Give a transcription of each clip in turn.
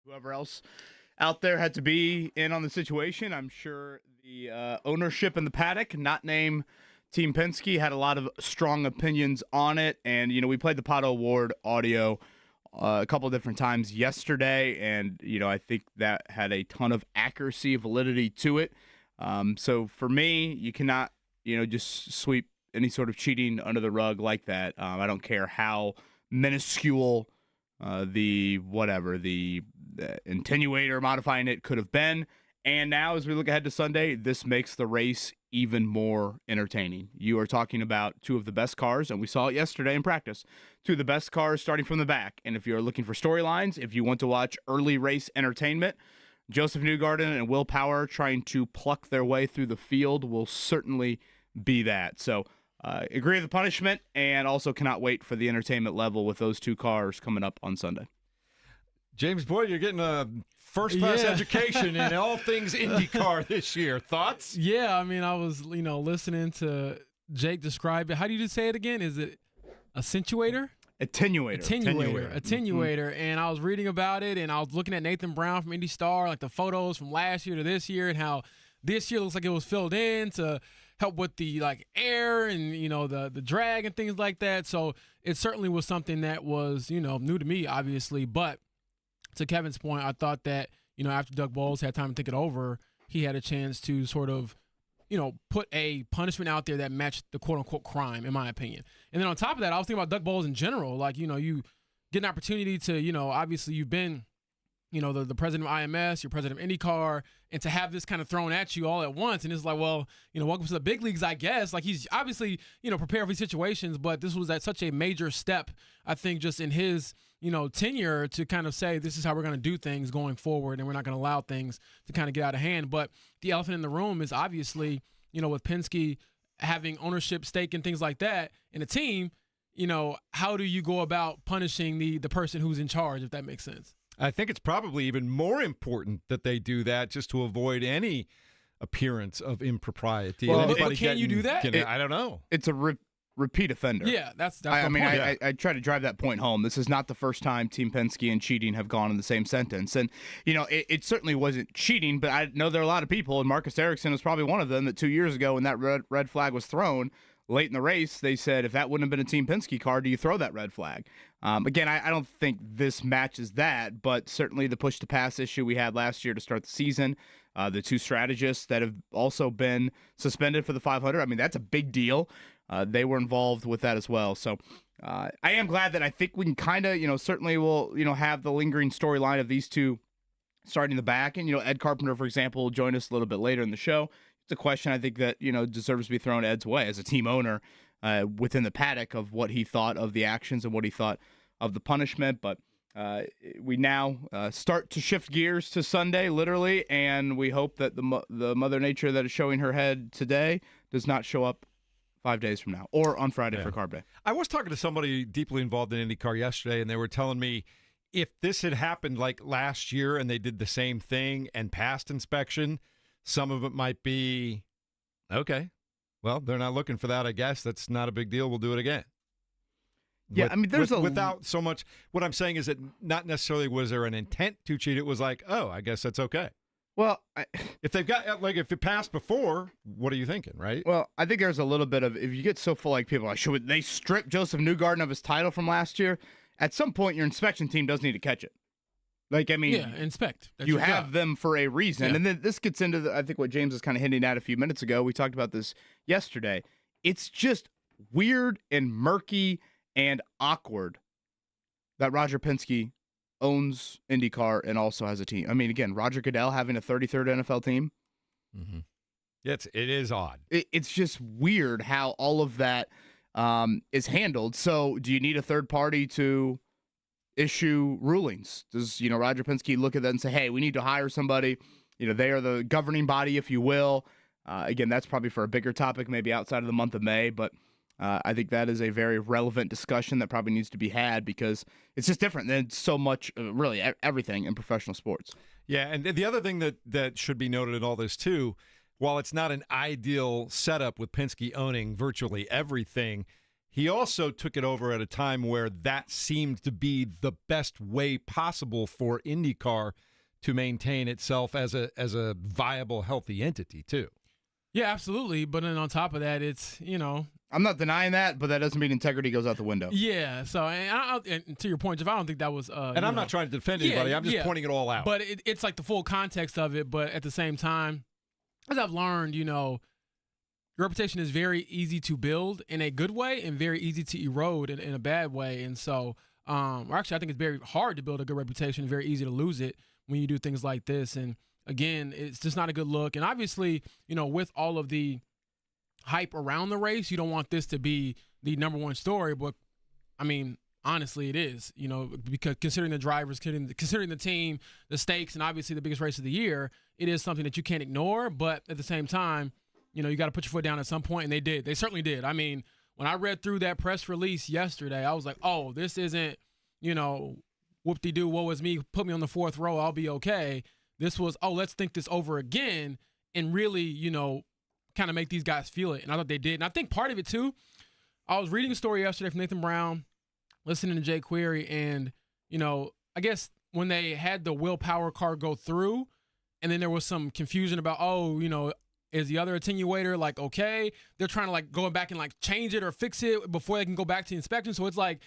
whoever else out there had to be in on the situation. I'm sure the ownership in the paddock, not named Team Penske, had a lot of strong opinions on it. And, we played the Pato Award audio a couple of different times yesterday, and, I think that had a ton of accuracy, validity to it. So for me, you cannot, just sweep any sort of cheating under the rug like that. I don't care how minuscule the attenuator modifying it could have been. And now as we look ahead to Sunday, this makes the race even more entertaining. You are talking about two of the best cars, and we saw it yesterday in practice, two of the best cars starting from the back. And if you're looking for storylines, if you want to watch early race entertainment, Joseph Newgarden and Will Power trying to pluck their way through the field will certainly be that. So agree with the punishment, and also cannot wait for the entertainment level with those two cars coming up on Sunday. James Boyd, you're getting a first-class education in all things IndyCar this year. Thoughts? Yeah, I mean, I was, listening to Jake describe it. How do you say it again? Is it accentuator? Attenuator. Mm-hmm. And I was reading about it, and I was looking at Nathan Brown from Indy Star, like the photos from last year to this year, and how this year looks like it was filled in to help with the air and the drag and things like that. So it certainly was something that was new to me, obviously. But to Kevin's point, I thought that after Doug Bowles had time to think it over, he had a chance to sort of put a punishment out there that matched the quote unquote crime, in my opinion. And then on top of that, I was thinking about Doug Bowles in general. You get an opportunity to obviously you've been the president of IMS, you're president of IndyCar, and to have this kind of thrown at you all at once, and it's like, well, welcome to the big leagues, I guess. He's obviously, prepared for these situations, but this was at such a major step, I think, just in his, tenure to kind of say, this is how we're going to do things going forward, and we're not going to allow things to kind of get out of hand. But the elephant in the room is obviously, with Penske having ownership stake and things like that in a team, how do you go about punishing the person who's in charge, if that makes sense? I think it's probably even more important that they do that just to avoid any appearance of impropriety. Well, but can you do that? I don't know. It's a repeat offender. Yeah, that's I mean, I try to drive that point home. This is not the first time Team Penske and cheating have gone in the same sentence. And, it certainly wasn't cheating, but I know there are a lot of people, and Marcus Ericsson was probably one of them, that 2 years ago when that red flag was thrown, late in the race, they said, if that wouldn't have been a Team Penske car, do you throw that red flag? Again, I don't think this matches that, but certainly the push-to-pass issue we had last year to start the season, the two strategists that have also been suspended for the 500, I mean, that's a big deal. They were involved with that as well. So I am glad that I think we can kind of, certainly we'll, have the lingering storyline of these two starting the back. And, Ed Carpenter, for example, will join us a little bit later in the show. It's a question I think that, deserves to be thrown Ed's way as a team owner within the paddock of what he thought of the actions and what he thought of the punishment. But we now start to shift gears to Sunday, literally, and we hope that the Mother Nature that is showing her head today does not show up 5 days from now or on Friday for Carb Day. I was talking to somebody deeply involved in IndyCar yesterday, and they were telling me if this had happened like last year and they did the same thing and passed inspection, some of it might be, okay, well, they're not looking for that, I guess. That's not a big deal. We'll do it again. Yeah, I mean, without so much. What I'm saying is that not necessarily was there an intent to cheat. It was like, oh, I guess that's okay. Well, if they've got if it passed before, what are you thinking, right? Well, I think there's a little bit of, if you get so full, like people are like, should they strip Joseph Newgarden of his title from last year? At some point, your inspection team does need to catch it. Inspect. That's you have them for a reason. Yeah. And then this gets into, I think, what James was kind of hinting at a few minutes ago. We talked about this yesterday. It's just weird and murky and awkward that Roger Penske owns IndyCar and also has a team. I mean, again, Roger Goodell having a 33rd NFL team. Mm-hmm. It is odd. It's just weird how all of that is handled. So do you need a third party to issue rulings? Does, Roger Penske look at that and say, hey, we need to hire somebody? They are the governing body, if you will. Again, that's probably for a bigger topic, maybe outside of the month of May, but I think that is a very relevant discussion that probably needs to be had because it's just different than so much, really, everything in professional sports. Yeah, and the other thing that should be noted in all this, too, while it's not an ideal setup with Penske owning virtually everything, he also took it over at a time where that seemed to be the best way possible for IndyCar to maintain itself as a viable, healthy entity, too. Yeah, absolutely. But then on top of that, it's, I'm not denying that, but that doesn't mean integrity goes out the window. Yeah. So, and to your point, Jeff, I don't think that was. And I'm not trying to defend anybody. I'm just pointing it all out. But it's like the full context of it. But at the same time, as I've learned, your reputation is very easy to build in a good way and very easy to erode in a bad way. And so, or actually, I think it's very hard to build a good reputation, very easy to lose it when you do things like this. And again, it's just not a good look. And obviously, with all of the hype around the race, you don't want this to be the number one story. But, I mean, honestly, it is, because considering the drivers, considering the team, the stakes, and obviously the biggest race of the year, it is something that you can't ignore. But at the same time, you got to put your foot down at some point, and they did. They certainly did. I mean, when I read through that press release yesterday, I was like, oh, this isn't, whoop-de-doo, woe is me, put me on the fourth row, I'll be okay. This was, oh, let's think this over again and really, kind of make these guys feel it. And I thought they did. And I think part of it, too, I was reading a story yesterday from Nathan Brown, listening to Jay Query, and, I guess when they had the willpower car go through, and then there was some confusion about, is the other attenuator like okay? They're trying to like go back and like change it or fix it before they can go back to inspection. So it's like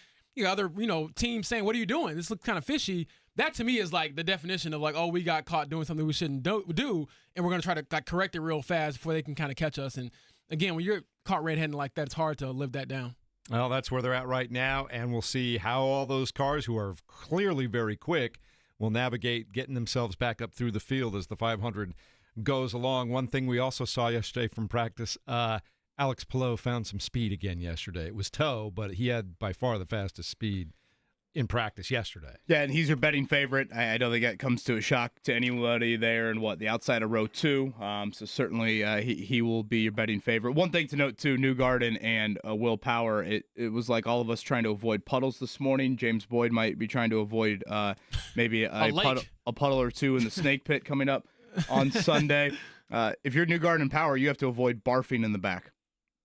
other teams saying, "What are you doing? This looks kind of fishy." That to me is like the definition of like, oh, we got caught doing something we shouldn't do, and we're gonna try to like correct it real fast before they can kind of catch us. And again, when you're caught red-handed like that, it's hard to live that down. Well, that's where they're at right now, and we'll see how all those cars, who are clearly very quick, will navigate getting themselves back up through the field as the 500 goes along. One thing we also saw yesterday from practice, Alex Palou found some speed again yesterday. It was toe, but he had by far the fastest speed in practice yesterday. Yeah, and he's your betting favorite. I don't think that comes to a shock to anybody there in the outside of row 2. So certainly he will be your betting favorite. One thing to note too, Newgarden and Will Power, it was like all of us trying to avoid puddles this morning. James Boyd might be trying to avoid maybe a puddle or two in the snake pit coming up on Sunday. If you're Newgarden and Power, you have to avoid barfing in the back.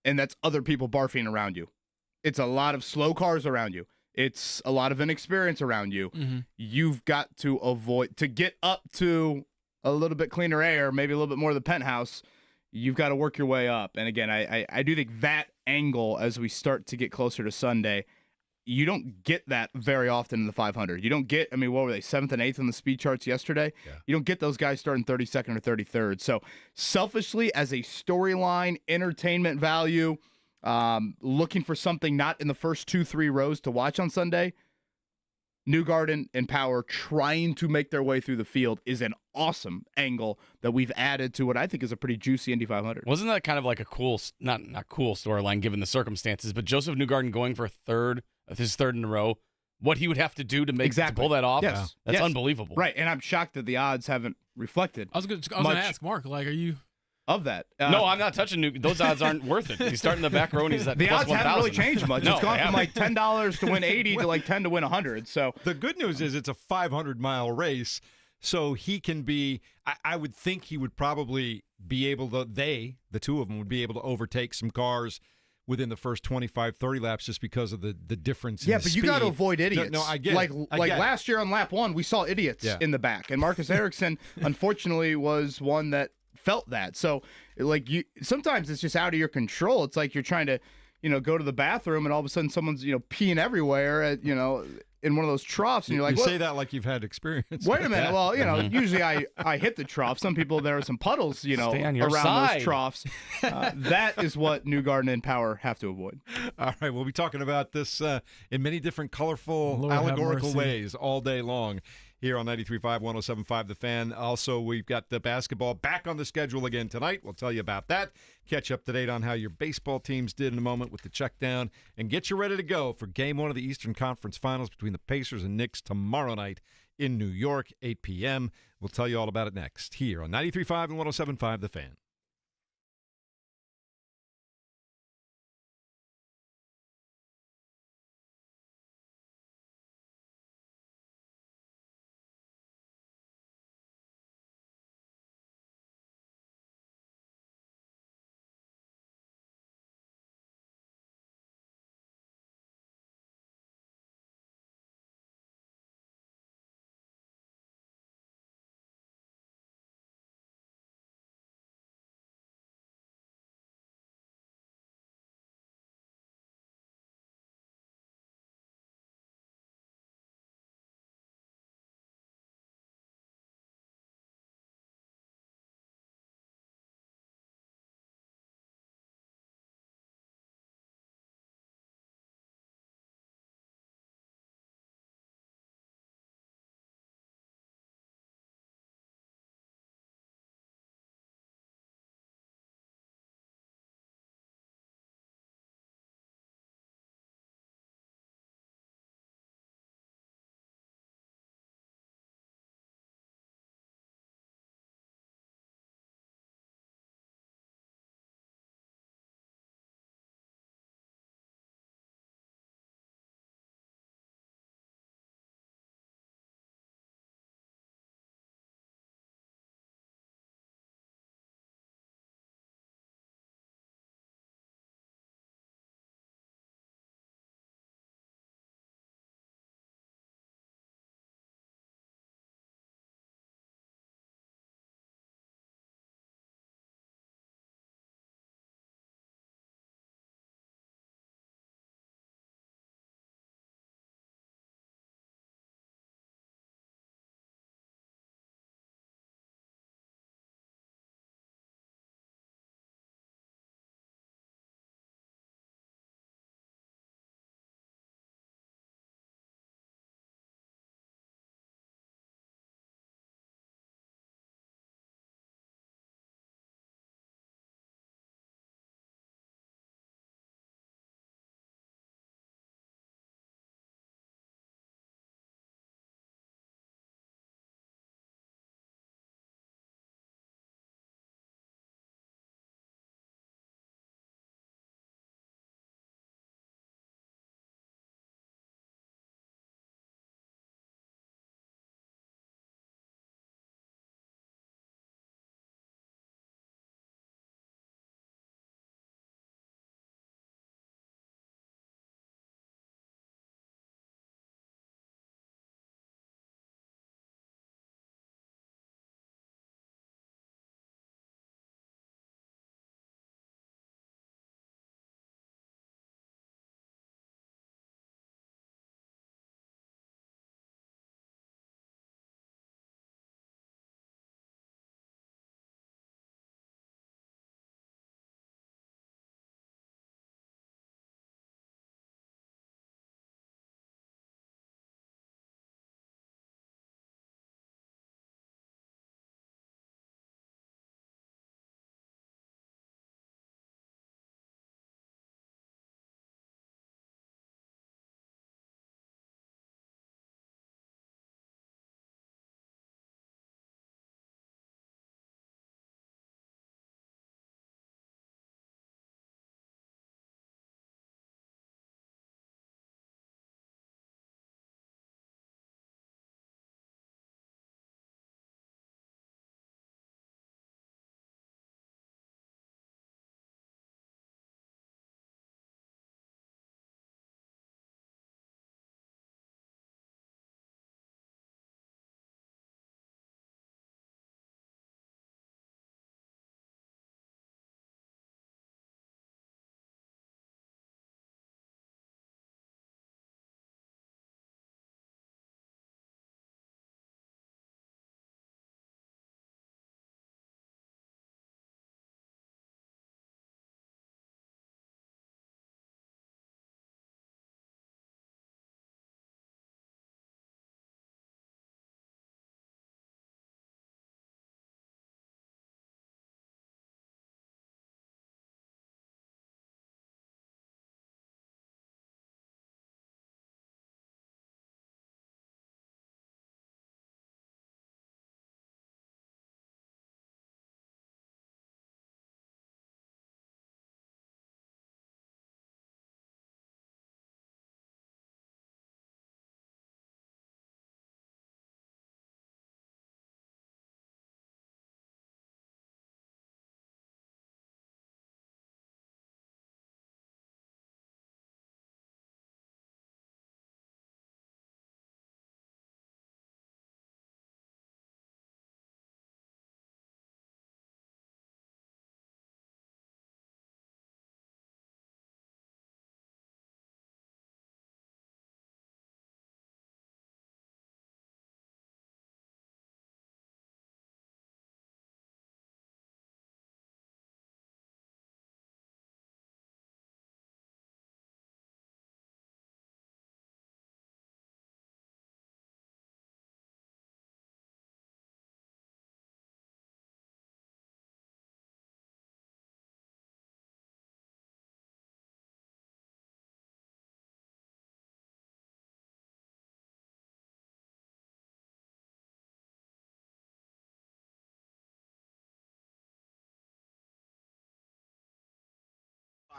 And that's other people barfing around you. It's a lot of slow cars around you. It's a lot of inexperience around you. Mm-hmm. You've got to avoid, to get up to a little bit cleaner air, maybe a little bit more of the penthouse, you've got to work your way up. And again, I do think that angle as we start to get closer to Sunday, you don't get that very often in the 500. You don't get, what were they, 7th and 8th on the speed charts yesterday? Yeah. You don't get those guys starting 32nd or 33rd. So selfishly, as a storyline, entertainment value, looking for something not in the first 2-3 rows to watch on Sunday, Newgarden and Power trying to make their way through the field is an awesome angle that we've added to what I think is a pretty juicy Indy 500. Wasn't that kind of like a cool, not cool storyline given the circumstances, but Joseph Newgarden going for his third in a row, what he would have to do to to pull that off? Yes. That's unbelievable. Right, and I'm shocked that the odds haven't reflected. I was going to ask Mark, like, are you... of that. No, I'm not touching those odds aren't worth it. He's starting the back row and he's at the plus odds 1,000. haven't really changed much. No, it's gone from like $10 to win 80 to like 10 to win 100. So the good news is it's a 500-mile race, so he can be. I would think he would probably be able to. The two of them would be able to overtake some cars within the first 25, 30 laps just because of the difference in but speed. You got to avoid idiots. No, I get like it. Like last year on lap 1, we saw idiots in the back, and Marcus Ericsson unfortunately was one that felt that. So like sometimes it's just out of your control. It's like you're trying to go to the bathroom and all of a sudden someone's peeing everywhere at in one of those troughs, and you're like, you say that like you've had experience. Wait a minute. Well, usually I hit the trough. Some people, there are some puddles around those troughs. That is what Newgarden and Power have to avoid. All right, we'll be talking about this in many different colorful, allegorical ways all day long here on 93.5, 107.5 The Fan. Also, we've got the basketball back on the schedule again tonight. We'll tell you about that. Catch up to date on how your baseball teams did in a moment with the check down, and get you ready to go for Game 1 of the Eastern Conference Finals between the Pacers and Knicks tomorrow night in New York, 8 p.m. We'll tell you all about it next here on 93.5 and 107.5 The Fan.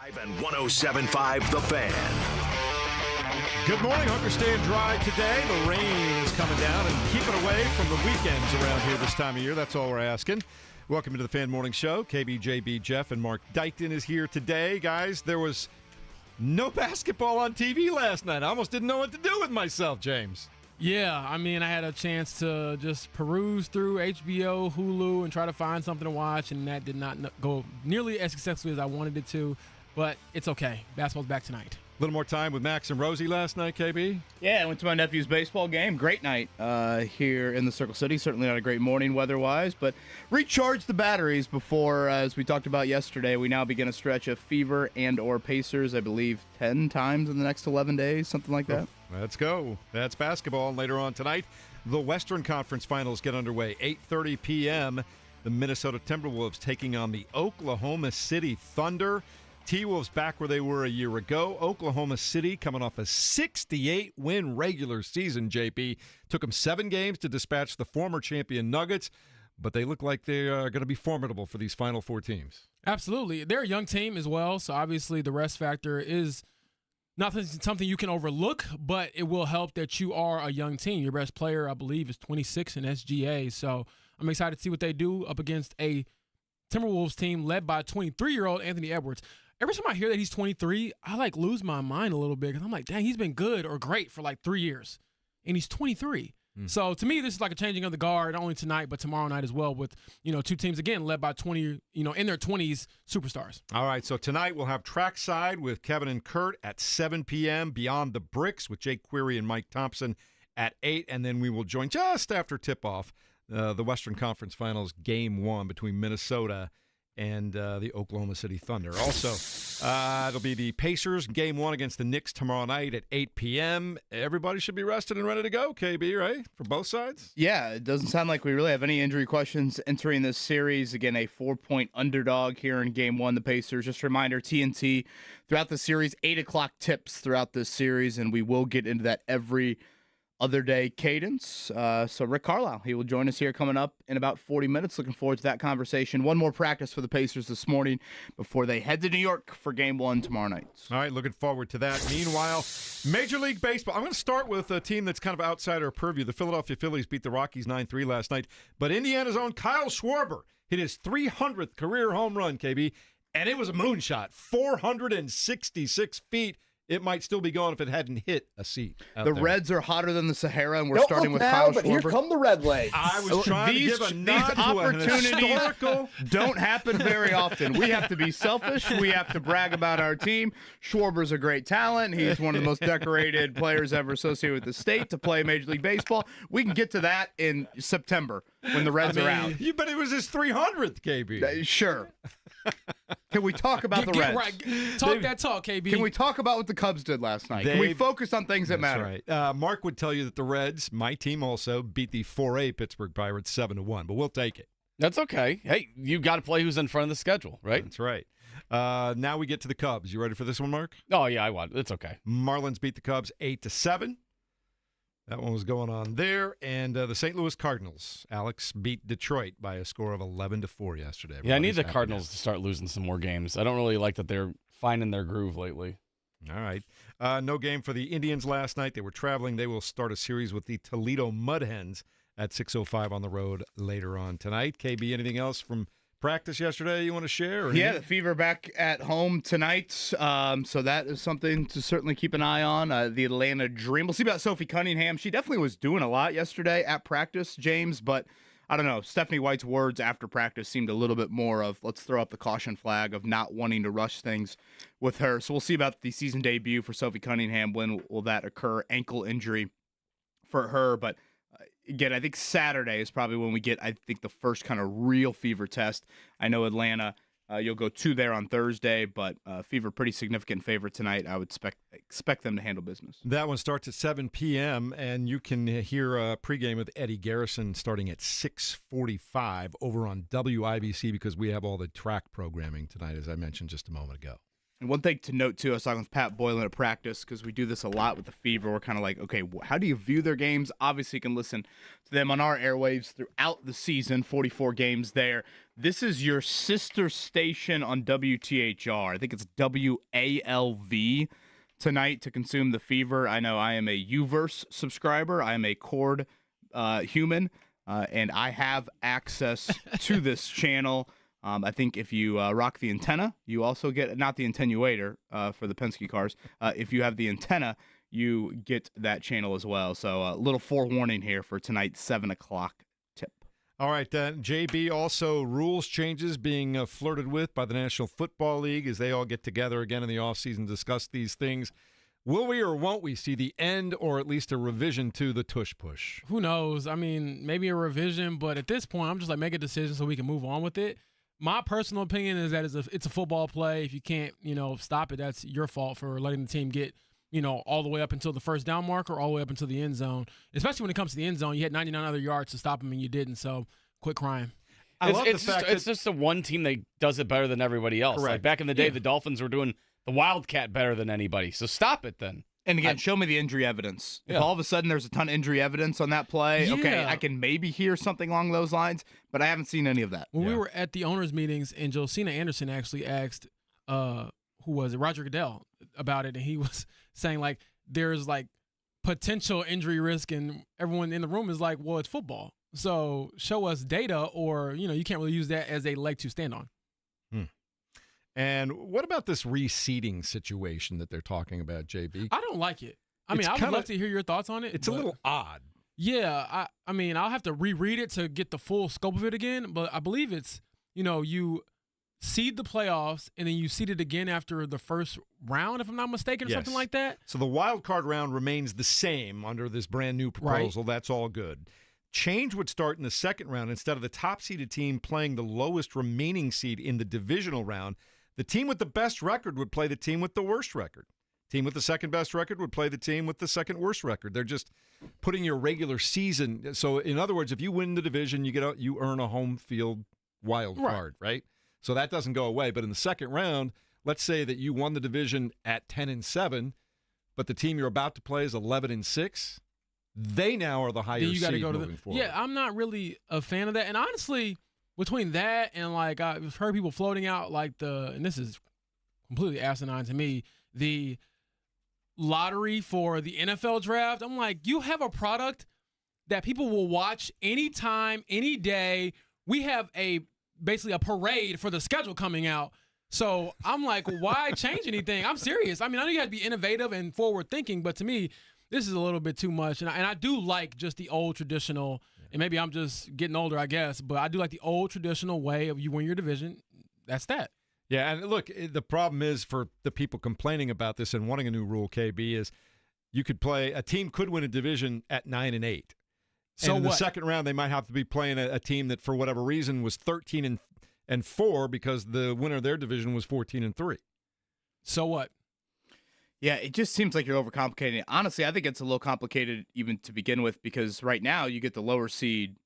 And 107.5 The Fan. Good morning. Hope you're staying dry today. The rain is coming down and keep it away from the weekends around here this time of year. That's all we're asking. Welcome to the Fan Morning Show. KB, JB, Jeff, and Mark Dykton is here today. Guys, there was no basketball on TV last night. I almost didn't know what to do with myself, James. Yeah, I mean, I had a chance to just peruse through HBO, Hulu, and try to find something to watch, and that did not go nearly as successfully as I wanted it to. But it's okay. Basketball's back tonight. A little more time with Max and Rosie last night, KB? Yeah, I went to my nephew's baseball game. Great night here in the Circle City. Certainly not a great morning weather-wise, but recharged the batteries before, as we talked about yesterday, we now begin a stretch of Fever and or Pacers, I believe, 10 times in the next 11 days, something like that. Let's go. That's basketball. And later on tonight, the Western Conference Finals get underway. 8:30 p.m., the Minnesota Timberwolves taking on the Oklahoma City Thunder. T-Wolves back where they were a year ago. Oklahoma City coming off a 68-win regular season, JP. Took them 7 games to dispatch the former champion Nuggets, but they look like they are going to be formidable for these Final Four teams. Absolutely. They're a young team as well, so obviously the rest factor is not something you can overlook, but it will help that you are a young team. Your best player, I believe, is 26 in SGA, so I'm excited to see what they do up against a Timberwolves team led by 23-year-old Anthony Edwards. Every time I hear that he's 23, I lose my mind a little bit because I'm like, dang, he's been good or great for 3 years, and he's 23. So to me, this is like a changing of the guard, not only tonight but tomorrow night as well. With two teams again led by 20, in their 20s superstars. All right, so tonight we'll have Trackside with Kevin and Kurt at 7 p.m. Beyond the Bricks with Jake Query and Mike Thompson at 8, and then we will join just after tip-off the Western Conference Finals Game 1 between Minnesota and the Oklahoma City Thunder. Also, it'll be the Pacers Game 1 against the Knicks tomorrow night at 8 p.m. Everybody should be rested and ready to go, KB, right? For both sides? Yeah, it doesn't sound like we really have any injury questions entering this series. Again, a 4-point underdog here in Game 1, the Pacers. Just a reminder, TNT throughout the series, 8 o'clock tips throughout this series, and we will get into that every other day cadence. So Rick Carlisle, he will join us here coming up in about 40 minutes. Looking forward to that conversation. One more practice for the Pacers this morning before they head to New York for Game 1 tomorrow night. All right, looking forward to that. Meanwhile, Major League Baseball. I'm going to start with a team that's kind of outside our purview. The Philadelphia Phillies beat the Rockies 9-3 last night, but Indiana's own Kyle Schwarber hit his 300th career home run, KB, and it was a moonshot, 466 feet. It might still be going if it hadn't hit a seat. The Reds are hotter than the Sahara, and we're starting with Kyle Schwarber. Here come the Red Legs. I was trying to give a nod these opportunities to don't happen very often. We have to be selfish. We have to brag about our team. Schwarber's a great talent. He's one of the most decorated players ever associated with the state to play Major League Baseball. We can get to that in September when the Reds are out. But it was his 300th, KB. Sure. Can we talk about the Reds? Right. Talk that talk, KB. Can we talk about what the Cubs did last night? Can we focus on things that matter? Right. Mark would tell you that the Reds, my team also, beat the 4A Pittsburgh Pirates 7-1, but we'll take it. That's okay. Hey, you got to play who's in front of the schedule, right? That's right. Now we get to the Cubs. You ready for this one, Mark? Oh, yeah, I want. It's okay. Marlins beat the Cubs 8-7. That one was going on there. And the St. Louis Cardinals, Alex, beat Detroit by a score of 11-4 yesterday. Yeah, I need the Cardinals to start losing some more games. I don't really like that they're finding their groove lately. All right. No game for the Indians last night. They were traveling. They will start a series with the Toledo Mud Hens at 6:05 on the road later on tonight. KB, anything else from practice yesterday you want to share? Yeah, the Fever back at home tonight. So that is something to certainly keep an eye on. The Atlanta Dream. We'll see about Sophie Cunningham. She definitely was doing a lot yesterday at practice, James, but I don't know. Stephanie White's words after practice seemed a little bit more of let's throw up the caution flag of not wanting to rush things with her. So we'll see about the season debut for Sophie Cunningham. When will that occur? Ankle injury for her, but again, I think Saturday is probably when we get, the first kind of real Fever test. I know Atlanta, you'll go 2 there on Thursday, but Fever pretty significant favorite tonight. I would expect them to handle business. That one starts at 7 p.m., and you can hear a pregame with Eddie Garrison starting at 6:45 over on WIBC because we have all the track programming tonight, as I mentioned just a moment ago. And one thing to note, too, I was talking with Pat Boylan at practice because we do this a lot with the Fever. We're kind of like, okay, how do you view their games? Obviously, you can listen to them on our airwaves throughout the season, 44 games there. This is your sister station on WTHR. I think it's WALV tonight to consume the fever. I know I am a Uverse subscriber. I am a Cord human, and I have access to this channel. I think if you rock the antenna, you also get, not the attenuator for the Penske cars. If you have the antenna, you get that channel as well. So a little forewarning here for tonight's 7 o'clock tip. All right, JB, also rules changes being flirted with by the National Football League as they all get together again in the offseason to discuss these things. Will we or won't we see the end or at least a revision to the tush push? Who knows? I mean, maybe a revision, but at this point, I'm just like, make a decision so we can move on with it. My personal opinion is that it's a football play. If you can't, stop it, that's your fault for letting the team get, all the way up until the first down marker, all the way up until the end zone. Especially when it comes to the end zone, you had 99 other yards to stop them, and you didn't. So quit crying. It's just the one team that does it better than everybody else. Correct. Like back in the day, the Dolphins were doing the Wildcat better than anybody. So stop it then. And again, show me the injury evidence. If all of a sudden there's a ton of injury evidence on that play, okay, I can maybe hear something along those lines, but I haven't seen any of that. When we were at the owners' meetings, and Josina Anderson actually asked, who was it, Roger Goodell, about it, and he was saying, like, there's, like, potential injury risk, and everyone in the room is like, well, it's football. So show us data, or, you can't really use that as a leg to stand on. And what about this reseeding situation that they're talking about, JB? I don't like it. I mean, I would love to hear your thoughts on it. It's a little odd. Yeah, I mean, I'll have to reread it to get the full scope of it again, but I believe it's, you seed the playoffs, and then you seed it again after the first round, if I'm not mistaken, or something like that. So the wild card round remains the same under this brand new proposal. Right. That's all good. Change would start in the second round. Instead of the top-seeded team playing the lowest remaining seed in the divisional round, the team with the best record would play the team with the worst record. Team with the second-best record would play the team with the second-worst record. They're just putting your regular season. So, in other words, if you win the division, you earn a home field wild card, right? So that doesn't go away. But in the second round, let's say that you won the division at 10-7, but the team you're about to play is 11-6. They now are the higher seed moving forward. Yeah, I'm not really a fan of that. And honestly, between that and, like, I've heard people floating out, like, and this is completely asinine to me, the lottery for the NFL draft. I'm like, you have a product that people will watch anytime, any day. We have basically a parade for the schedule coming out. So I'm like, why change anything? I'm serious. I mean, I know you got to be innovative and forward thinking, but to me, this is a little bit too much. And I do like just the old traditional, and maybe I'm just getting older, I guess, but I do like the old traditional way of you win your division. That's that. Yeah, and look, the problem is for the people complaining about this and wanting a new rule, KB, is you could play, a team could win a division at 9-8. So in the second round, they might have to be playing a team that, for whatever reason, was 13-4 because the winner of their division was 14-3. So what? Yeah, it just seems like you're overcomplicating it. Honestly, I think it's a little complicated even to begin with because right now you get the lower seed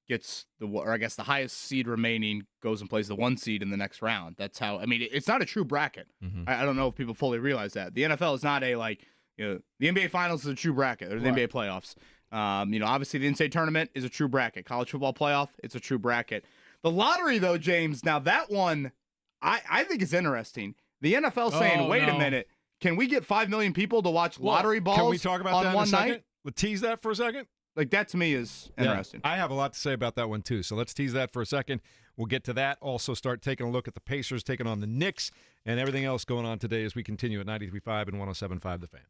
gets the highest seed remaining goes and plays the 1 seed in the next round. That's how, I mean, it's not a true bracket. Mm-hmm. I don't know if people fully realize that. The NFL is not the NBA Finals is a true bracket, or the NBA playoffs. Obviously the NCAA tournament is a true bracket. College football playoff, it's a true bracket. The lottery, though, James, now that one, I think is interesting. The NFL saying, wait a minute, can we get 5 million people to watch lottery balls can we talk about on that one in a second? night? We'll tease that for a second. Like, that to me is interesting. I have a lot to say about that one, too. So let's tease that for a second. We'll get to that. Also start taking a look at the Pacers taking on the Knicks and everything else going on today as we continue at 93.5 and 107.5 The Fan.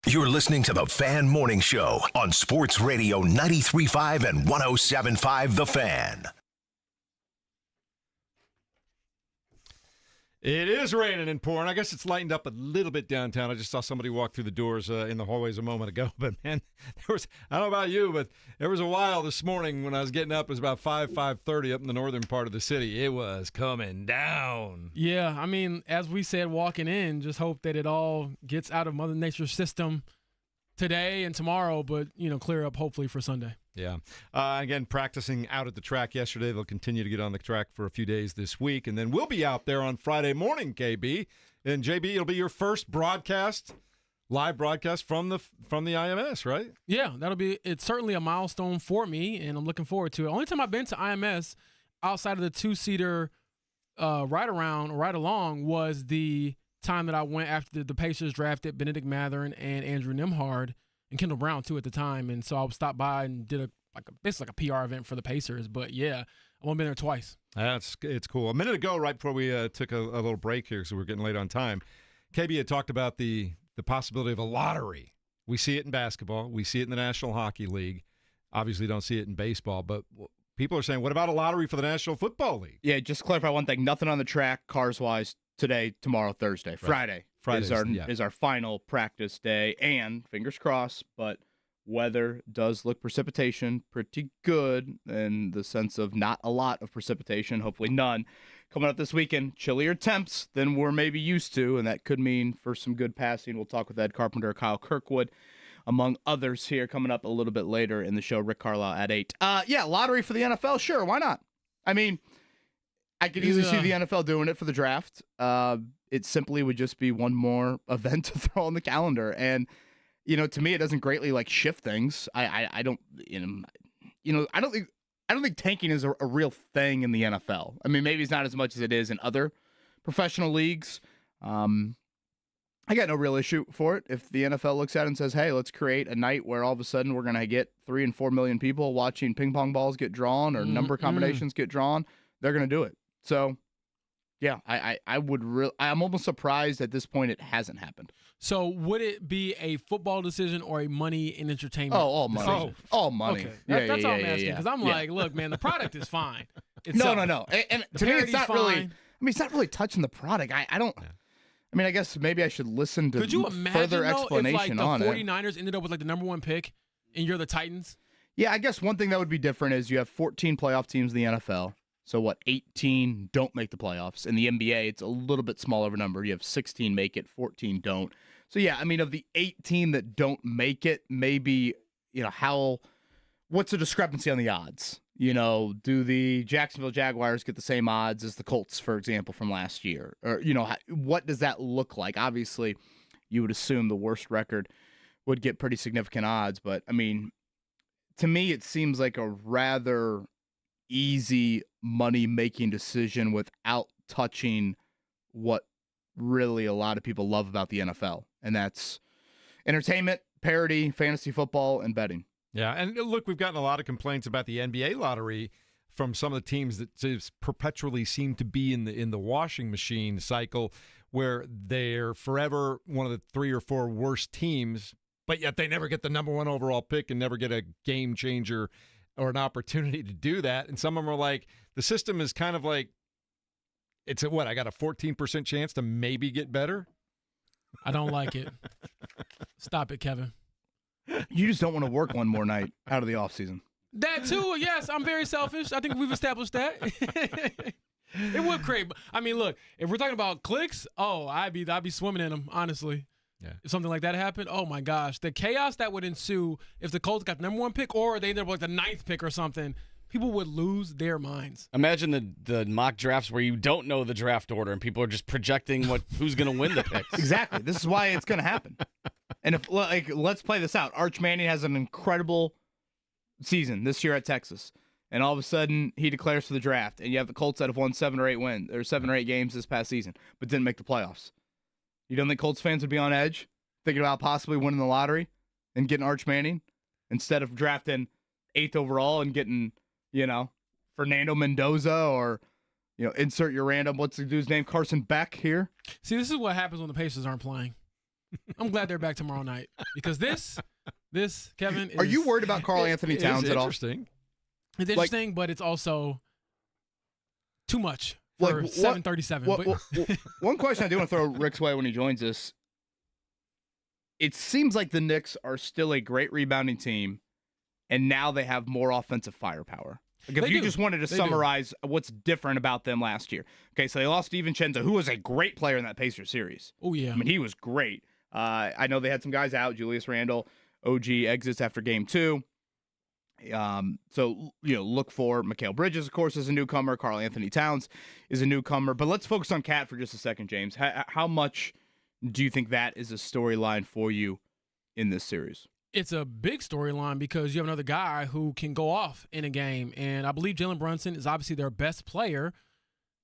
You're listening to the Fan Morning Show on Sports Radio 93.5 and 107.5 The Fan. It is raining and pouring. I guess it's lightened up a little bit downtown. I just saw somebody walk through the doors in the hallways a moment ago. But, man, I don't know about you, but there was a while this morning when I was getting up. It was about 5:30 up in the northern part of the city. It was coming down. Yeah, I mean, as we said walking in, just hope that it all gets out of Mother Nature's system today and tomorrow, but, clear up hopefully for Sunday. Yeah. Again, practicing out at the track yesterday. They'll continue to get on the track for a few days this week. And then we'll be out there on Friday morning, KB. And, JB, it'll be your first live broadcast from the IMS, right? Yeah, it's certainly a milestone for me, and I'm looking forward to it. Only time I've been to IMS outside of the two-seater ride-along was the time that I went after the Pacers drafted Benedict Mathurin and Andrew Nembhard, and Kendall Brown, too, at the time. And so I stopped by and did basically a PR event for the Pacers. But, yeah, I've only been there twice. It's cool. A minute ago, right before we took a little break here, so we're getting late on time, KB had talked about the possibility of a lottery. We see it in basketball. We see it in the National Hockey League. Obviously don't see it in baseball. But people are saying, what about a lottery for the National Football League? Yeah, just to clarify one thing. Nothing on the track, cars-wise, today, tomorrow, Thursday. Right. Friday is our final practice day, and fingers crossed, but weather does look precipitation pretty good in the sense of not a lot of precipitation, hopefully none. Coming up this weekend, chillier temps than we're maybe used to, and that could mean for some good passing. We'll talk with Ed Carpenter, Kyle Kirkwood, among others here coming up a little bit later in the show. Rick Carlisle at 8. Yeah, lottery for the NFL, sure, why not? I mean, I could easily see the NFL doing it for the draft. It simply would just be one more event to throw on the calendar. And, to me, it doesn't greatly shift things. I don't think tanking is a real thing in the NFL. I mean, maybe it's not as much as it is in other professional leagues. I got no real issue for it. If the NFL looks at it and says, hey, let's create a night where all of a sudden we're going to get 3 and 4 million people watching ping pong balls get drawn or number combinations get drawn, they're going to do it. So, yeah, I'm almost surprised at this point it hasn't happened. So would it be a football decision or a money and entertainment? Oh, all money. Decision? All money. Okay. That's all I'm asking, because I'm like, look, man, the product is fine. No. And to me, it's not fine. really. I mean, it's not really touching the product. I don't. I mean, I guess maybe I should listen to Could you imagine, further explanation on it. If the 49ers ended up with the number 1 pick and you're the Titans? Yeah, I guess one thing that would be different is you have 14 playoff teams in the NFL. So 18 don't make the playoffs. In the NBA, it's a little bit smaller of a number. You have 16 make it, 14 don't. So, yeah, I mean, of the 18 that don't make it, maybe, what's the discrepancy on the odds? Do the Jacksonville Jaguars get the same odds as the Colts, for example, from last year? Or, what does that look like? Obviously, you would assume the worst record would get pretty significant odds. But, I mean, to me, it seems like a rather easy money-making decision without touching what really a lot of people love about the NFL, and that's entertainment, parody, fantasy football, and betting. Yeah, and look, we've gotten a lot of complaints about the NBA lottery from some of the teams that just perpetually seem to be in the washing machine cycle, where they're forever one of the 3 or 4 worst teams, but yet they never get the number 1 overall pick and never get a game changer or an opportunity to do that. And some of them are like, the system is kind of like, I got a 14% chance to maybe get better? I don't like it. Stop it, Kevin. You just don't want to work one more night out of the offseason. That too, yes. I'm very selfish. I think we've established that. It would create. I mean, look, if we're talking about clicks, I'd be swimming in them, honestly. Yeah. If something like that happened, oh my gosh, the chaos that would ensue if the Colts got the number 1 pick or they ended up with the 9th pick or something, people would lose their minds. Imagine the mock drafts where you don't know the draft order and people are just projecting who's going to win the picks. Exactly. This is why it's going to happen. And if let's play this out. Arch Manning has an incredible season this year at Texas, and all of a sudden he declares for the draft, and you have the Colts that have won 7 or 8 games this past season, but didn't make the playoffs. You don't think Colts fans would be on edge, thinking about possibly winning the lottery and getting Arch Manning instead of drafting 8th overall and getting, Fernando Mendoza or, insert your random, what's the dude's name, Carson Beck here? See, this is what happens when the Pacers aren't playing. I'm glad they're back tomorrow night because this Kevin. Are you worried about Carl Anthony Towns at all? Interesting. It's interesting, but it's also too much for 7:37. One question I do want to throw Rick's way when he joins us. It seems like the Knicks are still a great rebounding team, and now they have more offensive firepower. Like if you just wanted to summarize what's different about them last year. Okay, so they lost DiVincenzo, who was a great player in that Pacers series. Oh, yeah. I mean, he was great. I know they had some guys out. Julius Randle, OG exits after game 2. So, look for Mikal Bridges, of course, is a newcomer. Carl Anthony Towns is a newcomer. But let's focus on Cat for just a second, James. How much do you think that is a storyline for you in this series? It's a big storyline because you have another guy who can go off in a game. And I believe Jalen Brunson is obviously their best player,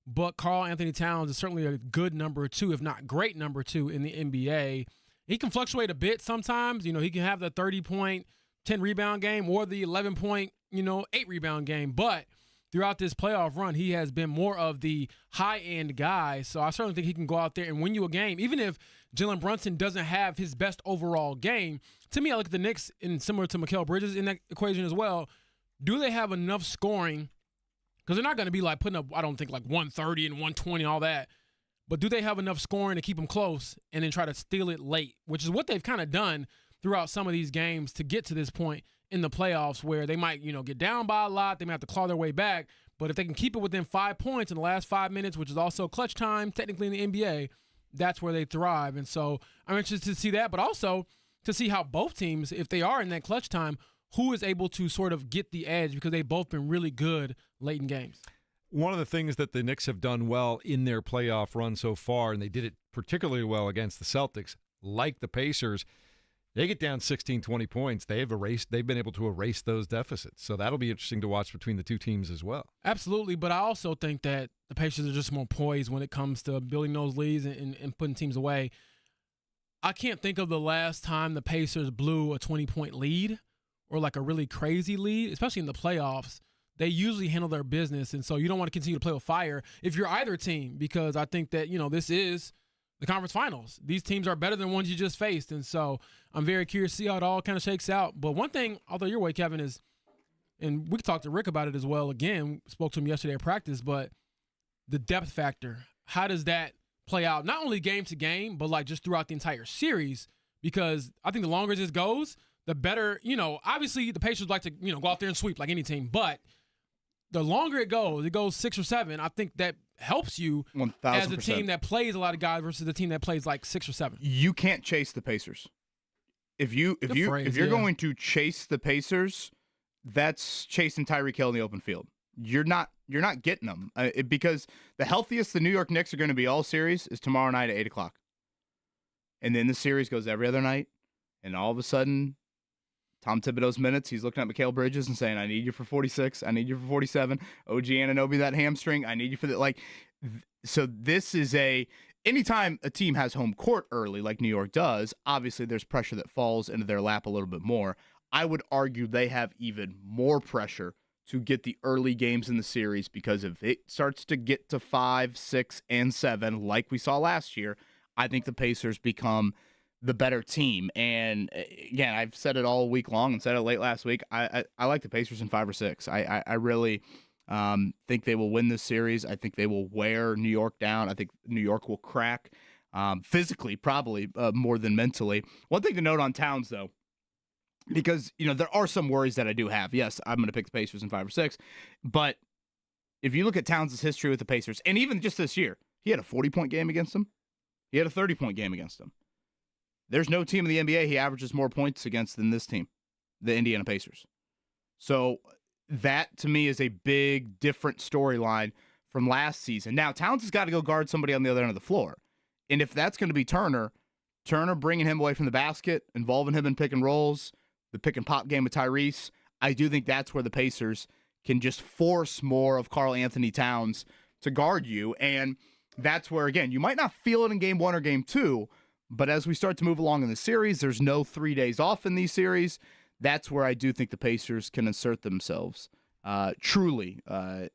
but Carl Anthony Towns is certainly a good number 2, if not great number 2 in the NBA. He can fluctuate a bit sometimes. He can have the 30-point, 10-rebound game or the 11-point, 8-rebound game. But throughout this playoff run, he has been more of the high-end guy. So I certainly think he can go out there and win you a game. Even if Jalen Brunson doesn't have his best overall game, to me, I look at the Knicks, and similar to Mikal Bridges in that equation as well, do they have enough scoring? Because they're not going to be like putting up, I don't think, like 130 and 120 and all that. But do they have enough scoring to keep them close and then try to steal it late, which is what they've kind of done throughout some of these games to get to this point in the playoffs where they might, get down by a lot. They might have to claw their way back. But if they can keep it within 5 points in the last 5 minutes, which is also clutch time technically in the NBA, that's where they thrive. And so I'm interested to see that, but also to see how both teams, if they are in that clutch time, who is able to sort of get the edge because they've both been really good late in games. One of the things that the Knicks have done well in their playoff run so far, and they did it particularly well against the Celtics, like the Pacers, they get down 16, 20 points. They've been able to erase those deficits. So that'll be interesting to watch between the two teams as well. Absolutely, but I also think that the Pacers are just more poised when it comes to building those leads and putting teams away. I can't think of the last time the Pacers blew a 20-point lead or like a really crazy lead, especially in the playoffs. They usually handle their business, and so you don't want to continue to play with fire if you're either team, because I think that, this is the conference finals. These teams are better than ones you just faced, and so I'm very curious to see how it all kind of shakes out. But one thing, although your way, Kevin, is, and we talked to Rick about it as well, again, spoke to him yesterday at practice, but the depth factor, how does that play out, not only game to game, but like just throughout the entire series? Because I think the longer this goes, the better, obviously the Pacers like to, go out there and sweep like any team, but the longer it goes 6 or 7, I think that helps you 1,000%. As a team that plays a lot of guys versus the team that plays like 6 or 7. You can't chase the Pacers. If you're going to chase the Pacers, that's chasing Tyreek Hill in the open field. You're not getting them because the healthiest the New York Knicks are going to be all series is tomorrow night at 8:00, and then the series goes every other night, and all of a sudden, Tom Thibodeau's minutes, he's looking at Mikal Bridges and saying, I need you for 46. I need you for 47. OG Anunoby, that hamstring, I need you for that. So this is anytime a team has home court early, like New York does, obviously there's pressure that falls into their lap a little bit more. I would argue they have even more pressure to get the early games in the series, because if it starts to get to 5, 6, and 7, like we saw last year, I think the Pacers become the better team. And again, I've said it all week long and said it late last week. I like the Pacers in 5 or 6. I really think they will win this series. I think they will wear New York down. I think New York will crack physically, probably more than mentally. One thing to note on Towns, though, because there are some worries that I do have. Yes, I'm going to pick the Pacers in 5 or 6, but if you look at Towns' history with the Pacers, and even just this year, he had a 40-point game against them. He had a 30-point game against them. There's no team in the NBA he averages more points against than this team, the Indiana Pacers. So that, to me, is a big, different storyline from last season. Now, Towns has got to go guard somebody on the other end of the floor. And if that's going to be Turner bringing him away from the basket, involving him in pick and rolls, the pick and pop game with Tyrese, I do think that's where the Pacers can just force more of Karl Anthony Towns to guard you. And that's where, again, you might not feel it in game 1 or game 2, but as we start to move along in the series, there's no 3 days off in these series. That's where I do think the Pacers can insert themselves truly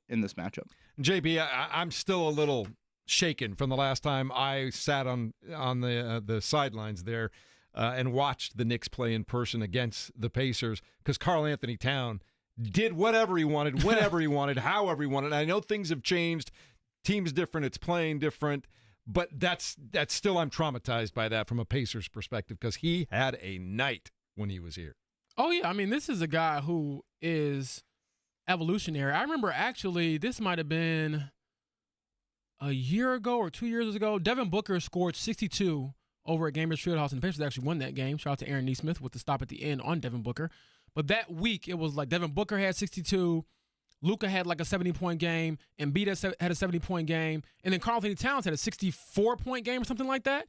in this matchup. JB, I'm still a little shaken from the last time I sat on the sidelines there and watched the Knicks play in person against the Pacers, because Karl Anthony Towns did whatever he wanted, whenever he wanted, however he wanted. I know things have changed. Team's different. It's playing different. But that's still, I'm traumatized by that from a Pacers perspective, because he had a night when he was here. Oh, yeah. I mean, this is a guy who is evolutionary. I remember, actually, this might have been a year ago or 2 years ago. Devin Booker scored 62 over at Gamers Fieldhouse, and the Pacers actually won that game. Shout out to Aaron Nesmith with the stop at the end on Devin Booker. But that week, it was like Devin Booker had 62, Luka had like a 70-point game, Embiid had a 70-point game, and then Karl Anthony Towns had a 64-point game or something like that.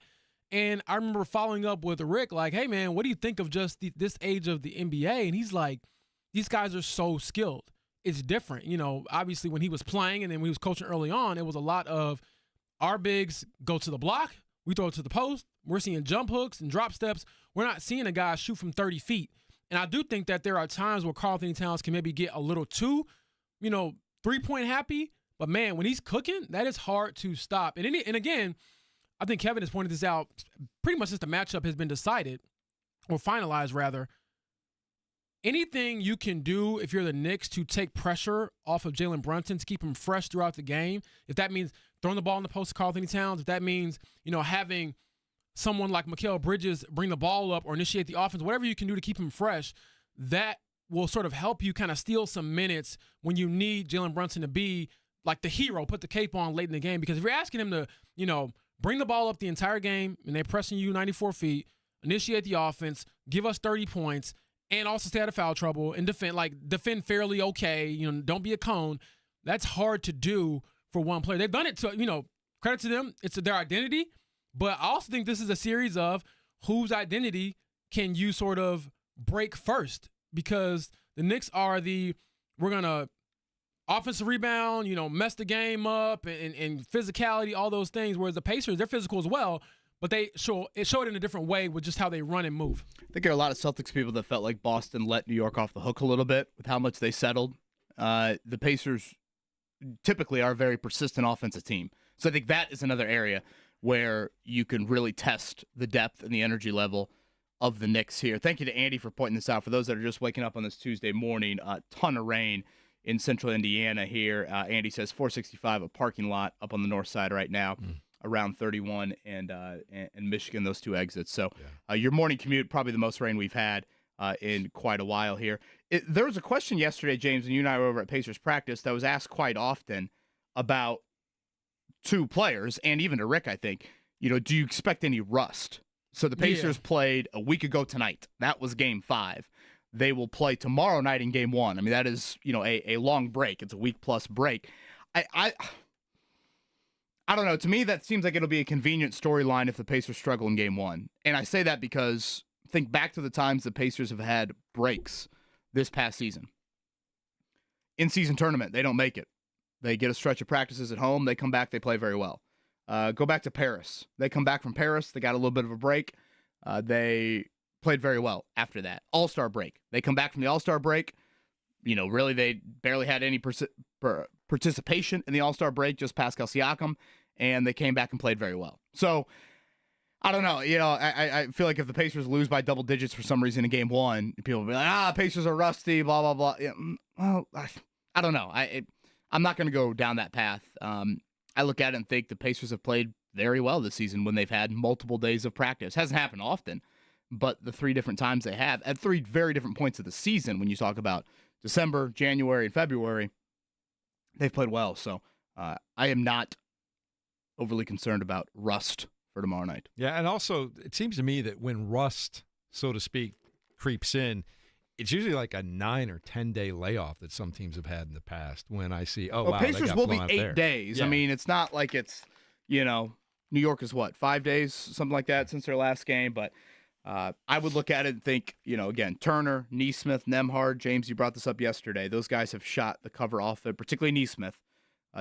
And I remember following up with Rick, like, hey, man, what do you think of just this age of the NBA? And he's like, these guys are so skilled. It's different. You know, obviously when he was playing and then when he was coaching early on, it was a lot of our bigs go to the block, we throw it to the post. We're seeing jump hooks and drop steps. We're not seeing a guy shoot from 30 feet. And I do think that there are times where Karl Anthony Towns can maybe get a little too, three-point happy. But, man, when he's cooking, that is hard to stop. And again, I think Kevin has pointed this out pretty much since the matchup has been decided, or finalized, rather. Anything you can do if you're the Knicks to take pressure off of Jalen Brunson to keep him fresh throughout the game, if that means throwing the ball in the post to Karl Anthony Towns, if that means, having someone like Mikal Bridges bring the ball up or initiate the offense, whatever you can do to keep him fresh, that will sort of help you kind of steal some minutes when you need Jalen Brunson to be like the hero, put the cape on late in the game. Because if you're asking him to, bring the ball up the entire game and they're pressing you 94 feet, initiate the offense, give us 30 points, and also stay out of foul trouble and defend fairly okay, don't be a cone, that's hard to do for one player. They've done it to, credit to them, it's their identity. But I also think this is a series of whose identity can you sort of break first, because the Knicks are we're going to offensive rebound, mess the game up and physicality, all those things, whereas the Pacers, they're physical as well, but they show it in a different way with just how they run and move. I think there are a lot of Celtics people that felt like Boston let New York off the hook a little bit with how much they settled. The Pacers typically are a very persistent offensive team. So I think that is another area where you can really test the depth and the energy level of the Knicks here. Thank you to Andy for pointing this out. For those that are just waking up on this Tuesday morning, a ton of rain in central Indiana here. Andy says 465, a parking lot up on the north side right now, around 31 and Michigan, those two exits. So your morning commute, probably the most rain we've had in quite a while here. There was a question yesterday, James, and you and I were over at Pacers practice, that was asked quite often about two players, and even to Rick, I think, do you expect any rust? So the Pacers played a week ago tonight. That was game 5. They will play tomorrow night in game 1. I mean, that is, a long break. It's a week-plus break. I don't know. To me, that seems like it'll be a convenient storyline if the Pacers struggle in game 1. And I say that because think back to the times the Pacers have had breaks this past season. In-season tournament, they don't make it. They get a stretch of practices at home. They come back. They play very well. Go back to Paris. They come back from Paris. They got a little bit of a break. They played very well after that. All-Star break. They come back from the All-Star break. Really they barely had any participation in the All-Star break, just Pascal Siakam, and they came back and played very well. So, I don't know. I feel like if the Pacers lose by double digits for some reason in game 1, people will be like, Pacers are rusty, blah, blah, blah. Yeah, well, I don't know. I'm not going to go down that path. I look at it and think the Pacers have played very well this season when they've had multiple days of practice. Hasn't happened often, but the 3 different times they have, at 3 very different points of the season, when you talk about December, January, and February, they've played well. So I am not overly concerned about rust for tomorrow night. Yeah, and also it seems to me that when rust, so to speak, creeps in, it's usually like a 9 or 10 day layoff that some teams have had in the past. When I see, wow, Pacers will be 8 there. days. Yeah. I mean, it's not like it's, New York is 5 days, something like that since their last game. But I would look at it and think, again, Turner, Nesmith, Nembhard, James, you brought this up yesterday. Those guys have shot the cover off it, particularly Nesmith.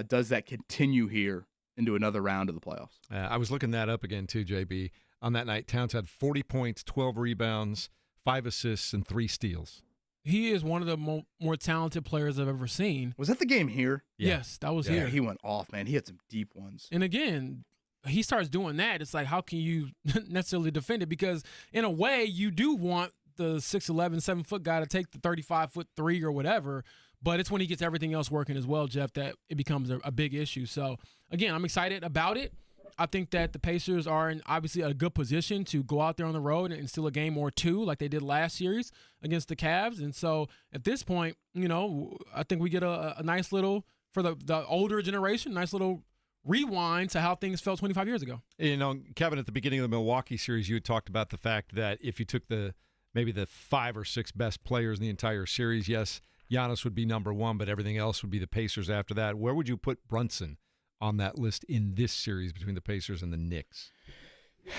Does that continue here into another round of the playoffs? I was looking that up again too, JB. On that night, Towns had 40 points, 12 rebounds, 5 assists, and 3 steals. he is one of the more talented players I've ever seen. Was that the game here? Yeah. Yes, that was Yeah, here. he went off, man. He had some deep ones. And again, he starts doing that. It's like, how can you necessarily defend it? Because in a way, you do want the 6'11", 7-foot guy to take the 35-foot three or whatever. But it's when he gets everything else working as well, Jeff, that it becomes a big issue. So, again, I'm excited about it. I think that the Pacers are in obviously a good position to go out there on the road and steal a game or two like they did last series against the Cavs. And so at this point, I think we get a nice little, for the older generation, nice little rewind to how things felt 25 years ago. Kevin, at the beginning of the Milwaukee series, you had talked about the fact that if you took maybe the 5 or 6 best players in the entire series, yes, Giannis would be number one, but everything else would be the Pacers after that. Where would you put Brunson on that list in this series between the Pacers and the Knicks?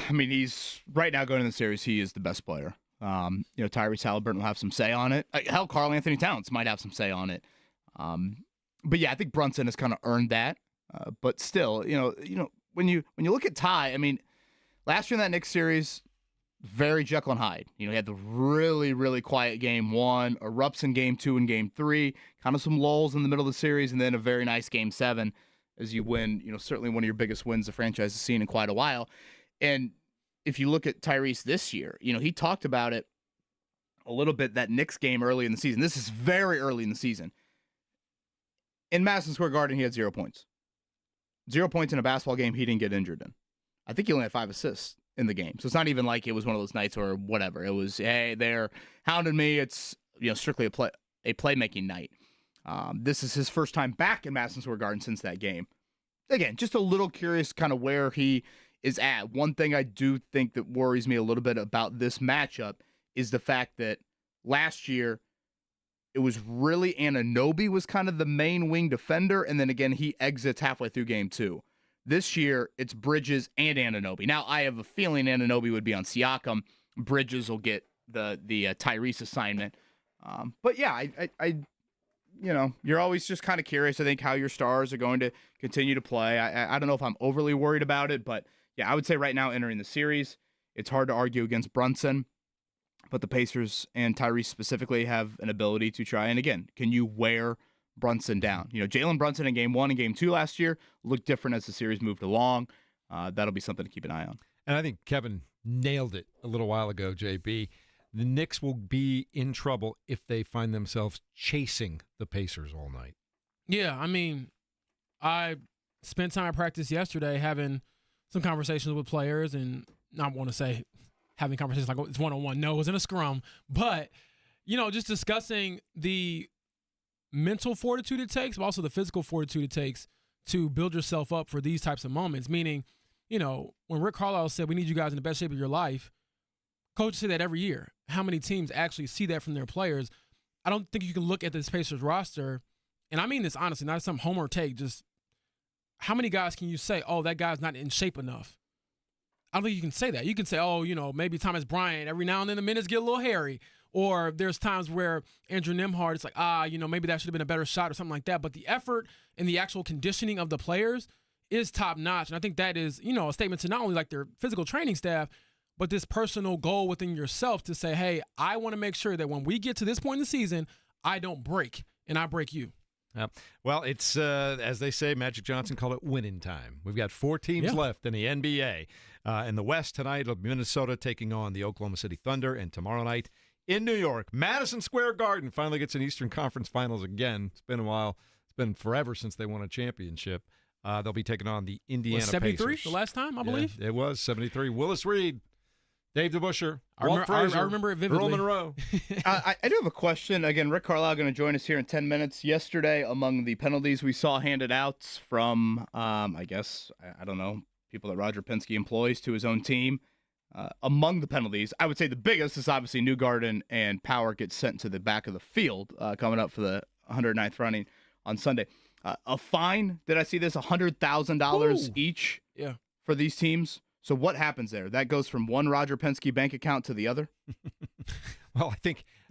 I mean, he's right now going in the series, he is the best player. Tyrese Halliburton will have some say on it. Hell, Karl Anthony Towns might have some say on it. But yeah, I think Brunson has kind of earned that. But still, when you look at Ty, I mean, last year in that Knicks series, very Jekyll and Hyde. He had the really, really quiet game 1, erupts in game 2 and game 3, kind of some lulls in the middle of the series, and then a very nice game 7 as you win, certainly one of your biggest wins the franchise has seen in quite a while. And if you look at Tyrese this year, he talked about it a little bit, that Knicks game early in the season. This is very early in the season. In Madison Square Garden, he had 0 points. 0 points in a basketball game he didn't get injured in. I think he only had 5 assists in the game. So it's not even like it was one of those nights or whatever. It was, hey, they're hounding me. It's strictly a playmaking night. This is his first time back in Madison Square Garden since that game. Again, just a little curious kind of where he is at. One thing I do think that worries me a little bit about this matchup is the fact that last year it was really Anunoby was kind of the main wing defender, and then again he exits halfway through game 2. This year it's Bridges and Anunoby. Now I have a feeling Anunoby would be on Siakam. Bridges will get the Tyrese assignment. But yeah, I you're always just kind of curious, I think, how your stars are going to continue to play. I don't know if I'm overly worried about it, but yeah, I would say right now entering the series, it's hard to argue against Brunson, but the Pacers and Tyrese specifically have an ability to try. And again, can you wear Brunson down? Jalen Brunson in game 1 and game 2 last year looked different as the series moved along. That'll be something to keep an eye on. And I think Kevin nailed it a little while ago, JB. The Knicks will be in trouble if they find themselves chasing the Pacers all night. Yeah, I mean, I spent time at practice yesterday having some conversations with players, and I want to say having conversations like it's one-on-one. No, it wasn't a scrum. But, just discussing the mental fortitude it takes, but also the physical fortitude it takes to build yourself up for these types of moments. Meaning, when Rick Carlisle said, we need you guys in the best shape of your life, coaches say that every year. How many teams actually see that from their players? I don't think you can look at this Pacers roster, and I mean this honestly, not some homer take, just how many guys can you say, oh, that guy's not in shape enough? I don't think you can say that. You can say, oh, maybe Thomas Bryant, every now and then the minutes get a little hairy. Or there's times where Andrew Nembhard, it's like, maybe that should have been a better shot or something like that. But the effort and the actual conditioning of the players is top notch. And I think that is, a statement to not only like their physical training staff, but this personal goal within yourself to say, hey, I want to make sure that when we get to this point in the season, I don't break and I break you. Well, it's, as they say, Magic Johnson called it winning time. We've got 4 teams left in the NBA. In the West tonight, it'll be Minnesota taking on the Oklahoma City Thunder. And tomorrow night in New York, Madison Square Garden finally gets an Eastern Conference Finals again. It's been a while. It's been forever since they won a championship. They'll be taking on the Indiana 73 Pacers. the last time, I believe? It was 73. Willis Reed, Dave DeBusschere, I remember it vividly. Earl Monroe. I do have a question. Again, Rick Carlisle going to join us here in 10 minutes. Yesterday, among the penalties we saw handed out from, I don't know, people that Roger Penske employs to his own team, among the penalties, I would say the biggest is obviously Newgarden and Power get sent to the back of the field coming up for the 109th running on Sunday. A fine, did I see this? $100,000 each for these teams. So what happens there? That goes from one Roger Penske bank account to the other? Well,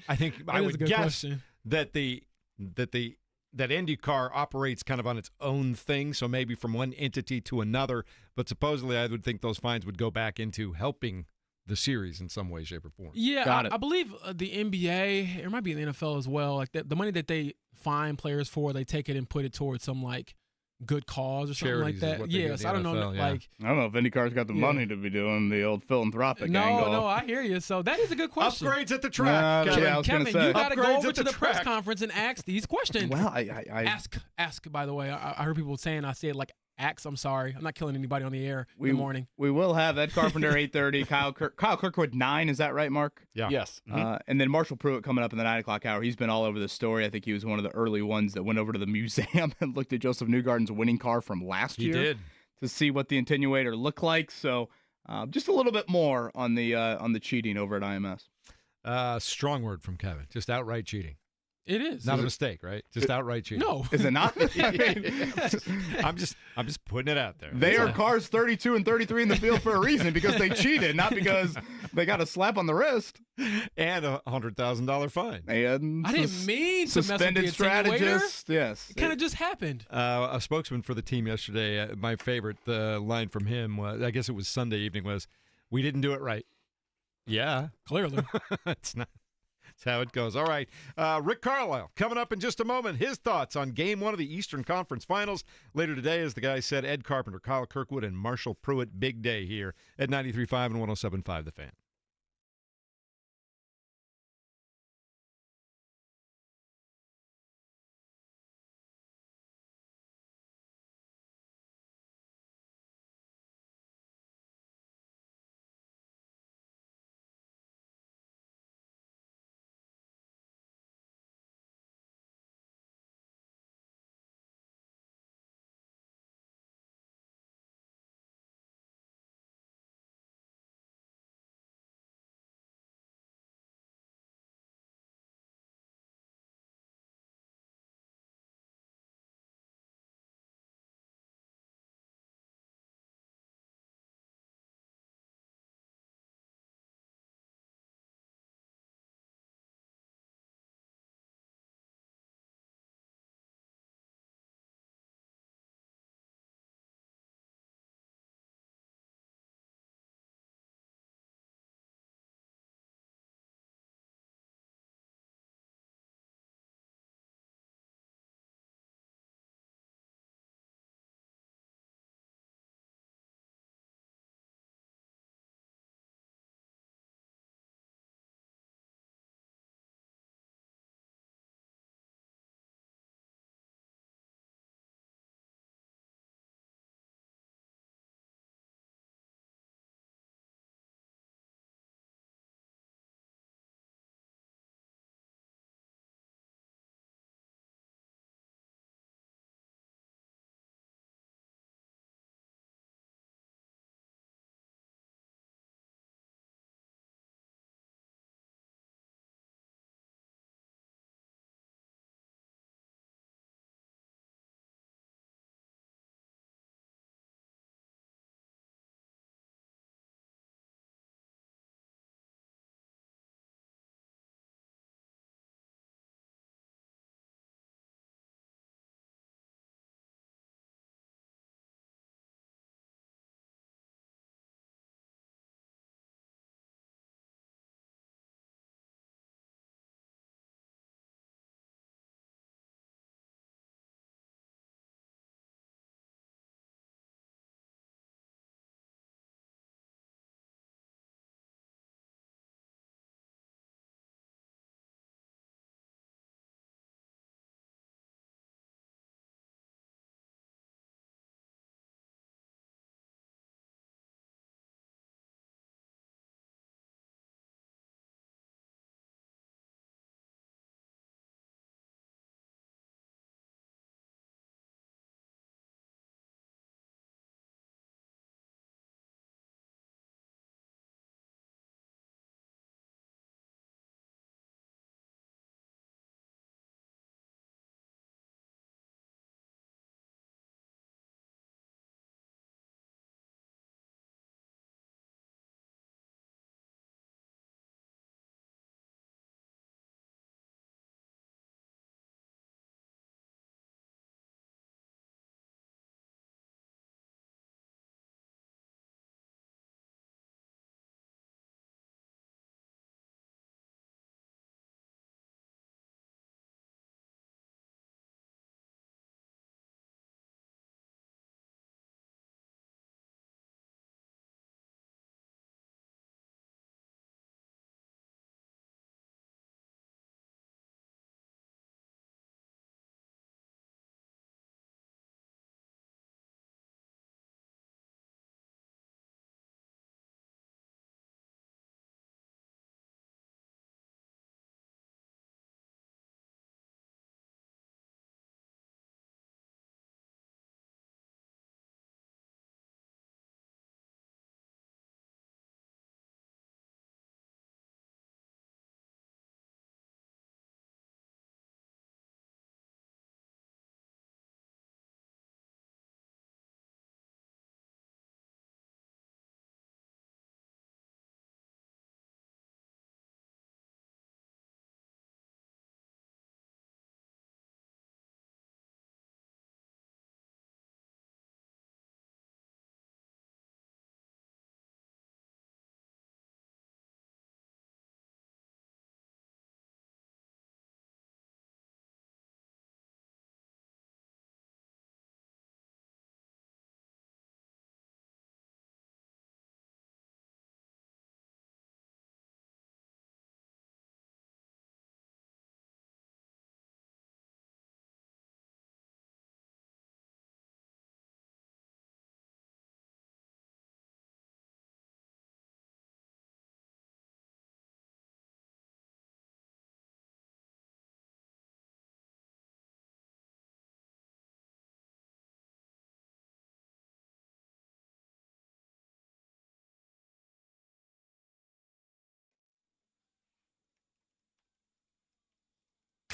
I would guess that that IndyCar operates kind of on its own thing, so maybe from one entity to another. But supposedly, I would think those fines would go back into helping the series in some way, shape, or form. Yeah, Got it. I believe the NBA, it might be the NFL as well. Like the money that they fine players for, they take it and put it towards some like good cause or something Charities like is that. what they do in Yes, the I don't know. NFL, yeah. Like, I don't know if IndyCar's got the money to be doing the old philanthropic no, angle. no, I hear you. So that is a good question. Upgrades at the track. Yeah, Kevin. I was gonna Kevin, say. you got to go Upgrades over at to the the press track. conference and ask these questions. Well, I Ask. By the way, I heard people saying I said like axe. I'm sorry. I'm not killing anybody on the air in the morning. We will have Ed Carpenter 8:30, Kyle Kirkwood 9. Is that right, Mark? Yeah. Yes. And then Marshall Pruett coming up in the 9 o'clock hour. He's been all over the story. I think he was one of the early ones that went over to the museum and looked at Joseph Newgarden's winning car from last He year did. to see what the attenuator looked like. So just a little bit more on the cheating over at IMS. Strong word from Kevin. Just outright cheating. It is. Not a mistake, right? Just outright cheating. No. Is it not? I mean, I'm just putting it out there. they are cars 32 and 33 in the field for a reason, because they cheated, not because they got a slap on the wrist. And a $100,000 fine. And I didn't mean to mess with suspended the attenuator. strategist. Yes. It kind of just happened. A spokesman for the team yesterday, my favorite line from him was, I guess it was Sunday evening, was, "We didn't do it right." Yeah. Clearly. It's not. That's how it goes. All right. Rick Carlisle coming up in just a moment. His thoughts on Game 1 of the Eastern Conference Finals. Later today, as the guy said, Ed Carpenter, Kyle Kirkwood, and Marshall Pruett. Big day here at 93.5 and 107.5 The Fan.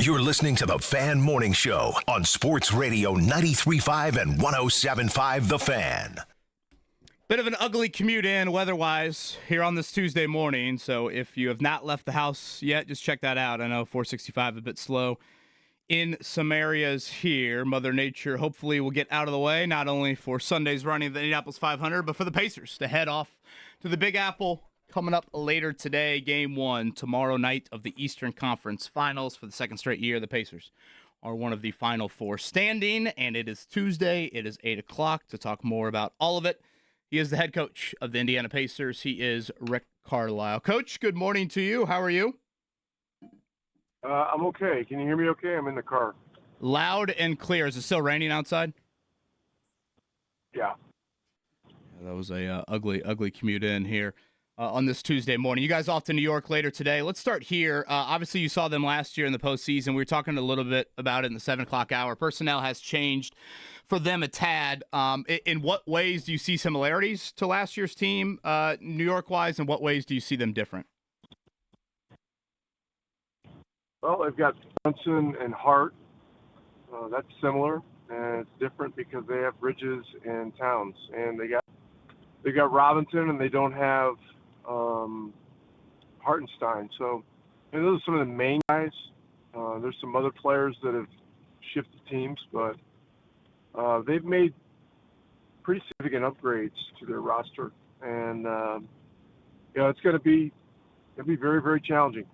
You're listening to the Fan Morning Show on Sports Radio 93.5 and 107.5 The Fan. Bit of an ugly commute in weather-wise here on this Tuesday morning, so if you have not left the house yet, just check that out. I know 465 a bit slow in some areas here. Mother Nature hopefully will get out of the way, not only for Sunday's running of the Indianapolis 500, but for the Pacers to head off to the Big Apple coming up later today. Game 1 tomorrow night of the Eastern Conference Finals for the second straight year. The Pacers are one of the Final Four standing, and it is Tuesday. It is 8 o'clock to talk more about all of it. He is the head coach of the Indiana Pacers. He is Rick Carlisle. Coach, good morning to you. How are you? I'm okay. Can you hear me okay? I'm in the car. Loud and clear. Is it still raining outside? Yeah. That was a ugly commute in here on this Tuesday morning. You guys off to New York later today. Let's start here. Obviously, you saw them last year in the postseason. We were talking a little bit about it in the 7 o'clock hour. Personnel has changed for them a tad. In what ways do you see similarities to last year's team, New York-wise, and what ways do you see them different? Well, they've got Brunson and Hart. That's similar, and it's different because they have Bridges and Towns, and they got Robinson, and they don't have Hartenstein. So, and those are some of the main guys. There's some other players that have shifted teams, but they've made pretty significant upgrades to their roster, and it's going to be very, very challenging.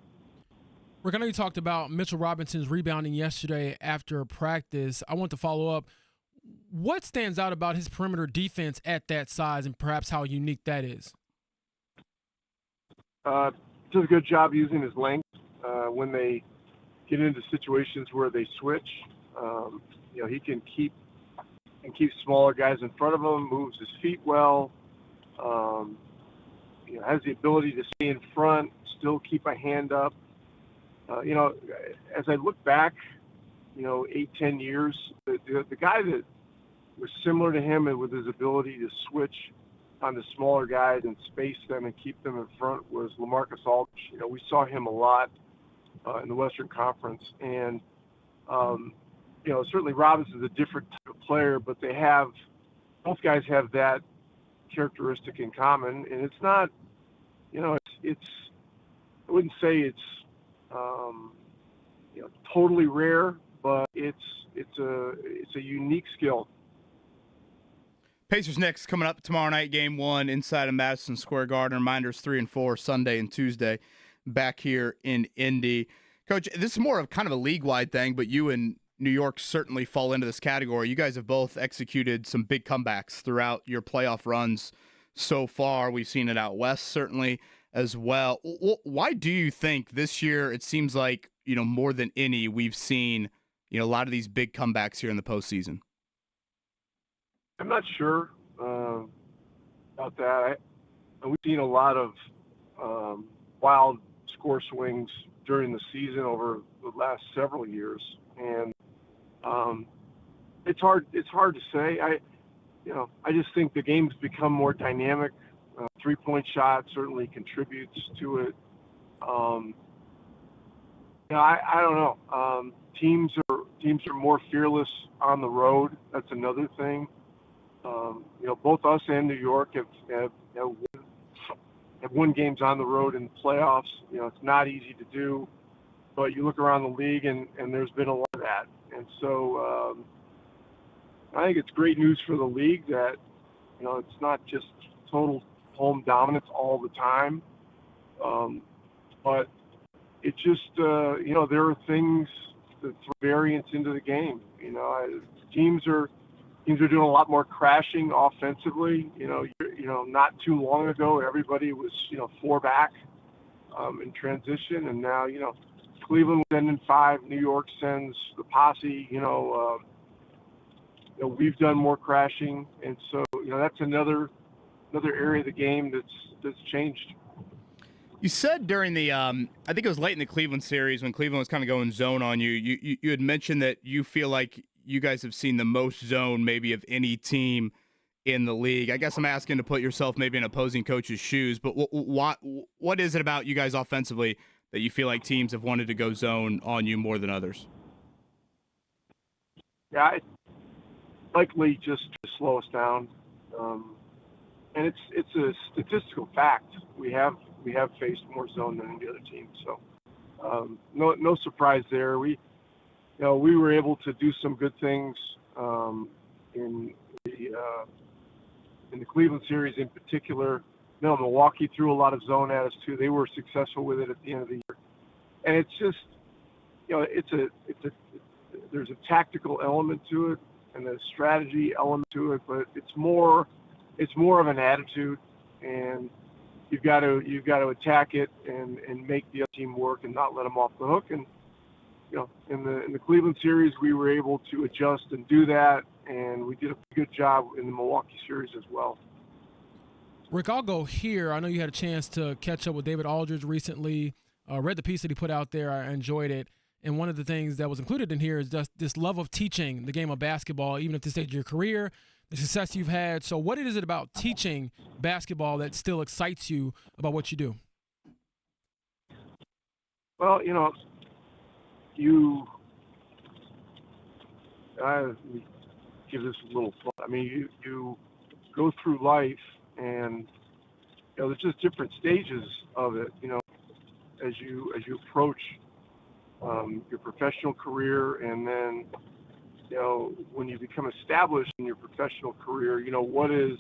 Rick, I know you talked about Mitchell Robinson's rebounding yesterday after practice. I want to follow up. What stands out about his perimeter defense at that size and perhaps how unique that is? Does a good job using his length when they get into situations where they switch. He can keep smaller guys in front of him, moves his feet well, has the ability to stay in front, still keep a hand up. As I look back, 8-10 years, the guy that was similar to him and with his ability to switch on the smaller guys and space them and keep them in front was LaMarcus Aldridge. We saw him a lot in the Western Conference, and certainly Robinson's a different type of player, but both guys have that characteristic in common, and it's not, I wouldn't say it's totally rare, but it's a unique skill. Pacers Knicks coming up tomorrow night, Game 1 inside of Madison Square Garden. Reminders 3 and 4 Sunday and Tuesday back here in Indy. Coach, this is more of kind of a league-wide thing, but you and New York certainly fall into this category. You guys have both executed some big comebacks throughout your playoff runs so far. We've seen it out west certainly as well. Why do you think this year it seems like, more than any, we've seen, a lot of these big comebacks here in the postseason? I'm not sure about that. We've seen a lot of wild score swings during the season over the last several years, and it's hard to say. I just think the game's become more dynamic. Three-point shot certainly contributes to it. I don't know. Teams are more fearless on the road. That's another thing. Both us and New York have won games on the road in the playoffs. It's not easy to do, but you look around the league and there's been a lot of that. And so I think it's great news for the league that, it's not just total home dominance all the time. But it just, there are things that throw variance into the game. Teams are doing a lot more crashing offensively. Not too long ago, everybody was, 4 back in transition. And now, Cleveland was sending 5, New York sends the posse, we've done more crashing. And so, that's another area of the game that's changed. You said during the, I think it was late in the Cleveland series when Cleveland was kind of going zone on you. You had mentioned that you feel like you guys have seen the most zone maybe of any team in the league. I guess I'm asking to put yourself maybe in opposing coach's shoes, but what is it about you guys offensively that you feel like teams have wanted to go zone on you more than others? Yeah, likely just to slow us down. And it's a statistical fact. We have faced more zone than any other team. So no surprise there. We were able to do some good things in the Cleveland series in particular. Milwaukee threw a lot of zone at us too. They were successful with it at the end of the year. And it's just, there's a tactical element to it and a strategy element to it, but it's more of an attitude, and you've got to attack it and make the other team work and not let them off the hook. And in the Cleveland series, we were able to adjust and do that, and we did a good job in the Milwaukee series as well. Rick, I'll go here. I know you had a chance to catch up with David Aldridge recently. Read the piece that he put out there. I enjoyed it. And one of the things that was included in here is just this love of teaching the game of basketball, even at this stage of your career, the success you've had. So what is it about teaching basketball that still excites you about what you do? Well, I give this a little thought. I mean, you go through life, and there's just different stages of it. As you approach your professional career, and then when you become established in your professional career, what is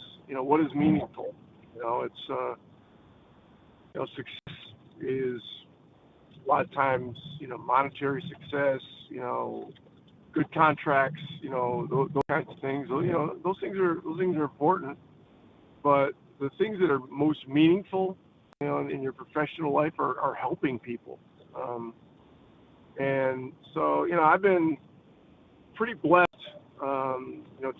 meaningful. It's success is a lot of times monetary success, good contracts, those kinds of things. Those things are important, but the things that are most meaningful in your professional life are helping people. And so, I've been pretty blessed.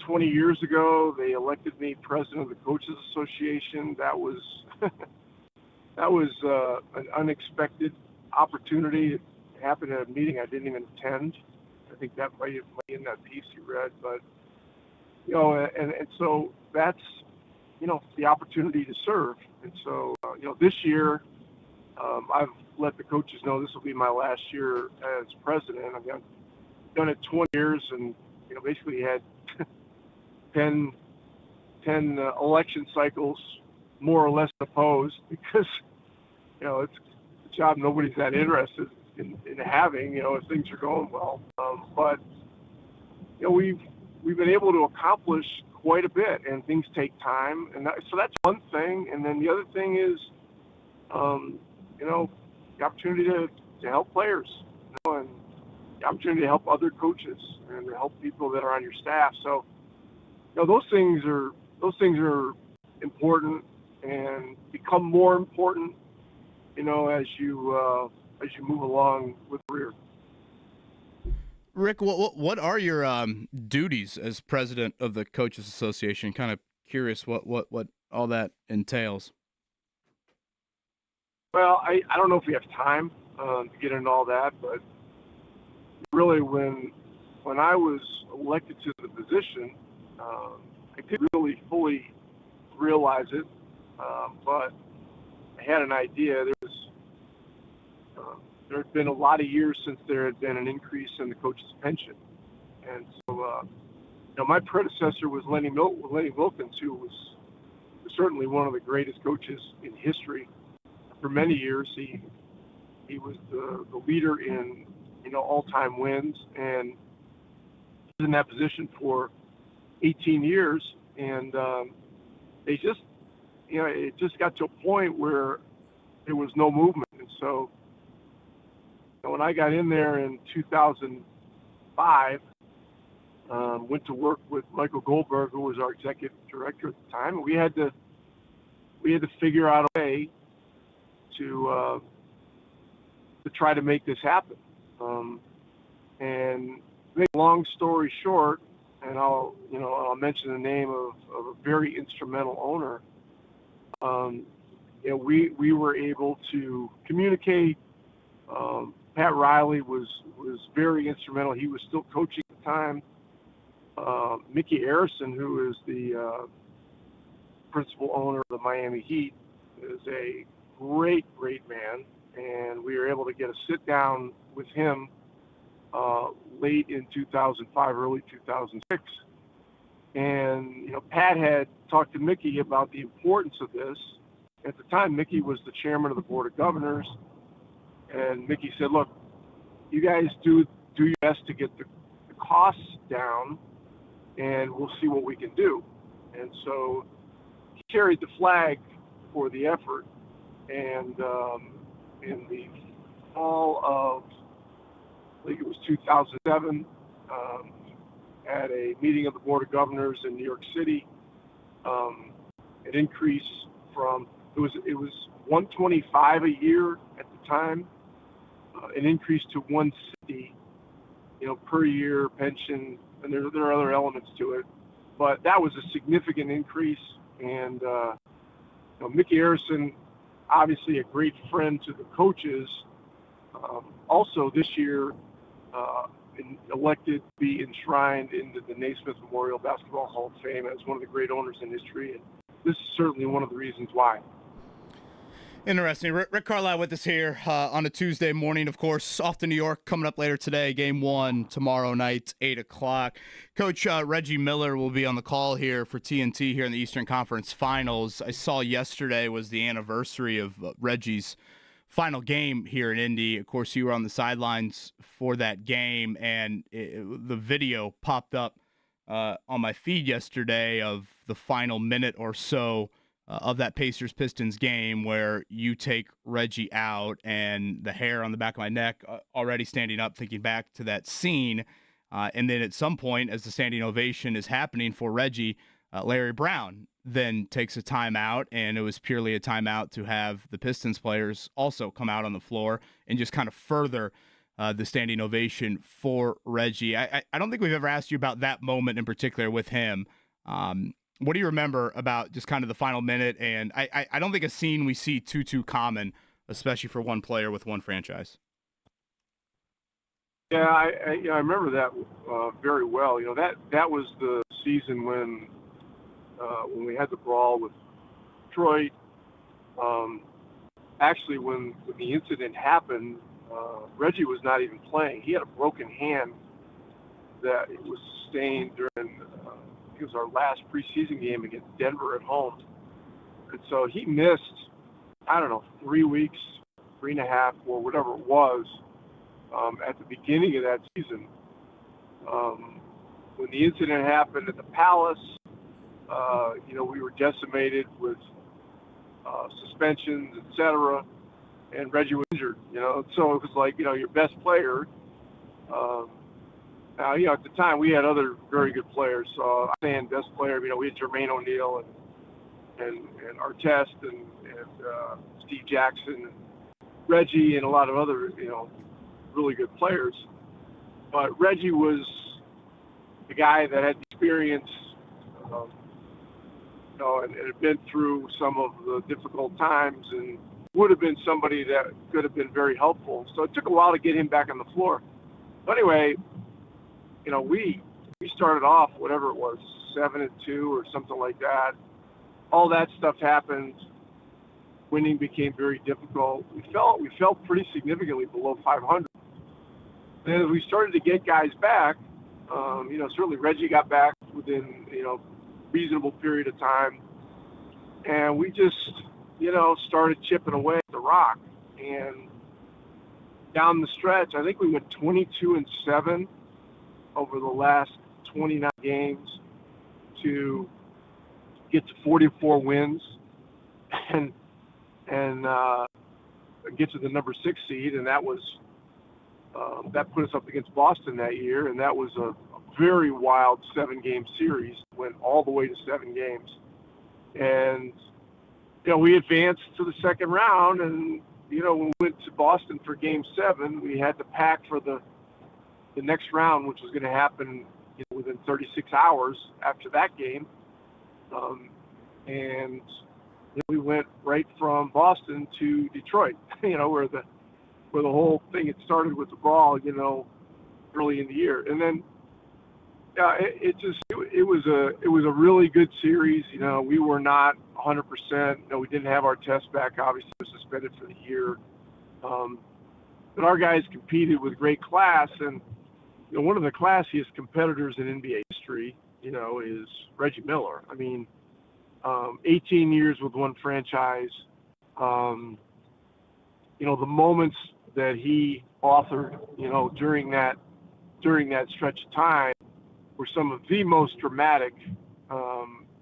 20 years ago, they elected me president of the Coaches Association. That was an unexpected opportunity. It happened at a meeting I didn't even attend. I think that might be in that piece you read. But, and so that's, the opportunity to serve. And so, this year, I've let the coaches know this will be my last year as president. I've done it 20 years, and basically had 10 election cycles, more or less opposed, because it's a job nobody's that interested in having. If things are going well, but we've been able to accomplish quite a bit, and things take time, and so that's one thing. And then the other thing is, the opportunity to help players, and the opportunity to help other coaches and to help people that are on your staff. So, those things are important and become more important, as you move along with career. Rick, what are your duties as president of the Coaches Association? Kind of curious what all that entails. Well, I don't know if we have time to get into all that, but really when I was elected to the position, I didn't really fully realize it, but I had an idea. There had been a lot of years since there had been an increase in the coach's pension, and so my predecessor was Lenny Wilkins, who was certainly one of the greatest coaches in history. For many years, he was the leader in all-time wins, and he was in that position for 18 years. And it just got to a point where there was no movement. And so when I got in there in 2005, went to work with Michael Goldberg, who was our executive director at the time, and we had to figure out a way to try to make this happen. And to make a long story short, and I'll mention the name of a very instrumental owner. We were able to communicate. Pat Riley was very instrumental. He was still coaching at the time. Mickey Arison, who is the principal owner of the Miami Heat, is a great man. and we were able to get a sit down with him late in 2005, early 2006. And, Pat had talked to Mickey about the importance of this. At the time, Mickey was the chairman of the Board of Governors, and Mickey said, look, you guys do your best to get the costs down, and we'll see what we can do. And so he carried the flag for the effort, and in the fall of, I think it was 2007, at a meeting of the Board of Governors in New York City, an increase from, it was $125 a year at the time, an increase to $160, per year pension, and there are other elements to it, but that was a significant increase. And Mickey Harrison, obviously a great friend to the coaches, also this year elected to be enshrined into the Naismith Memorial Basketball Hall of Fame as one of the great owners in history, and this is certainly one of the reasons why. Interesting. Rick Carlisle with us here on a Tuesday morning, of course, off to New York, coming up later today. Game 1 tomorrow night, 8 o'clock. Coach Reggie Miller will be on the call here for TNT here in the Eastern Conference Finals. I saw yesterday was the anniversary of Reggie's final game here in Indy. Of course, you were on the sidelines for that game, and the video popped up on my feed yesterday of the final minute or so of that Pacers-Pistons game where you take Reggie out, and the hair on the back of my neck already standing up thinking back to that scene. And then at some point, as the standing ovation is happening for Reggie, Larry Brown then takes a timeout, and it was purely a timeout to have the Pistons players also come out on the floor and just kind of further the standing ovation for Reggie. I don't think we've ever asked you about that moment in particular with him. What do you remember about just kind of the final minute? And I don't think a scene we see too common, especially for one player with one franchise. Yeah, I remember that very well. That was the season when we had the brawl with Detroit. Actually, when the incident happened, Reggie was not even playing. He had a broken hand that was sustained during it was our last preseason game against Denver at home. And so he missed, 3 weeks, 3.5, or whatever it was, at the beginning of that season. When the incident happened at the Palace, we were decimated with suspensions, etc., and Reggie was injured, so it was like, your best player. Now, at the time we had other very good players. So I'm saying best player, we had Jermaine O'Neal and Artest and Steve Jackson and Reggie and a lot of other, really good players. But Reggie was the guy that had experience, and had been through some of the difficult times and would have been somebody that could have been very helpful. So it took a while to get him back on the floor. But anyway, we started off, whatever it was, 7-2 or something like that. All that stuff happened. Winning became very difficult. We fell pretty significantly below 500. And as we started to get guys back, certainly Reggie got back within, reasonable period of time. And we just, started chipping away at the rock. And down the stretch, I think we went 22-7 over the last 29 games to get to 44 wins and get to the number 6 seed, and that was that put us up against Boston that year, and that was a very wild 7-game series, went all the way to 7 games, and we advanced to the second round, and when we went to Boston for Game 7, we had to pack for the next round, which was going to happen within 36 hours after that game. And we went right from Boston to Detroit, where the whole thing had started with the brawl, early in the year. And then it was a really good series. We were not 100%. We didn't have our test back, obviously, was suspended for the year. But our guys competed with great class, and one of the classiest competitors in NBA history, is Reggie Miller. I mean, 18 years with one franchise. The moments that he authored, during that stretch of time were some of the most dramatic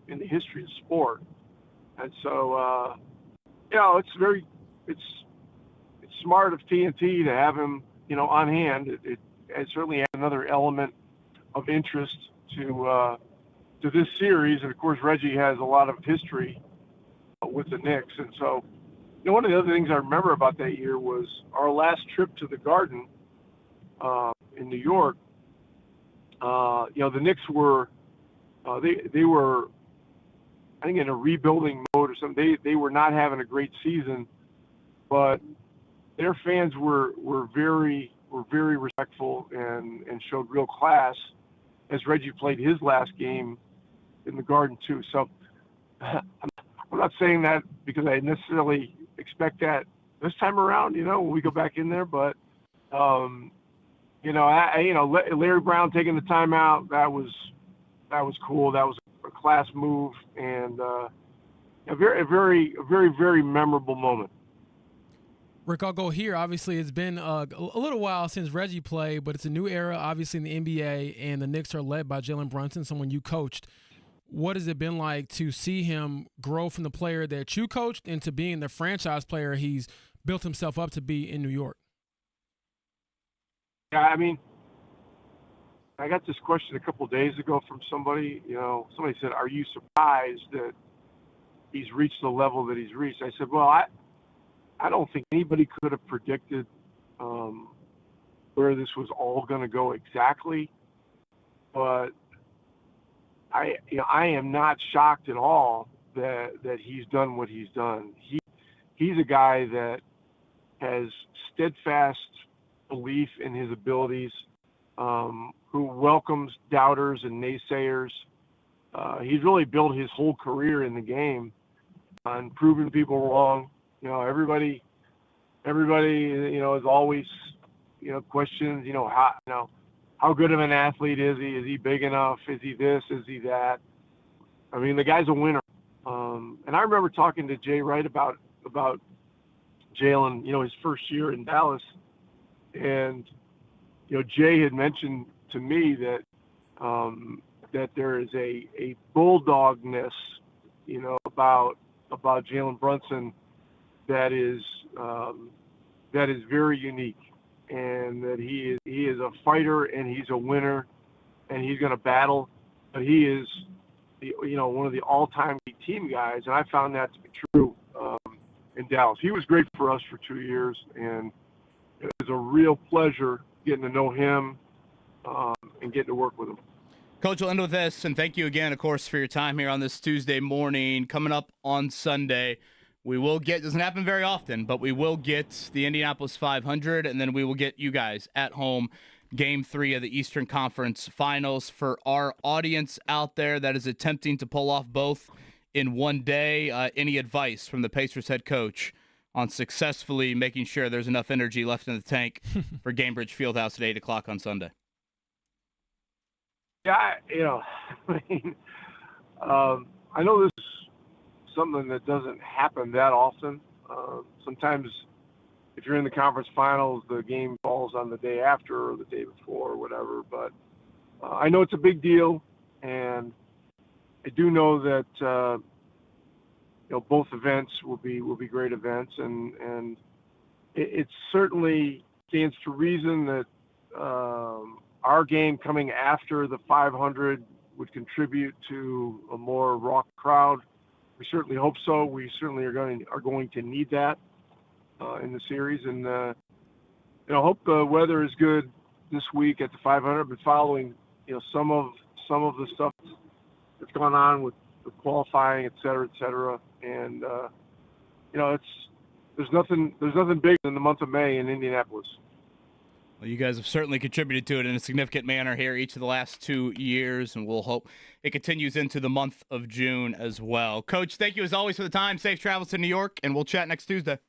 in the history of sport. And so, it's smart of TNT to have him, on hand. It certainly adds another element of interest to this series. And of course, Reggie has a lot of history with the Knicks. And so, one of the other things I remember about that year was our last trip to the Garden in New York. The Knicks were they were, I think, in a rebuilding mode or something. They were not having a great season, but their fans were very respectful and showed real class as Reggie played his last game in the Garden too. So I'm not saying that because I necessarily expect that this time around, when we go back in there, but Larry Brown taking the timeout, that was cool. That was a class move and a very memorable moment. Rick, I'll go here. Obviously, it's been a little while since Reggie played, but it's a new era, obviously, in the NBA, and the Knicks are led by Jalen Brunson, someone you coached. What has it been like to see him grow from the player that you coached into being the franchise player he's built himself up to be in New York? Yeah, I mean, I got this question a couple of days ago from somebody. Somebody said, "Are you surprised that he's reached the level that he's reached?" I said, "Well, I don't think anybody could have predicted where this was all going to go exactly, but I am not shocked at all that he's done what he's done. He's a guy that has steadfast belief in his abilities, who welcomes doubters and naysayers. He's really built his whole career in the game on proving people wrong. Everybody, is always, questions, how good of an athlete is he? Is he big enough? Is he this? Is he that? I mean, the guy's a winner. And I remember talking to Jay Wright about Jalen, his first year in Dallas. And, Jay had mentioned to me that there is a bulldogness, about Jalen Brunson that is very unique, and that he is a fighter and he's a winner and he's going to battle, but he is one of the all-time team guys, and I found that to be true in Dallas. He was great for us for 2 years, and it was a real pleasure getting to know him and getting to work with him. Coach, we'll end with this, and thank you again, of course, for your time here on this Tuesday morning. Coming up on Sunday, we will get, doesn't happen very often, but we will get the Indianapolis 500, and then we will get you guys at home Game 3 of the Eastern Conference Finals. For our audience out there that is attempting to pull off both in one day, any advice from the Pacers head coach on successfully making sure there's enough energy left in the tank for Gainbridge Fieldhouse at 8 o'clock on Sunday? Yeah, I know this is something that doesn't happen that often. Sometimes if you're in the conference finals, the game falls on the day after or the day before or whatever. But I know it's a big deal, and I do know that both events will be great events, and it certainly stands to reason that our game coming after the 500 would contribute to a more raw crowd. We certainly hope so. We certainly are going to need that in the series, and hope the weather is good this week at the 500. But following some of the stuff that's gone on with qualifying, et cetera, and there's nothing bigger than the month of May in Indianapolis. Well, you guys have certainly contributed to it in a significant manner here each of the last 2 years, and we'll hope it continues into the month of June as well. Coach, thank you as always for the time. Safe travels to New York, and we'll chat next Tuesday.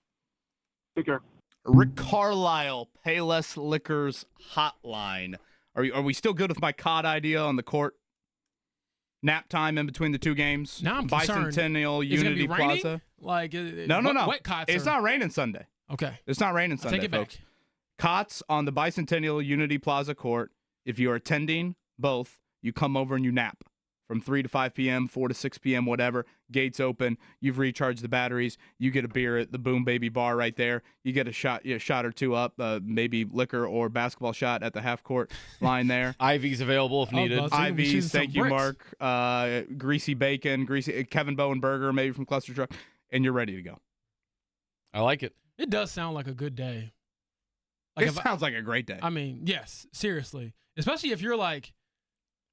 Take care. Rick Carlisle, Payless Liquors Hotline. Are we still good with my COD idea on the court? Nap time in between the two games. Now I'm concerned. Bicentennial Is it gonna Unity be raining? Plaza. Like No. Wet cots. It's not raining Sunday. Okay. It's not raining I'll Sunday, take it folks. back. Cots on the Bicentennial Unity Plaza court. If you are attending both, you come over and you nap from 3 to 5 p.m., 4 to 6 p.m., whatever. Gates open. You've recharged the batteries. You get a beer at the Boom Baby Bar right there. You get a shot or two up, maybe liquor or basketball shot at the half court line there. IVs available if needed. Buzzing. We shooting IVs, some thank you, bricks. Mark. Greasy bacon, Kevin Bowen burger, maybe from Cluster Truck, and you're ready to go. I like it. It does sound like a good day. It sounds like a great day. I mean, yes, seriously. Especially if you're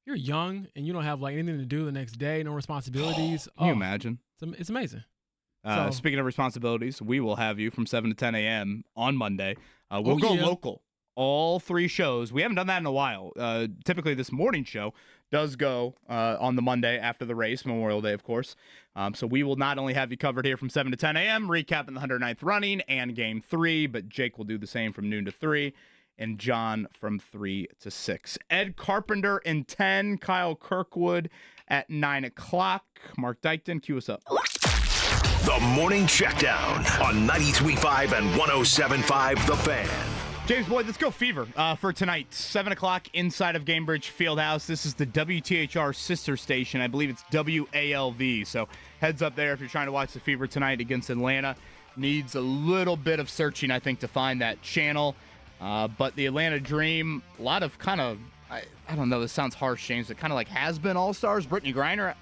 young and you don't have like anything to do the next day, no responsibilities. Can you imagine? It's amazing. Speaking of responsibilities, we will have you from 7 to 10 a.m. on Monday. We'll go local. All 3 shows. We haven't done that in a while. Typically, this morning show does go on the Monday after the race, Memorial Day, of course. So we will not only have you covered here from 7 to 10 a.m., recapping the 109th running and Game 3, but Jake will do the same from noon to 3, and John from 3 to 6. Ed Carpenter in 10, Kyle Kirkwood at 9 o'clock. Mark Dykton, cue us up. The Morning Checkdown on 93.5 and 107.5 The Fan. James Boyd, let's go Fever for tonight. 7 o'clock inside of Gamebridge Fieldhouse. This is the WTHR sister station. I believe it's WALV. So heads up there if you're trying to watch the Fever tonight against Atlanta. Needs a little bit of searching, I think, to find that channel. But the Atlanta Dream, a lot of kind of, I don't know, this sounds harsh, James, but kind of like has-been all-stars. Brittany Griner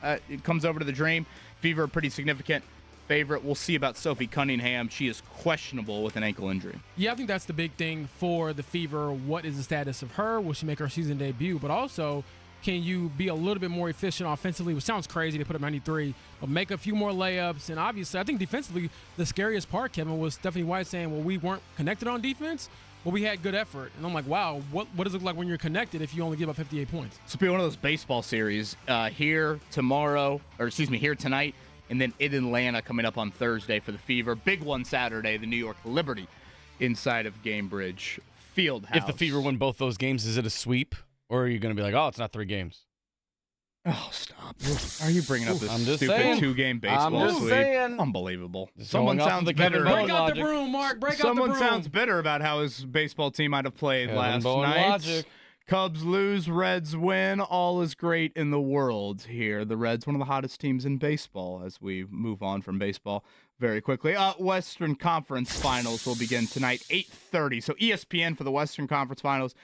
comes over to the Dream. Fever, pretty significant favorite. We'll see about Sophie Cunningham. She is questionable with an ankle injury. Yeah, I think that's the big thing for the Fever. What is the status of her? Will she make her season debut? But also, can you be a little bit more efficient offensively? Which sounds crazy. They put up 93, but make a few more layups. And obviously, I think defensively, the scariest part, Kevin, was Stephanie White saying, well, we weren't connected on defense, but we had good effort. And I'm like, wow, what does it look like when you're connected if you only give up 58 points? This will be one of those baseball series here tonight. And then in Atlanta coming up on Thursday for the Fever. Big one Saturday, the New York Liberty inside of Gamebridge Fieldhouse. If the Fever win both those games, is it a sweep? Or are you going to be like, oh, it's not 3 games? Oh, stop. Are you bringing up this I'm just stupid saying. 2-game baseball I'm just sweep? saying. Unbelievable. Just Someone going off sounds the Kevin bitter. Bowen Break out logic. the broom, Mark. Break out the Someone broom. sounds bitter about how his baseball team might have played Kevin last Bowen night. logic. Cubs lose, Reds win. All is great in the world here. The Reds, one of the hottest teams in baseball as we move on from baseball very quickly. Western Conference Finals will begin tonight, 8:30. So ESPN for the Western Conference Finals,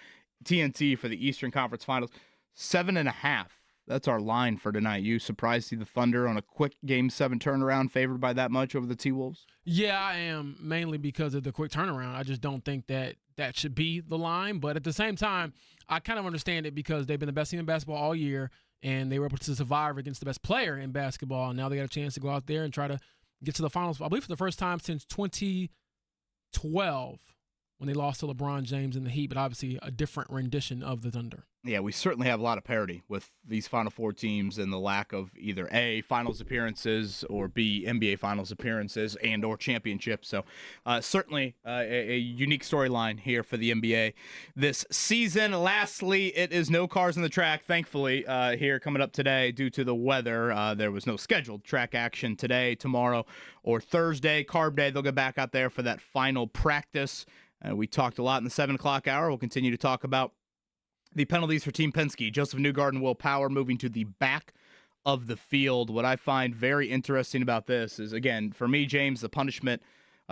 TNT for the Eastern Conference Finals. 7.5. That's our line for tonight. You surprised to see the Thunder on a quick Game 7 turnaround, favored by that much over the T-Wolves? Yeah, I am, mainly because of the quick turnaround. I just don't think that should be the line. But at the same time, I kind of understand it because they've been the best team in basketball all year, and they were able to survive against the best player in basketball. And now they got a chance to go out there and try to get to the finals, I believe for the first time since 2012 when they lost to LeBron James in the Heat, but obviously a different rendition of the Thunder. Yeah, we certainly have a lot of parity with these Final Four teams and the lack of either A, finals appearances, or B, NBA finals appearances and or championships. So certainly a unique storyline here for the NBA this season. Lastly, it is no cars on the track, thankfully, here coming up today due to the weather. There was no scheduled track action today, tomorrow, or Thursday. Carb Day, they'll get back out there for that final practice. We talked a lot in the 7 o'clock hour. We'll continue to talk about the penalties for Team Penske. Joseph Newgarden and Will Power moving to the back of the field. What I find very interesting about this is, again, for me, James, the punishment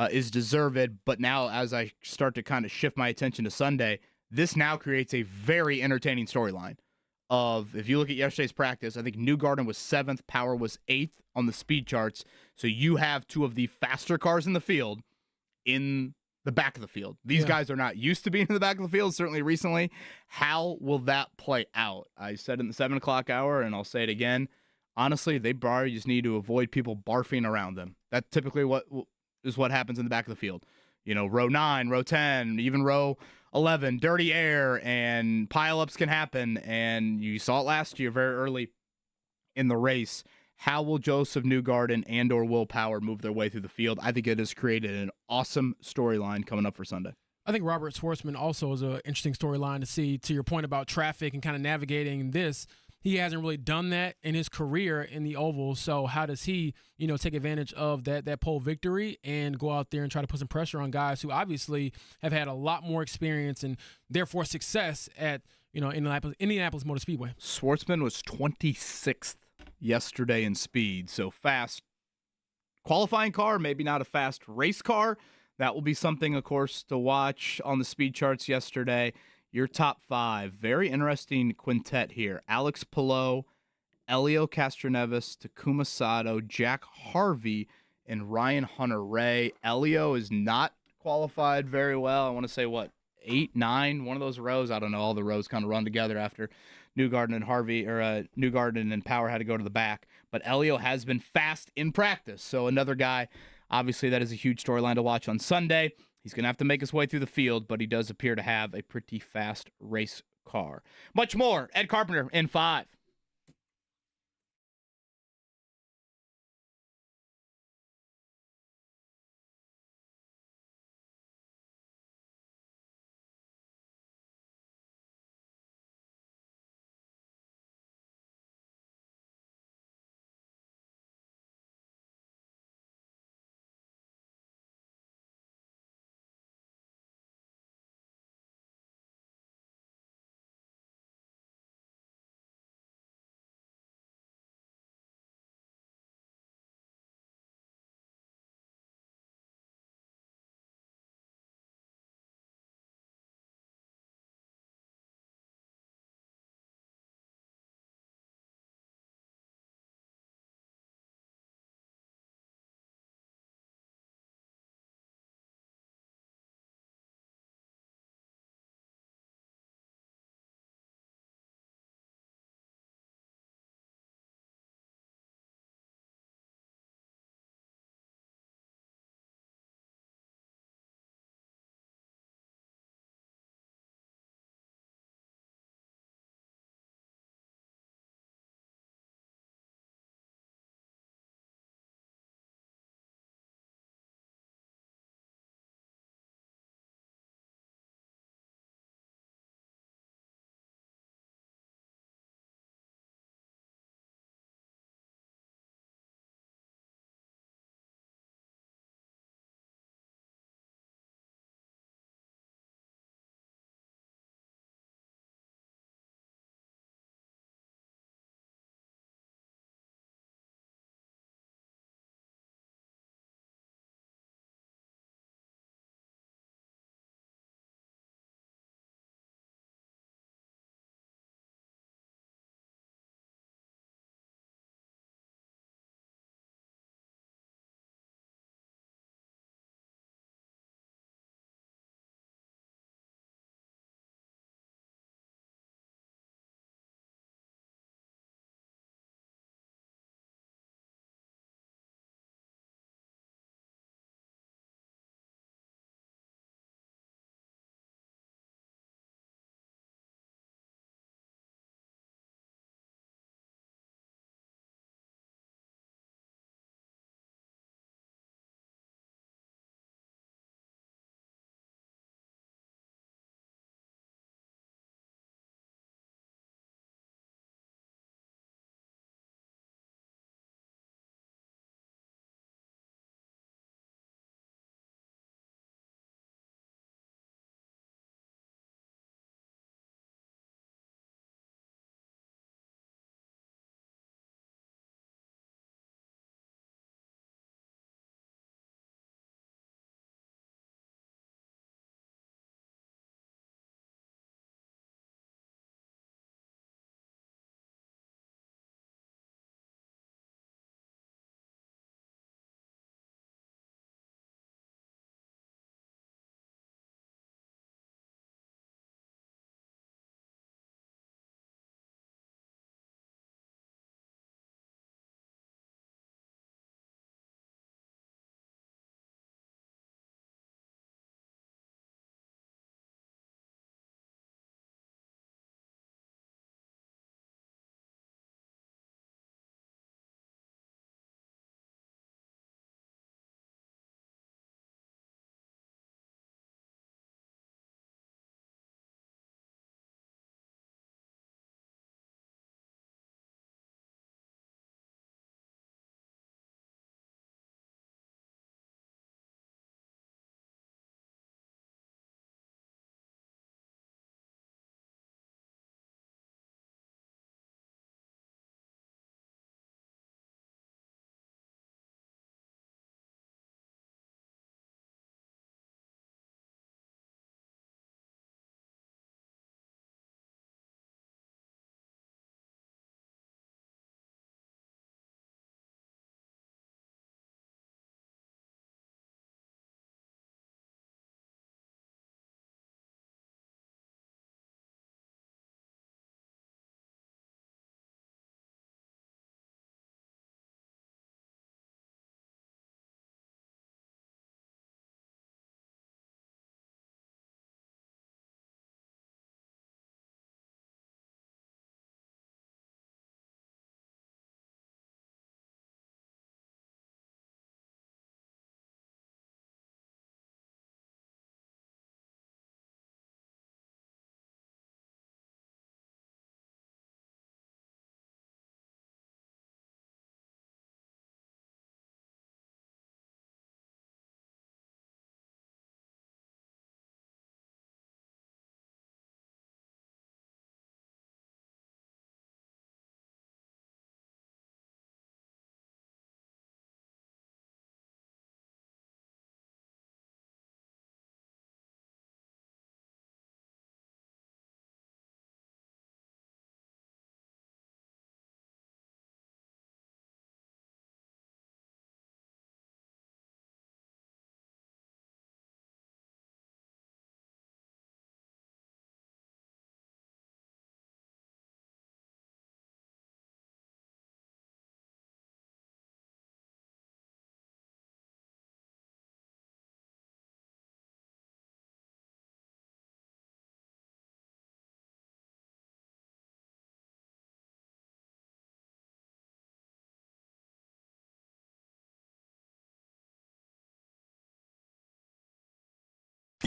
is deserved. But now as I start to kind of shift my attention to Sunday, this now creates a very entertaining storyline of, if you look at yesterday's practice, I think Newgarden was 7th, Power was 8th on the speed charts. So you have two of the faster cars in the field in the back of the field. These guys are not used to being in the back of the field, certainly recently. How will that play out? I said in the 7 o'clock hour, and I'll say it again. Honestly, they probably just need to avoid people barfing around them. That's typically what happens in the back of the field. You know, row 9, row 10, even row 11, dirty air, and pileups can happen. And you saw it last year very early in the race, How will Joseph Newgarden and or Will Power move their way through the field? I think it has created an awesome storyline coming up for Sunday. I think Robert Schwartzman also is an interesting storyline to see, to your point about traffic and kind of navigating this. He hasn't really done that in his career in the oval. So how does he, take advantage of that pole victory and go out there and try to put some pressure on guys who obviously have had a lot more experience and therefore success at, Indianapolis Motor Speedway. Schwartzman was 26th yesterday in speed. So fast qualifying car, maybe not a fast race car. That will be something, of course, to watch on the speed charts yesterday. Your top 5, very interesting quintet here. Alex Palou, Elio Castroneves, Takuma Sato, Jack Harvey, and Ryan Hunter-Ray. Elio is not qualified very well. I want to say, 8, 9, one of those rows. I don't know. All the rows kind of run together after Newgarden and Power had to go to the back. But Elio has been fast in practice. So another guy, obviously, that is a huge storyline to watch on Sunday. He's going to have to make his way through the field, but he does appear to have a pretty fast race car. Much more. Ed Carpenter in 5.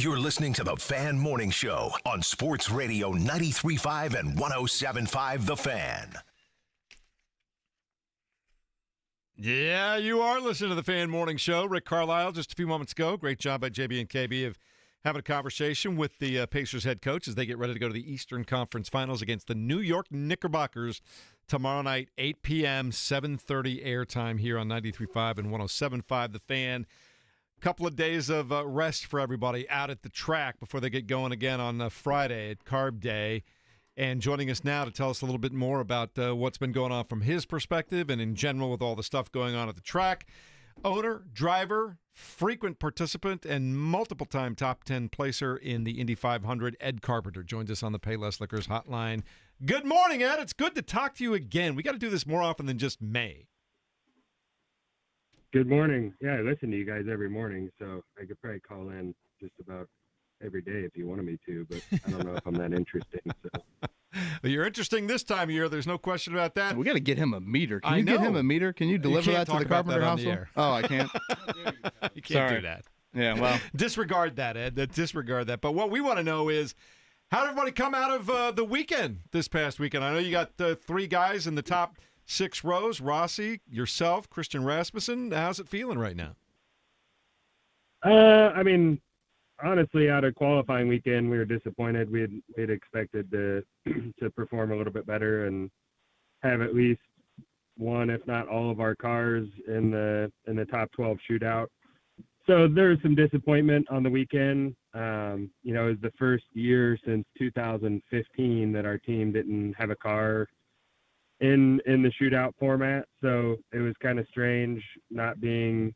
You're listening to the Fan Morning Show on Sports Radio 93.5 and 107.5 The Fan. Yeah, you are listening to the Fan Morning Show. Rick Carlisle just a few moments ago. Great job by JB and KB of having a conversation with the Pacers head coach as they get ready to go to the Eastern Conference Finals against the New York Knickerbockers tomorrow night, 8 p.m., 7:30 airtime here on 93.5 and 107.5 The Fan. Couple of days of rest for everybody out at the track before they get going again on Friday at Carb Day. And joining us now to tell us a little bit more about what's been going on from his perspective and in general with all the stuff going on at the track, owner, driver, frequent participant, and multiple-time top 10 placer in the Indy 500, Ed Carpenter, joins us on the Payless Liquors hotline. Good morning, Ed. It's good to talk to you again. We got to do this more often than just May. Good morning. Yeah, I listen to you guys every morning, so I could probably call in just about every day if you wanted me to, but I don't know if I'm that interesting. So. Well, you're interesting this time of year. There's no question about that. We got to get him a meter. Can I you get know. him a meter? Can you deliver can't that to the talk about Carpenter that on the household? air. Oh, I can't. You can't Sorry. do that. Yeah, well. Disregard that, Ed. Disregard that. But what we want to know is, how did everybody come out of the weekend this past weekend? I know you got three guys in the top 6 rows, Rossi, yourself, Christian Rasmussen. How's it feeling right now? I mean, honestly, out of qualifying weekend, we were disappointed. We'd expected to perform a little bit better and have at least one, if not all, of our cars in the top 12 shootout. So there was some disappointment on the weekend. It was the first year since 2015 that our team didn't have a car in the shootout format. So it was kind of strange not being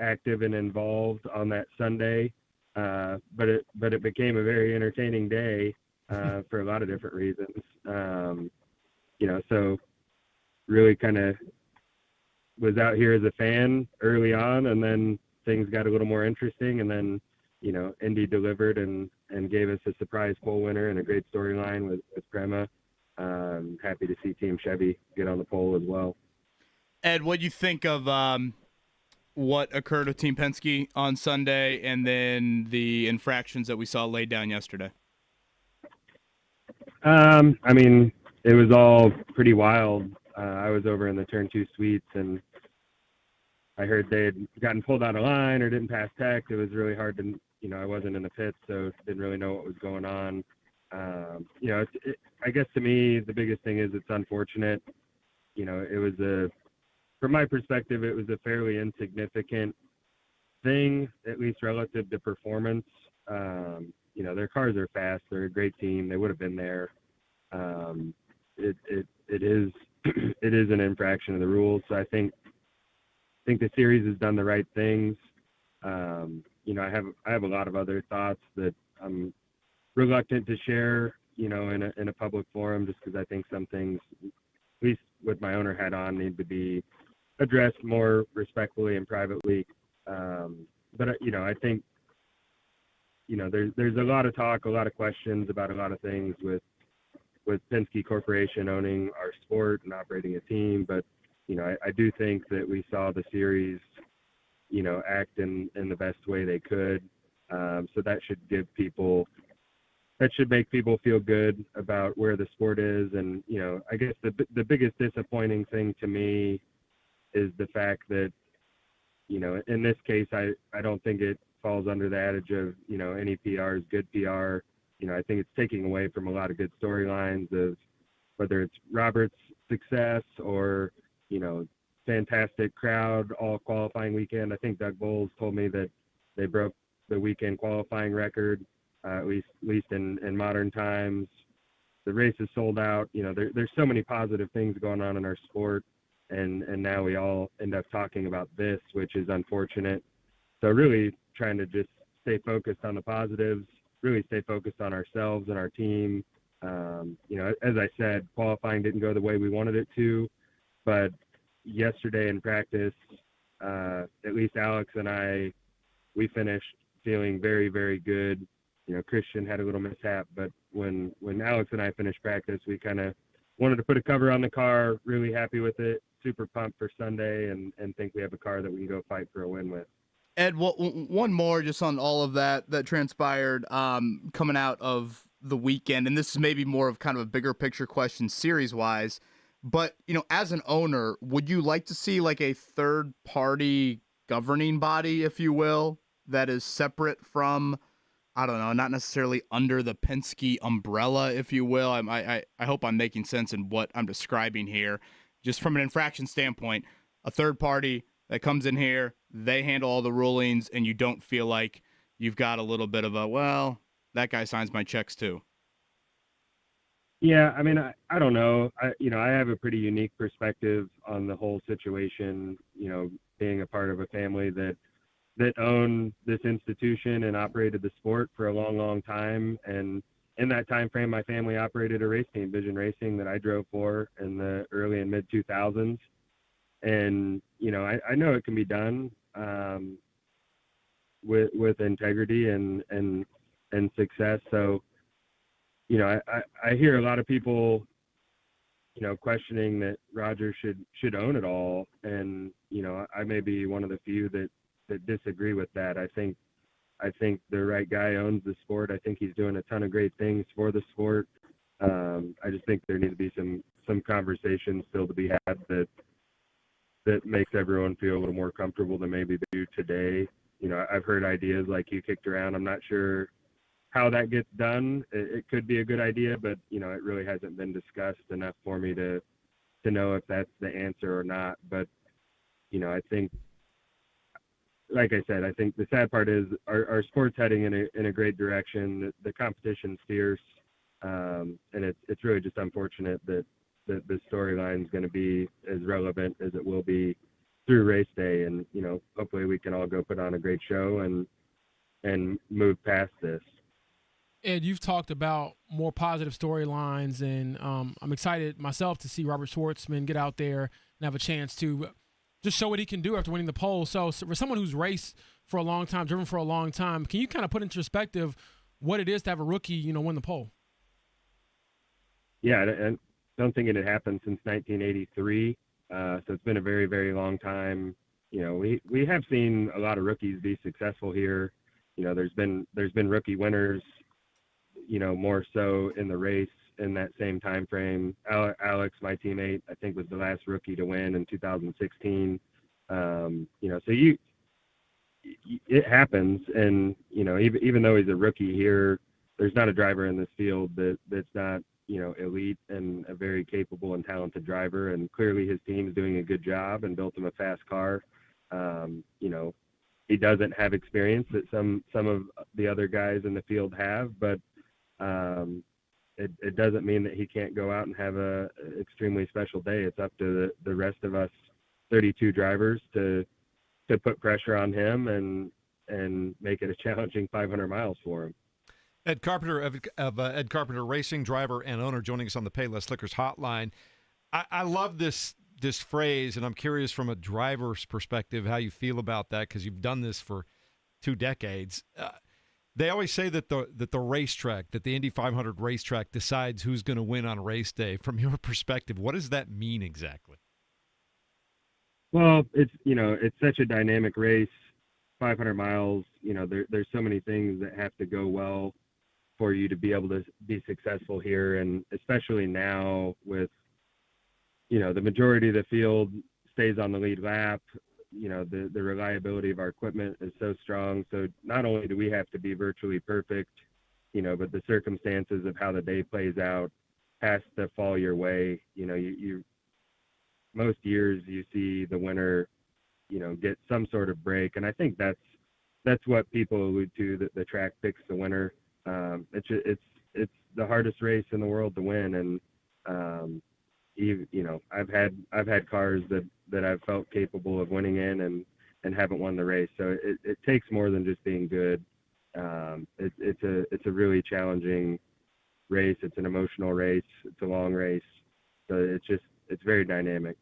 active and involved on that Sunday. But it became a very entertaining day for a lot of different reasons. So really kind of was out here as a fan early on, and then things got a little more interesting, and then Indy delivered and gave us a surprise pole winner and a great storyline with Prema. Happy to see Team Chevy get on the pole as well. Ed, what do you think of what occurred with Team Penske on Sunday and then the infractions that we saw laid down yesterday? I mean, it was all pretty wild. I was over in the Turn 2 suites, and I heard they had gotten pulled out of line or didn't pass tech. It was really hard to, I wasn't in the pits, so didn't really know what was going on. I guess to me, the biggest thing is it's unfortunate. It was from my perspective, it was a fairly insignificant thing, at least relative to performance. Their cars are fast. They're a great team. They would have been there. It is it is an infraction of the rules. So I think the series has done the right things. I have a lot of other thoughts that I'm reluctant to share, in a public forum, just because I think some things, at least with my owner hat on, need to be addressed more respectfully and privately. But I think, there's a lot of talk, a lot of questions about a lot of things with Penske Corporation owning our sport and operating a team. But, I do think that we saw the series, act in the best way they could. So that should make people feel good about where the sport is. And, I guess the biggest disappointing thing to me is the fact that, in this case, I don't think it falls under the adage of, any PR is good PR. I think it's taking away from a lot of good storylines of whether it's Robert's success or, fantastic crowd all qualifying weekend. I think Doug Bowles told me that they broke the weekend qualifying record, at least in modern times. The race is sold out. There's so many positive things going on in our sport. And now we all end up talking about this, which is unfortunate. So really trying to just stay focused on the positives, really stay focused on ourselves and our team. As I said, qualifying didn't go the way we wanted it to, but yesterday in practice, at least Alex and I, we finished feeling very, very good. Christian had a little mishap, but when Alex and I finished practice, we kind of wanted to put a cover on the car, really happy with it, super pumped for Sunday, and think we have a car that we can go fight for a win with. Ed, one more just on all of that transpired coming out of the weekend, and this is maybe more of kind of a bigger picture question series-wise, but, as an owner, would you like to see like a third-party governing body, if you will, that is separate from, I don't know, not necessarily under the Penske umbrella, if you will? I hope I'm making sense in what I'm describing here. Just from an infraction standpoint, a third party that comes in here, they handle all the rulings, and you don't feel like you've got a little bit of a, well, that guy signs my checks too. Yeah, I mean, I don't know. I have a pretty unique perspective on the whole situation, being a part of a family that owned this institution and operated the sport for a long, long time. And in that time frame, my family operated a race team, Vision Racing, that I drove for in the early and mid 2000s. And, I know it can be done with integrity and success. So, I hear a lot of people, questioning that Roger should own it all. And, I may be one of the few that disagree with that. I think the right guy owns the sport. I think he's doing a ton of great things for the sport. I just think there needs to be some conversations still to be had that makes everyone feel a little more comfortable than maybe they do today. I've heard ideas like you kicked around. I'm not sure how that gets done. It could be a good idea, but it really hasn't been discussed enough for me to know if that's the answer or not. But I think, like I said, I think the sad part is our sport's heading in a great direction. The competition's fierce, and it's really just unfortunate that the storyline is going to be as relevant as it will be through race day. And hopefully we can all go put on a great show and move past this. Ed, you've talked about more positive storylines, and I'm excited myself to see Robert Schwartzman get out there and have a chance to just show what he can do after winning the pole. So for someone who's raced for a long time, driven for a long time, can you kind of put into perspective what it is to have a rookie, win the pole? Yeah, I don't think it had happened since 1983. So it's been a very, very long time. We have seen a lot of rookies be successful here. There's been rookie winners, more so in the race in that same time frame. Alex, my teammate, I think was the last rookie to win in 2016. So it happens. And, even though he's a rookie here, there's not a driver in this field that's not, elite and a very capable and talented driver. And clearly his team's doing a good job and built him a fast car. He doesn't have experience that some of the other guys in the field have, but it doesn't mean that he can't go out and have a extremely special day. It's up to the rest of us 32 drivers to put pressure on him and make it a challenging 500 miles for him. Ed Carpenter of Ed Carpenter Racing, driver and owner, joining us on the Payless Liquors hotline. I love this phrase, and I'm curious from a driver's perspective how you feel about that, because you've done this for 2 decades. They always say that the racetrack, that the Indy 500 racetrack decides who's going to win on race day. From your perspective, what does that mean exactly? Well, it's such a dynamic race, 500 miles. There's so many things that have to go well for you to be able to be successful here, and especially now with the majority of the field stays on the lead lap. The reliability of our equipment is so strong. So not only do we have to be virtually perfect, but the circumstances of how the day plays out has to fall your way. You most years you see the winner, get some sort of break. And I think that's what people allude to, that the track picks the winner. It's the hardest race in the world to win. And, I've had cars that I've felt capable of winning in and haven't won the race. So it takes more than just being good. It's a really challenging race. It's an emotional race. It's a long race. So it's very dynamic.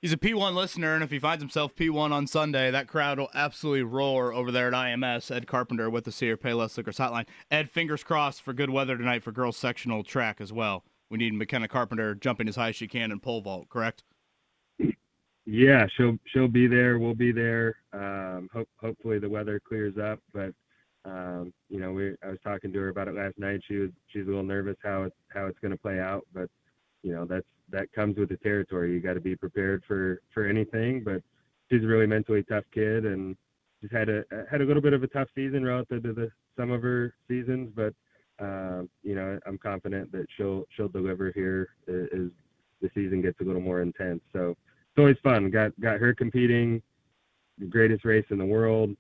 He's a P1 listener, and if he finds himself P1 on Sunday, that crowd will absolutely roar over there at IMS. Ed Carpenter with us here, Payless Liquors hotline. Ed, fingers crossed for good weather tonight for girls sectional track as well. We need McKenna Carpenter jumping as high as she can in pole vault, correct? Yeah, she'll be there. We'll be there. Hopefully the weather clears up, but I was talking to her about it last night. She's a little nervous how it's going to play out, but that comes with the territory. You got to be prepared for anything. But she's a really mentally tough kid, and she's had a little bit of a tough season relative to some of her seasons. But I'm confident that she'll deliver here as the season gets a little more intense. So it's always fun. Got her competing, the greatest race in the world.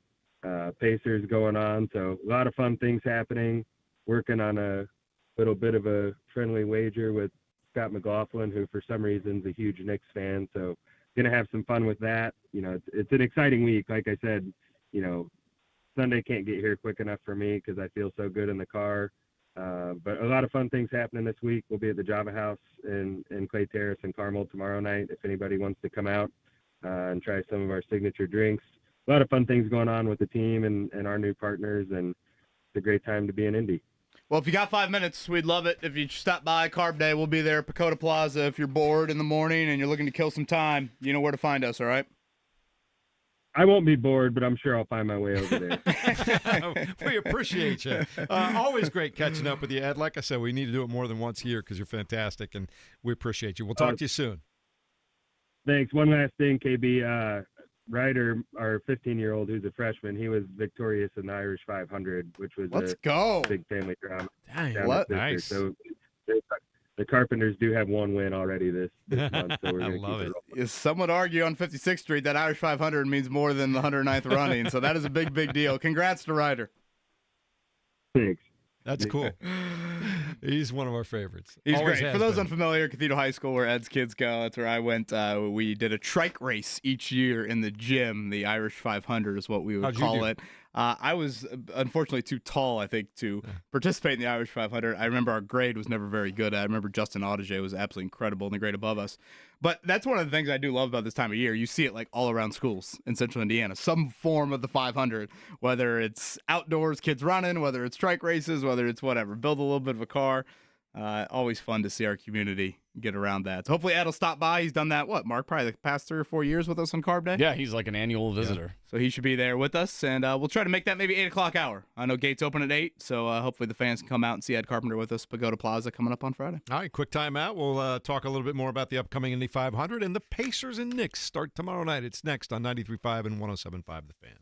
Pacers going on, so a lot of fun things happening. Working on a little bit of a friendly wager with Scott McLaughlin, who for some reason is a huge Knicks fan. So gonna have some fun with that. It's an exciting week. Like I said, Sunday can't get here quick enough for me because I feel so good in the car. But a lot of fun things happening this week. We'll be at the Java House in Clay Terrace in Carmel tomorrow night. If anybody wants to come out and try some of our signature drinks. A lot of fun things going on with the team and our new partners, and it's a great time to be in Indy. Well, if you got 5 minutes, we'd love it. If you stop by Carb Day, we'll be there at Pacoda Plaza. If you're bored in the morning and you're looking to kill some time, you know where to find us, all right? I won't be bored, but I'm sure I'll find my way over there. We appreciate you. Always great catching up with you, Ed. Like I said, we need to do it more than once a year because you're fantastic, and we appreciate you. We'll talk to you soon. Thanks. One last thing, KB. Ryder, our 15-year-old who's a freshman, he was victorious in the Irish 500, which was go. Big family drama. Dang, what? Nice. So the Carpenters do have one win already this month, so we're I going to love keep it. rolling. Some would argue on 56th Street that Irish 500 means more than the 109th running, so that is a big, big deal. Congrats to Ryder. Thanks. That's cool. He's one of our favorites. He's Always great. has For those been. unfamiliar, Cathedral High School, where Ed's kids go, that's where I went. We did a trike race each year in the gym. The Irish 500 is what we would How'd you call do? it. I was unfortunately too tall, I think, to participate in the Irish 500. I remember our grade was never very good. I remember Justin Audige was absolutely incredible in the grade above us. But that's one of the things I do love about this time of year. You see it like all around schools in central Indiana, some form of the 500, whether it's outdoors, kids running, whether it's trike races, whether it's whatever. Build a little bit of a car. Always fun to see our community get around that. So hopefully Ed will stop by. He's done that, Mark? Probably the past 3 or 4 years with us on Carb Day? Yeah, he's like an annual visitor. So he should be there with us, and we'll try to make that maybe 8 o'clock hour. I know gates open at 8, so hopefully the fans can come out and see Ed Carpenter with us. Pagoda Plaza coming up on Friday. All right, quick timeout. We'll talk a little bit more about the upcoming Indy 500, and the Pacers and Knicks start tomorrow night. It's next on 93.5 and 107.5 The Fan.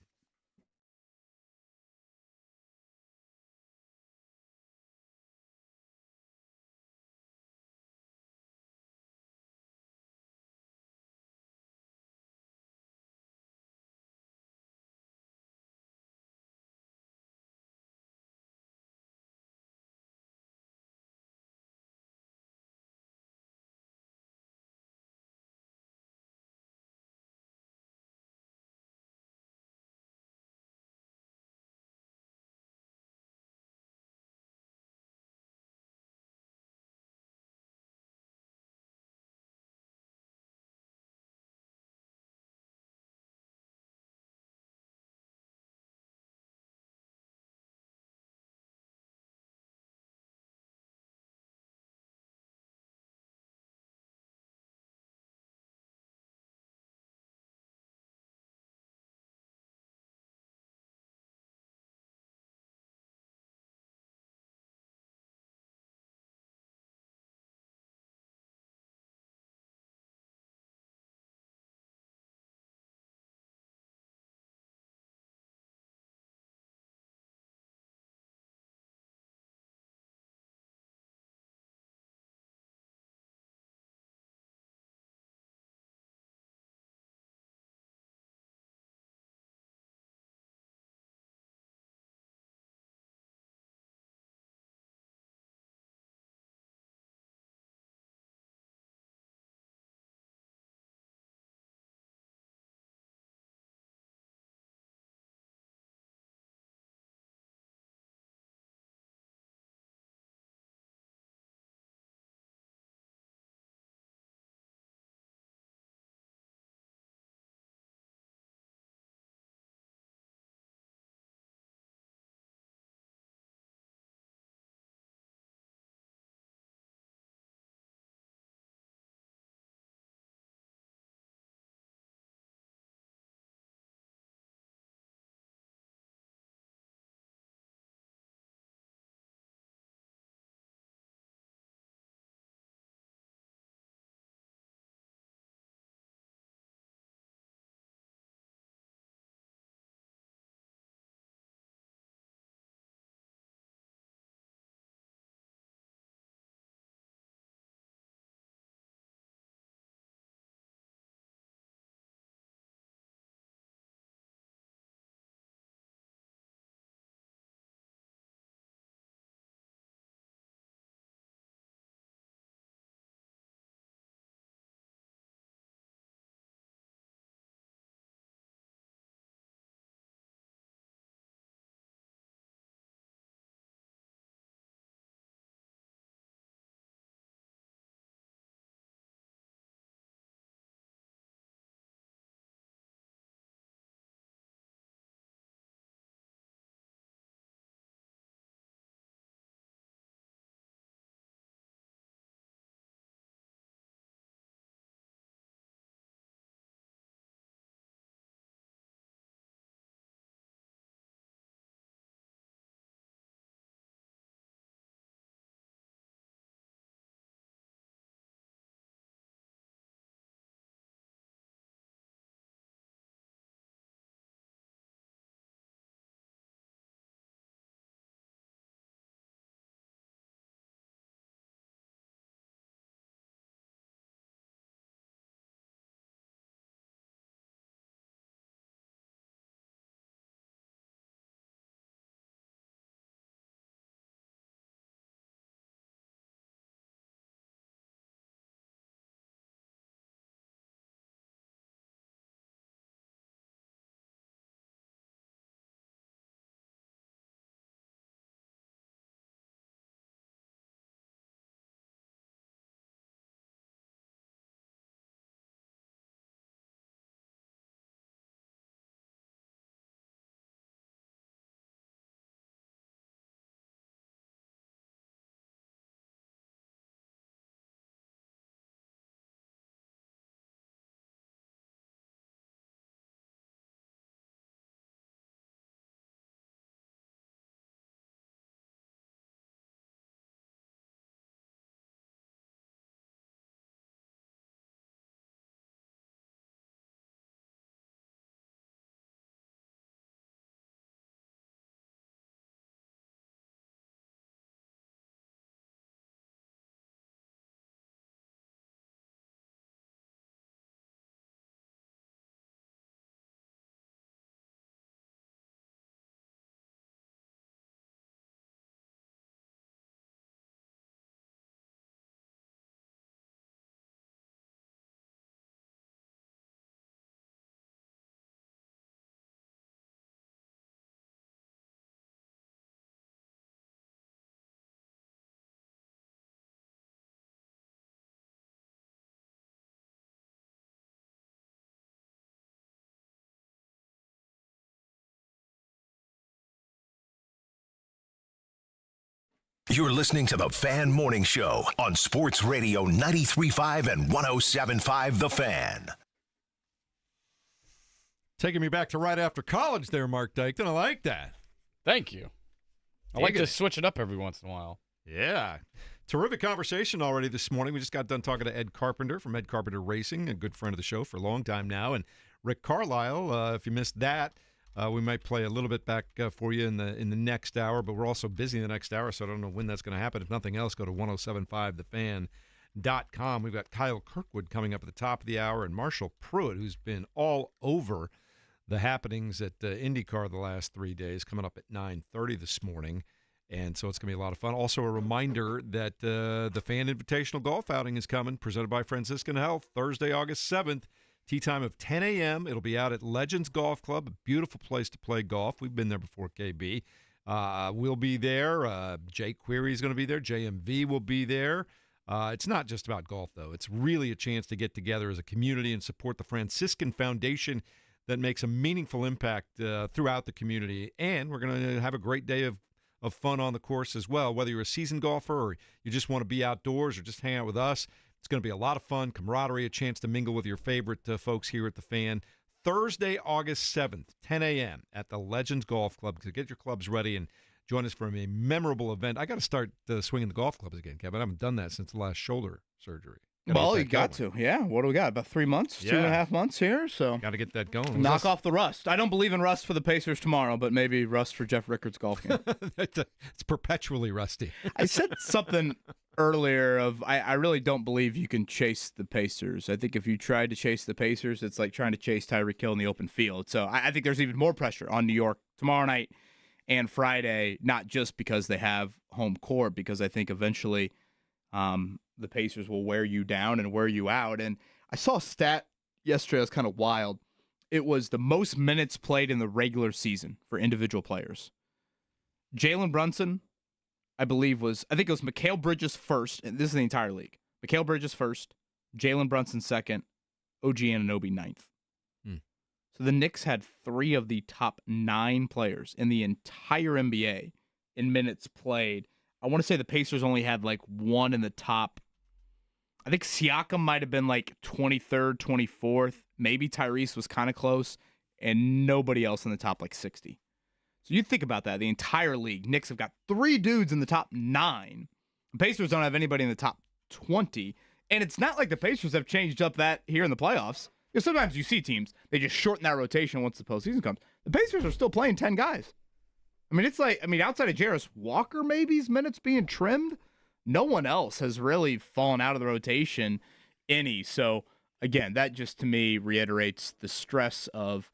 You're listening to the Fan Morning Show on Sports Radio 93.5 and 107.5 The Fan. Taking me back to right after college there, Mark Dykton. I like that. Thank you. I like to switch it up every once in a while. Yeah. Terrific conversation already this morning. We just got done talking to Ed Carpenter from Ed Carpenter Racing, a good friend of the show for a long time now, and Rick Carlisle. If you missed that, we might play a little bit back for you in the next hour, but we're also busy in the next hour, so I don't know when that's going to happen. If nothing else, go to 1075thefan.com. We've got Kyle Kirkwood coming up at the top of the hour, and Marshall Pruett, who's been all over the happenings at IndyCar the last 3 days, coming up at 9:30 this morning. And so it's going to be a lot of fun. Also, a reminder that the Fan Invitational Golf Outing is coming, presented by Franciscan Health, Thursday, August 7th. Tee time of 10 a.m. It'll be out at Legends Golf Club, a beautiful place to play golf. We've been there before, KB. We'll be there. Jay Query is going to be there. JMV will be there. It's not just about golf, though. It's really a chance to get together as a community and support the Franciscan Foundation that makes a meaningful impact throughout the community. And we're going to have a great day of fun on the course as well, whether you're a seasoned golfer or you just want to be outdoors or just hang out with us. It's going to be a lot of fun, camaraderie, a chance to mingle with your favorite folks here at the Fan. Thursday, August 7th, 10 a.m. at the Legends Golf Club. So get your clubs ready and join us for a memorable event. I got to start swinging the golf clubs again, Kevin. I haven't done that since the last shoulder surgery. Well, you got to. Yeah. What do we got? About 3 months, 2.5 months here. So got to get that going. Knock off the rust. I don't believe in rust for the Pacers tomorrow, but maybe rust for Jeff Rickard's golf game. It's perpetually rusty. I said something earlier of I really don't believe you can chase the Pacers. I think if you tried to chase the Pacers, it's like trying to chase Tyreek Hill in the open field. So I think there's even more pressure on New York tomorrow night and Friday, not just because they have home court, because I think eventually the Pacers will wear you down and wear you out. And I saw a stat yesterday that was kind of wild. It was the most minutes played in the regular season for individual players. Jalen Brunson, I think it was Mikal Bridges first, and this is the entire league. Mikal Bridges first, Jalen Brunson second, OG Anunoby ninth. So the Knicks had 3 of the top 9 players in the entire NBA in minutes played. I want to say the Pacers only had like 1 in the top. I think Siakam might have been like 23rd, 24th. Maybe Tyrese was kind of close, and nobody else in the top like 60. So you think about that. The entire league, Knicks have got 3 dudes in the top 9. The Pacers don't have anybody in the top 20. And it's not like the Pacers have changed up that here in the playoffs. Because sometimes you see teams, they just shorten that rotation once the postseason comes. The Pacers are still playing 10 guys. It's outside of Jarris Walker, maybe his minutes being trimmed, no one else has really fallen out of the rotation any. So, again, that just to me reiterates the stress of,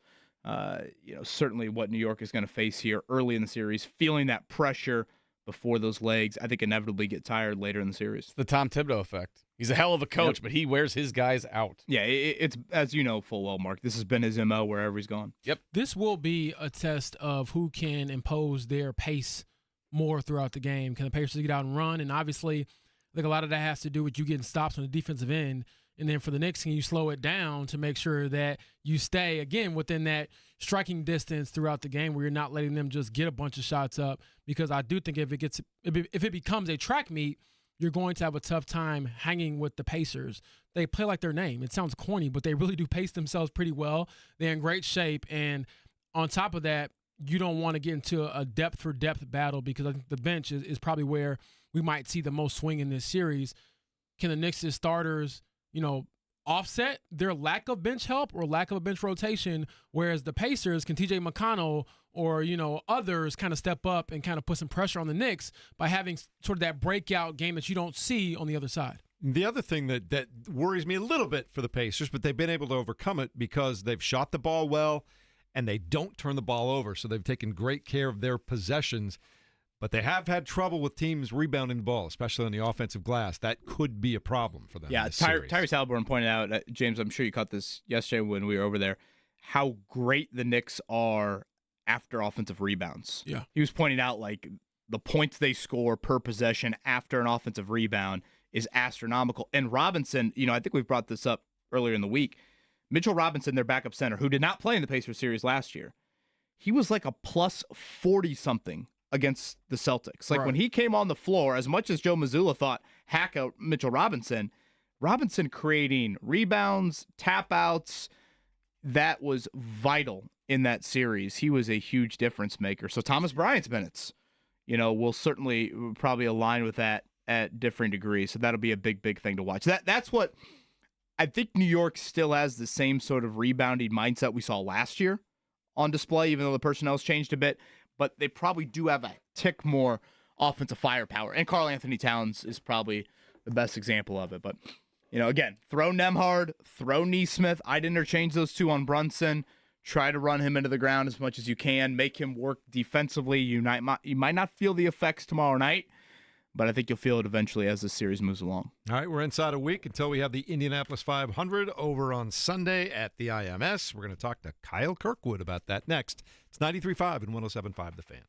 certainly what New York is going to face here early in the series, feeling that pressure before those legs, I think, inevitably get tired later in the series. It's the Tom Thibodeau effect. He's a hell of a coach, but he wears his guys out. Yeah, it's as you know full well, Mark. This has been his MO wherever he's gone. Yep. This will be a test of who can impose their pace more throughout the game. Can the Pacers get out and run? And obviously, I think a lot of that has to do with you getting stops on the defensive end. And then for the Knicks, can you slow it down to make sure that you stay, again, within that striking distance throughout the game where you're not letting them just get a bunch of shots up? Because I do think if it becomes a track meet, you're going to have a tough time hanging with the Pacers. They play like their name. It sounds corny, but they really do pace themselves pretty well. They're in great shape. And on top of that, you don't want to get into a depth-for-depth battle because I think the bench is probably where we might see the most swing in this series. Can the Knicks' starters, offset their lack of bench help or lack of a bench rotation, whereas the Pacers can TJ McConnell or, others kind of step up and kind of put some pressure on the Knicks by having sort of that breakout game that you don't see on the other side. The other thing that worries me a little bit for the Pacers, but they've been able to overcome it because they've shot the ball well and they don't turn the ball over, so they've taken great care of their possessions. But they have had trouble with teams rebounding the ball, especially on the offensive glass. That could be a problem for them. Yeah, Tyrese Halliburton pointed out, James, I'm sure you caught this yesterday when we were over there, how great the Knicks are after offensive rebounds. Yeah. He was pointing out, the points they score per possession after an offensive rebound is astronomical. And Robinson, I think we've brought this up earlier in the week, Mitchell Robinson, their backup center, who did not play in the Pacers series last year, he was like a plus 40-something against the Celtics. Like Right. when he came on the floor, as much as Joe Mazzulla thought hack out Mitchell Robinson creating rebounds, tap outs, that was vital in that series. He was a huge difference maker. So Thomas Bryant's minutes, will certainly probably align with that at differing degrees. So that'll be a big, big thing to watch. That's what I think New York still has the same sort of rebounding mindset we saw last year on display, even though the personnel's changed a bit. But they probably do have a tick more offensive firepower. And Karl Anthony Towns is probably the best example of it. But, again, throw Nembhard, throw Neesmith. I'd interchange those two on Brunson. Try to run him into the ground as much as you can. Make him work defensively. You might not feel the effects tomorrow night, but I think you'll feel it eventually as the series moves along. All right, we're inside a week until we have the Indianapolis 500 over on Sunday at the IMS. We're going to talk to Kyle Kirkwood about that next. It's 93.5 and 107.5 The Fan.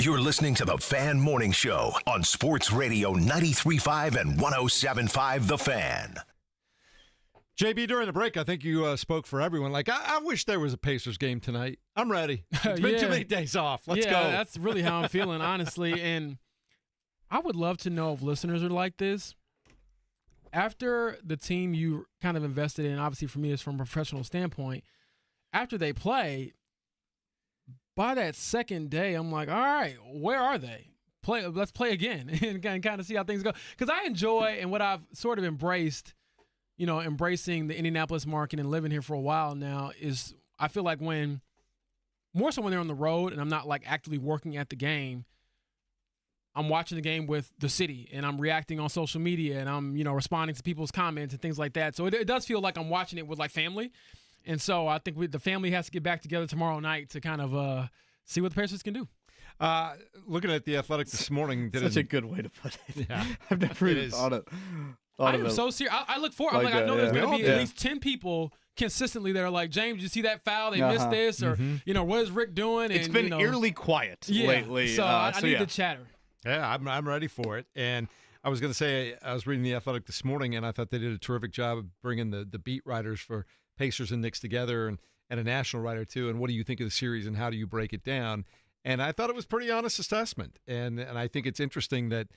You're listening to the Fan Morning Show on Sports Radio 93.5 and 107.5 The Fan. JB, during the break, I think you spoke for everyone. Like, I wish there was a Pacers game tonight. I'm ready. It's been too many days off. Let's go. Yeah, that's really how I'm feeling, honestly. And I would love to know if listeners are like this. After the team you kind of invested in, obviously for me it's from a professional standpoint, after they play, by that second day, I'm like, all right, where are they? Let's play again and kind of see how things go. Because I enjoy, and what I've sort of embraced, embracing the Indianapolis market and living here for a while now, is I feel like more so when they're on the road and I'm not like actively working at the game, I'm watching the game with the city and I'm reacting on social media and I'm, responding to people's comments and things like that. So it does feel like I'm watching it with like family. And so I think the family has to get back together tomorrow night to kind of see what the Pacers can do. Looking at The Athletic this morning. Such a good way to put it. Yeah. I've never even thought it. I am so serious. I look forward. I know there's going to be at least 10 people consistently that are like, James, did you see that foul? They missed this. Or, what is Rick doing? It's been eerily quiet lately. So I need the chatter. Yeah, I'm ready for it. And I was going to say, I was reading The Athletic this morning, and I thought they did a terrific job of bringing the beat writers for Pacers and Knicks together and a national writer, too. And what do you think of the series and how do you break it down? And I thought it was a pretty honest assessment. And I think it's interesting that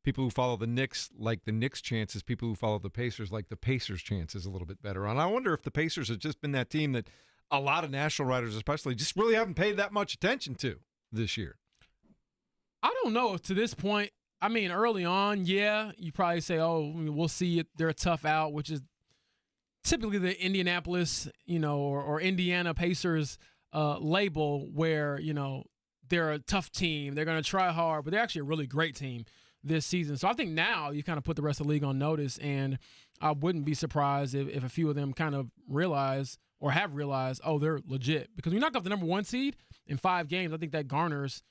people who follow the Knicks like the Knicks' chances, people who follow the Pacers like the Pacers' chances a little bit better. And I wonder if the Pacers have just been that team that a lot of national writers especially just really haven't paid that much attention to this year. I don't know to this point. I mean, early on, you probably say, we'll see it. They're a tough out, which is typically the Indianapolis, or Indiana Pacers label where, they're a tough team. They're going to try hard, but they're actually a really great team this season. So I think now you kind of put the rest of the league on notice, and I wouldn't be surprised if a few of them kind of realize or have realized, they're legit. Because when you knock off the number 1 seed in 5 games, I think that garners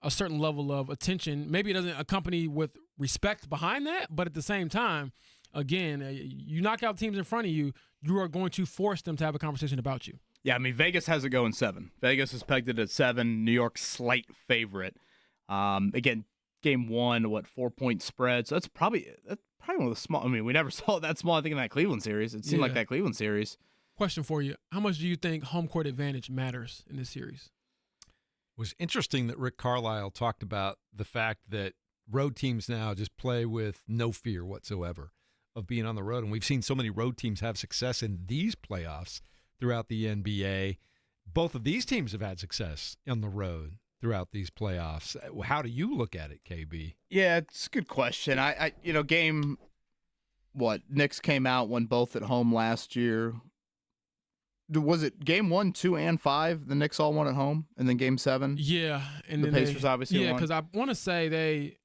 a certain level of attention. Maybe it doesn't accompany with respect behind that, but at the same time, again, you knock out teams in front of you, you are going to force them to have a conversation about you. Yeah, I mean, Vegas has it going 7. Vegas has pegged it at 7. New York slight favorite. Again, game 1, 4-point spread. So that's probably one of the small. I mean, we never saw it that small, I think, in that Cleveland series. It seemed like that Cleveland series. Question for you. How much do you think home court advantage matters in this series? It was interesting that Rick Carlisle talked about the fact that road teams now just play with no fear whatsoever of being on the road. And we've seen so many road teams have success in these playoffs throughout the NBA. Both of these teams have had success on the road throughout these playoffs. How do you look at it, KB? Yeah, it's a good question. Knicks came out, won both at home last year. Was it game 1, 2, and 5? The Knicks all won at home, and then game 7. Yeah, and the then Pacers obviously won. because I want to say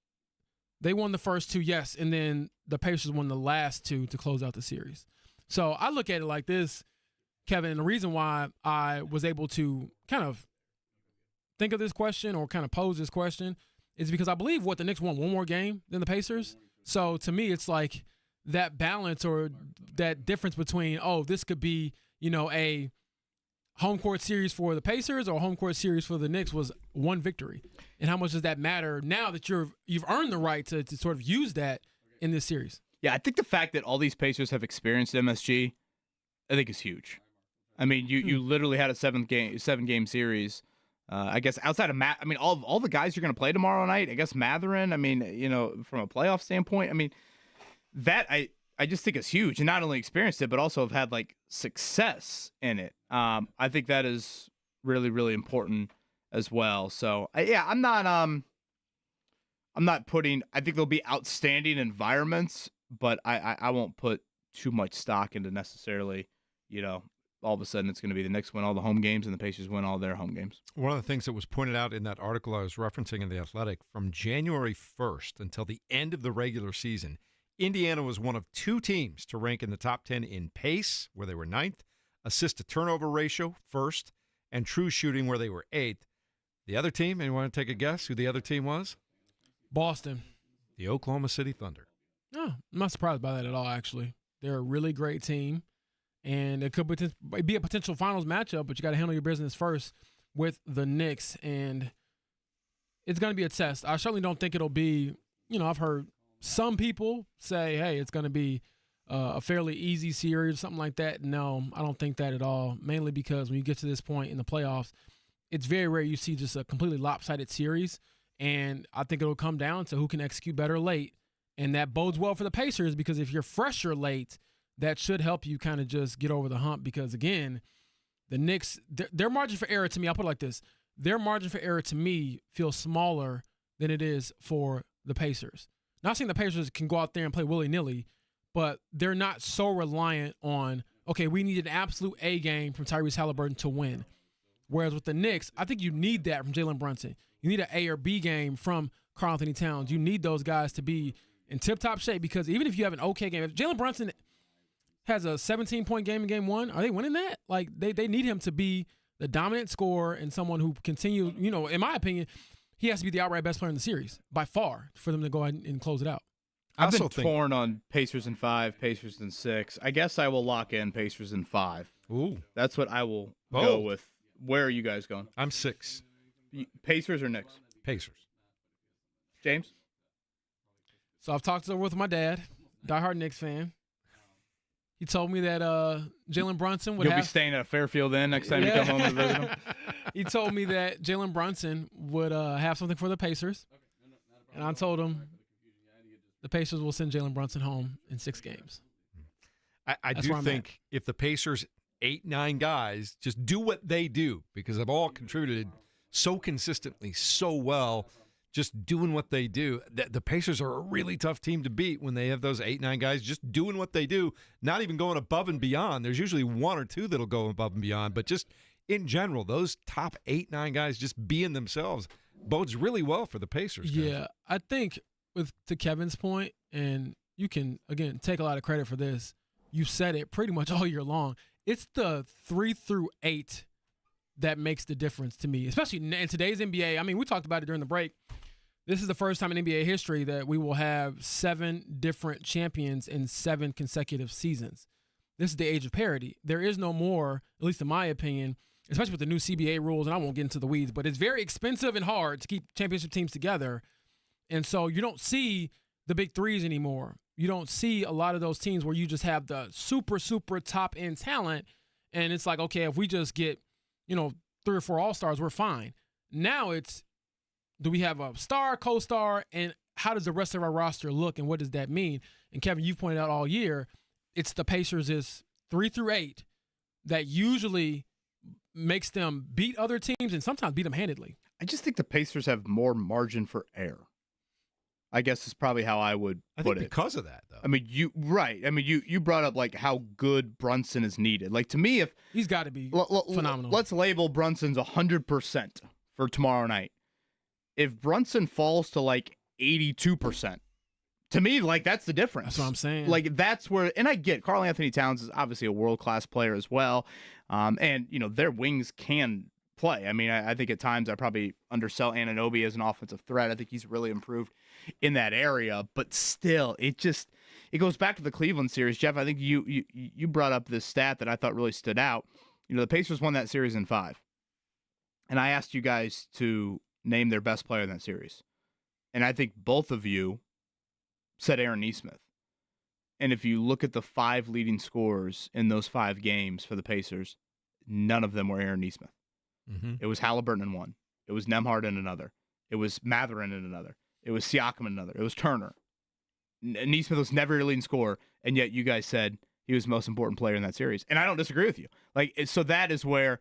they won the first 2, yes, and then the Pacers won the last 2 to close out the series. So I look at it like this, Kevin, and the reason why I was able to kind of think of this question or kind of pose this question is because I believe the Knicks won one more game than the Pacers. So to me, it's like that balance or that difference between this could be a home court series for the Pacers or a home court series for the Knicks was one victory. And how much does that matter now that you've earned the right to sort of use that in this series? Yeah, I think the fact that all these Pacers have experienced MSG, I think is huge. I mean, you literally had a 7-game series. I guess outside of all the guys you're going to play tomorrow night, I guess Mathurin, from a playoff standpoint, that I just think is huge. And not only experienced it, but also have had success in it. I think that is really, really important as well. So I'm not putting. I think there'll be outstanding environments, but I won't put too much stock into necessarily, all of a sudden it's going to be the Knicks win all the home games and the Pacers win all their home games. One of the things that was pointed out in that article I was referencing in The Athletic, from January 1st until the end of the regular season, Indiana was one of 2 teams to rank in the top 10 in pace, where they were 9th, assist-to-turnover ratio, 1st, and true shooting, where they were 8th. The other team, anyone want to take a guess who the other team was? Boston. The Oklahoma City Thunder. No, I'm not surprised by that at all, actually. They're a really great team, and it could be a potential finals matchup, but you got to handle your business first with the Knicks. And it's going to be a test. I certainly don't think it'll be, I've heard some people say, hey, it's going to be a fairly easy series or something like that. No, I don't think that at all, mainly because when you get to this point in the playoffs, it's very rare you see just a completely lopsided series, and I think it'll come down to who can execute better late, and that bodes well for the Pacers because if you're fresher late, that should help you kind of just get over the hump because, again, the Knicks, their margin for error to me, I'll put it like this, their margin for error to me feels smaller than it is for the Pacers. Not saying the Pacers can go out there and play willy-nilly, but they're not so reliant on, okay, we need an absolute A game from Tyrese Halliburton to win. Whereas with the Knicks, I think you need that from Jalen Brunson. You need an A or B game from Karl-Anthony Towns. You need those guys to be in tip-top shape because even if you have an okay game, if Jalen Brunson has a 17-point game in game one, are they winning that? Like, they need him to be the dominant scorer and someone who continue, in my opinion, he has to be the outright best player in the series by far for them to go ahead and close it out. I've been torn on Pacers in 5, Pacers in 6. I guess I will lock in Pacers in 5. Ooh. That's what I will go with. Where are you guys going? I'm 6. Pacers or Knicks? Pacers. James? So I've talked it over with my dad, diehard Knicks fan. He told me that Jalen Brunson would You'll be staying at a Fairfield Inn next time you come home to visit him? He told me that Jalen Brunson would have something for the Pacers. And I told him the Pacers will send Jalen Brunson home in 6 games. I do think if the Pacers 8-9 guys just do what they do because they've all contributed so consistently, so well, just doing what they do. The Pacers are a really tough team to beat when they have those 8-9 guys just doing what they do, not even going above and beyond. There's usually 1 or 2 that'll go above and beyond, but just in general, those top 8-9 guys just being themselves bodes really well for the Pacers. Yeah, I think to Kevin's point, and you can, again, take a lot of credit for this, you said it pretty much all year long. It's the 3 through 8 that makes the difference to me, especially in today's NBA. I mean, we talked about it during the break. This is the first time in NBA history that we will have 7 different champions in 7 consecutive seasons. This is the age of parity. There is no more, at least in my opinion, especially with the new CBA rules, and I won't get into the weeds, but it's very expensive and hard to keep championship teams together. And so you don't see the big threes anymore. You don't see a lot of those teams where you just have the super, super top-end talent, and it's like, okay, if we just get, 3 or 4 all-stars, we're fine. Now it's, do we have a star, co-star, and how does the rest of our roster look, and what does that mean? And, Kevin, you've pointed out all year, it's the Pacers is 3 through 8 that usually makes them beat other teams and sometimes beat them handedly. I just think the Pacers have more margin for error. I guess is probably how I would put it. Because of that, though. I mean, you brought up like how good Brunson is needed. Like to me, if he's got to be phenomenal. Let's label Brunson's 100% for tomorrow night. If Brunson falls to like 82%, to me, like that's the difference. That's what I'm saying. Like that's where, and I get Karl-Anthony Towns is obviously a world-class player as well, and their wings can play. I mean, I think at times I probably undersell Anunoby as an offensive threat. I think he's really improved in that area, but still, it goes back to the Cleveland series. Jeff, I think you brought up this stat that I thought really stood out. The Pacers won that series in 5, and I asked you guys to name their best player in that series, and I think both of you said Aaron Nesmith. And if you look at the 5 leading scorers in those 5 games for the Pacers, none of them were Aaron Nesmith. Mm-hmm. It was Halliburton in one. It was Nembhard in another. It was Mathurin in another. It was Siakam in another. It was Turner. Nesmith was never your leading scorer, and yet you guys said he was the most important player in that series. And I don't disagree with you. So that is where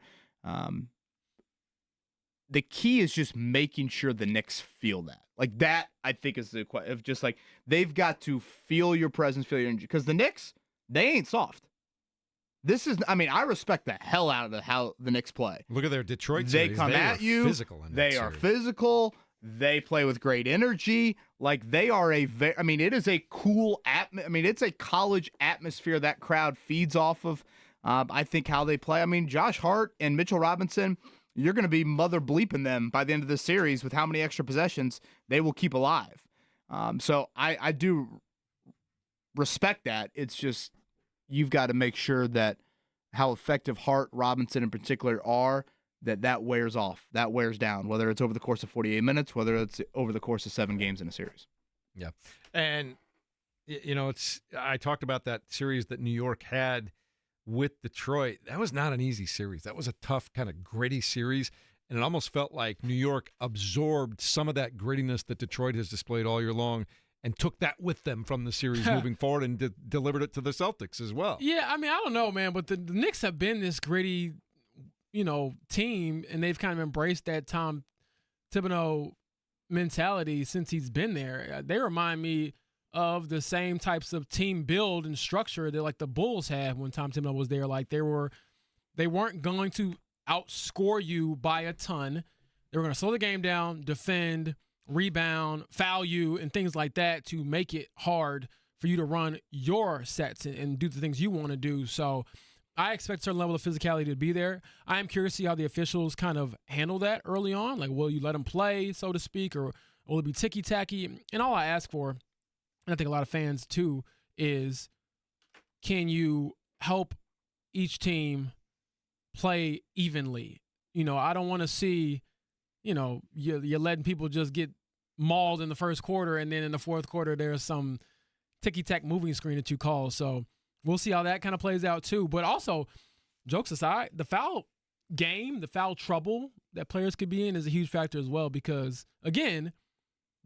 the key is just making sure the Knicks feel that. Like that, I think, is the question. Of just like they've got to feel your presence, feel your energy. Because the Knicks, they ain't soft. This is, I respect the hell out of how the Knicks play. Look at their Detroit series. They come at you. Physical in they are physical. They play with great energy. Like they are it is a cool it's a college atmosphere that crowd feeds off of. I think how they play. Josh Hart and Mitchell Robinson, you're going to be mother bleeping them by the end of the series with how many extra possessions they will keep alive. So I do respect that. It's just you've got to make sure that how effective Hart, Robinson in particular are, that wears off, that wears down, whether it's over the course of 48 minutes, whether it's over the course of 7 games in a series. Yeah. And, I talked about that series that New York had with Detroit. That was not an easy series. That was a tough, kind of gritty series. And it almost felt like New York absorbed some of that grittiness that Detroit has displayed all year long and took that with them from the series moving forward and delivered it to the Celtics as well. Yeah, I mean, I don't know, man, but the Knicks have been this gritty, team, and they've kind of embraced that Tom Thibodeau mentality since he's been there. They remind me of the same types of team build and structure that like the Bulls had when Tom Thibodeau was there. Like they weren't going to outscore you by a ton. They were going to slow the game down, defend, rebound, foul you, and things like that to make it hard for you to run your sets and do the things you want to do. So I expect a certain level of physicality to be there. I am curious to see how the officials kind of handle that early on. Like, will you let them play, so to speak, or will it be ticky-tacky? And all I ask for, and I think a lot of fans too, is can you help each team play evenly? I don't want to see, you're letting people just get mauled in the first quarter, and then in the fourth quarter there's some ticky-tack moving screen that you call. So we'll see how that kind of plays out too. But also, jokes aside, the foul game, the foul trouble that players could be in is a huge factor as well because, again,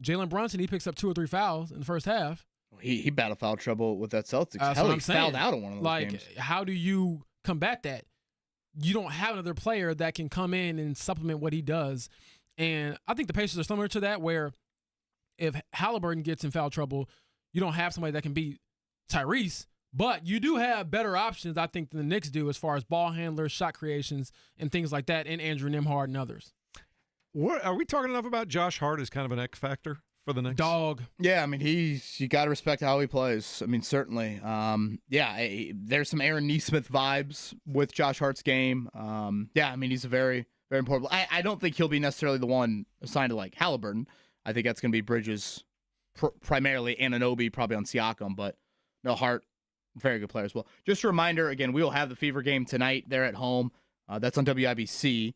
Jalen Brunson, he picks up 2 or 3 fouls in the first half. He battled foul trouble with that Celtics. That's Hell, what he I'm saying. fouled out in one of those like, games. how do you combat that? You don't have another player that can come in and supplement what he does. And I think the Pacers are similar to that, where if Halliburton gets in foul trouble, you don't have somebody that can beat Tyrese, but you do have better options, I think, than the Knicks do as far as ball handlers, shot creations, and things like that, and Andrew Nembhard and others. Are we talking enough about Josh Hart as kind of an X factor for the Knicks? Dog. Yeah, I mean, you got to respect how he plays. I mean, certainly. There's some Aaron Nesmith vibes with Josh Hart's game. I mean, he's a very, very important. I don't think he'll be necessarily the one assigned to like Halliburton. I think that's going to be Bridges primarily, Anunoby probably on Siakam, but no, Hart, very good player as well. Just a reminder, again, we will have the Fever game tonight. They're at home. That's on WIBC.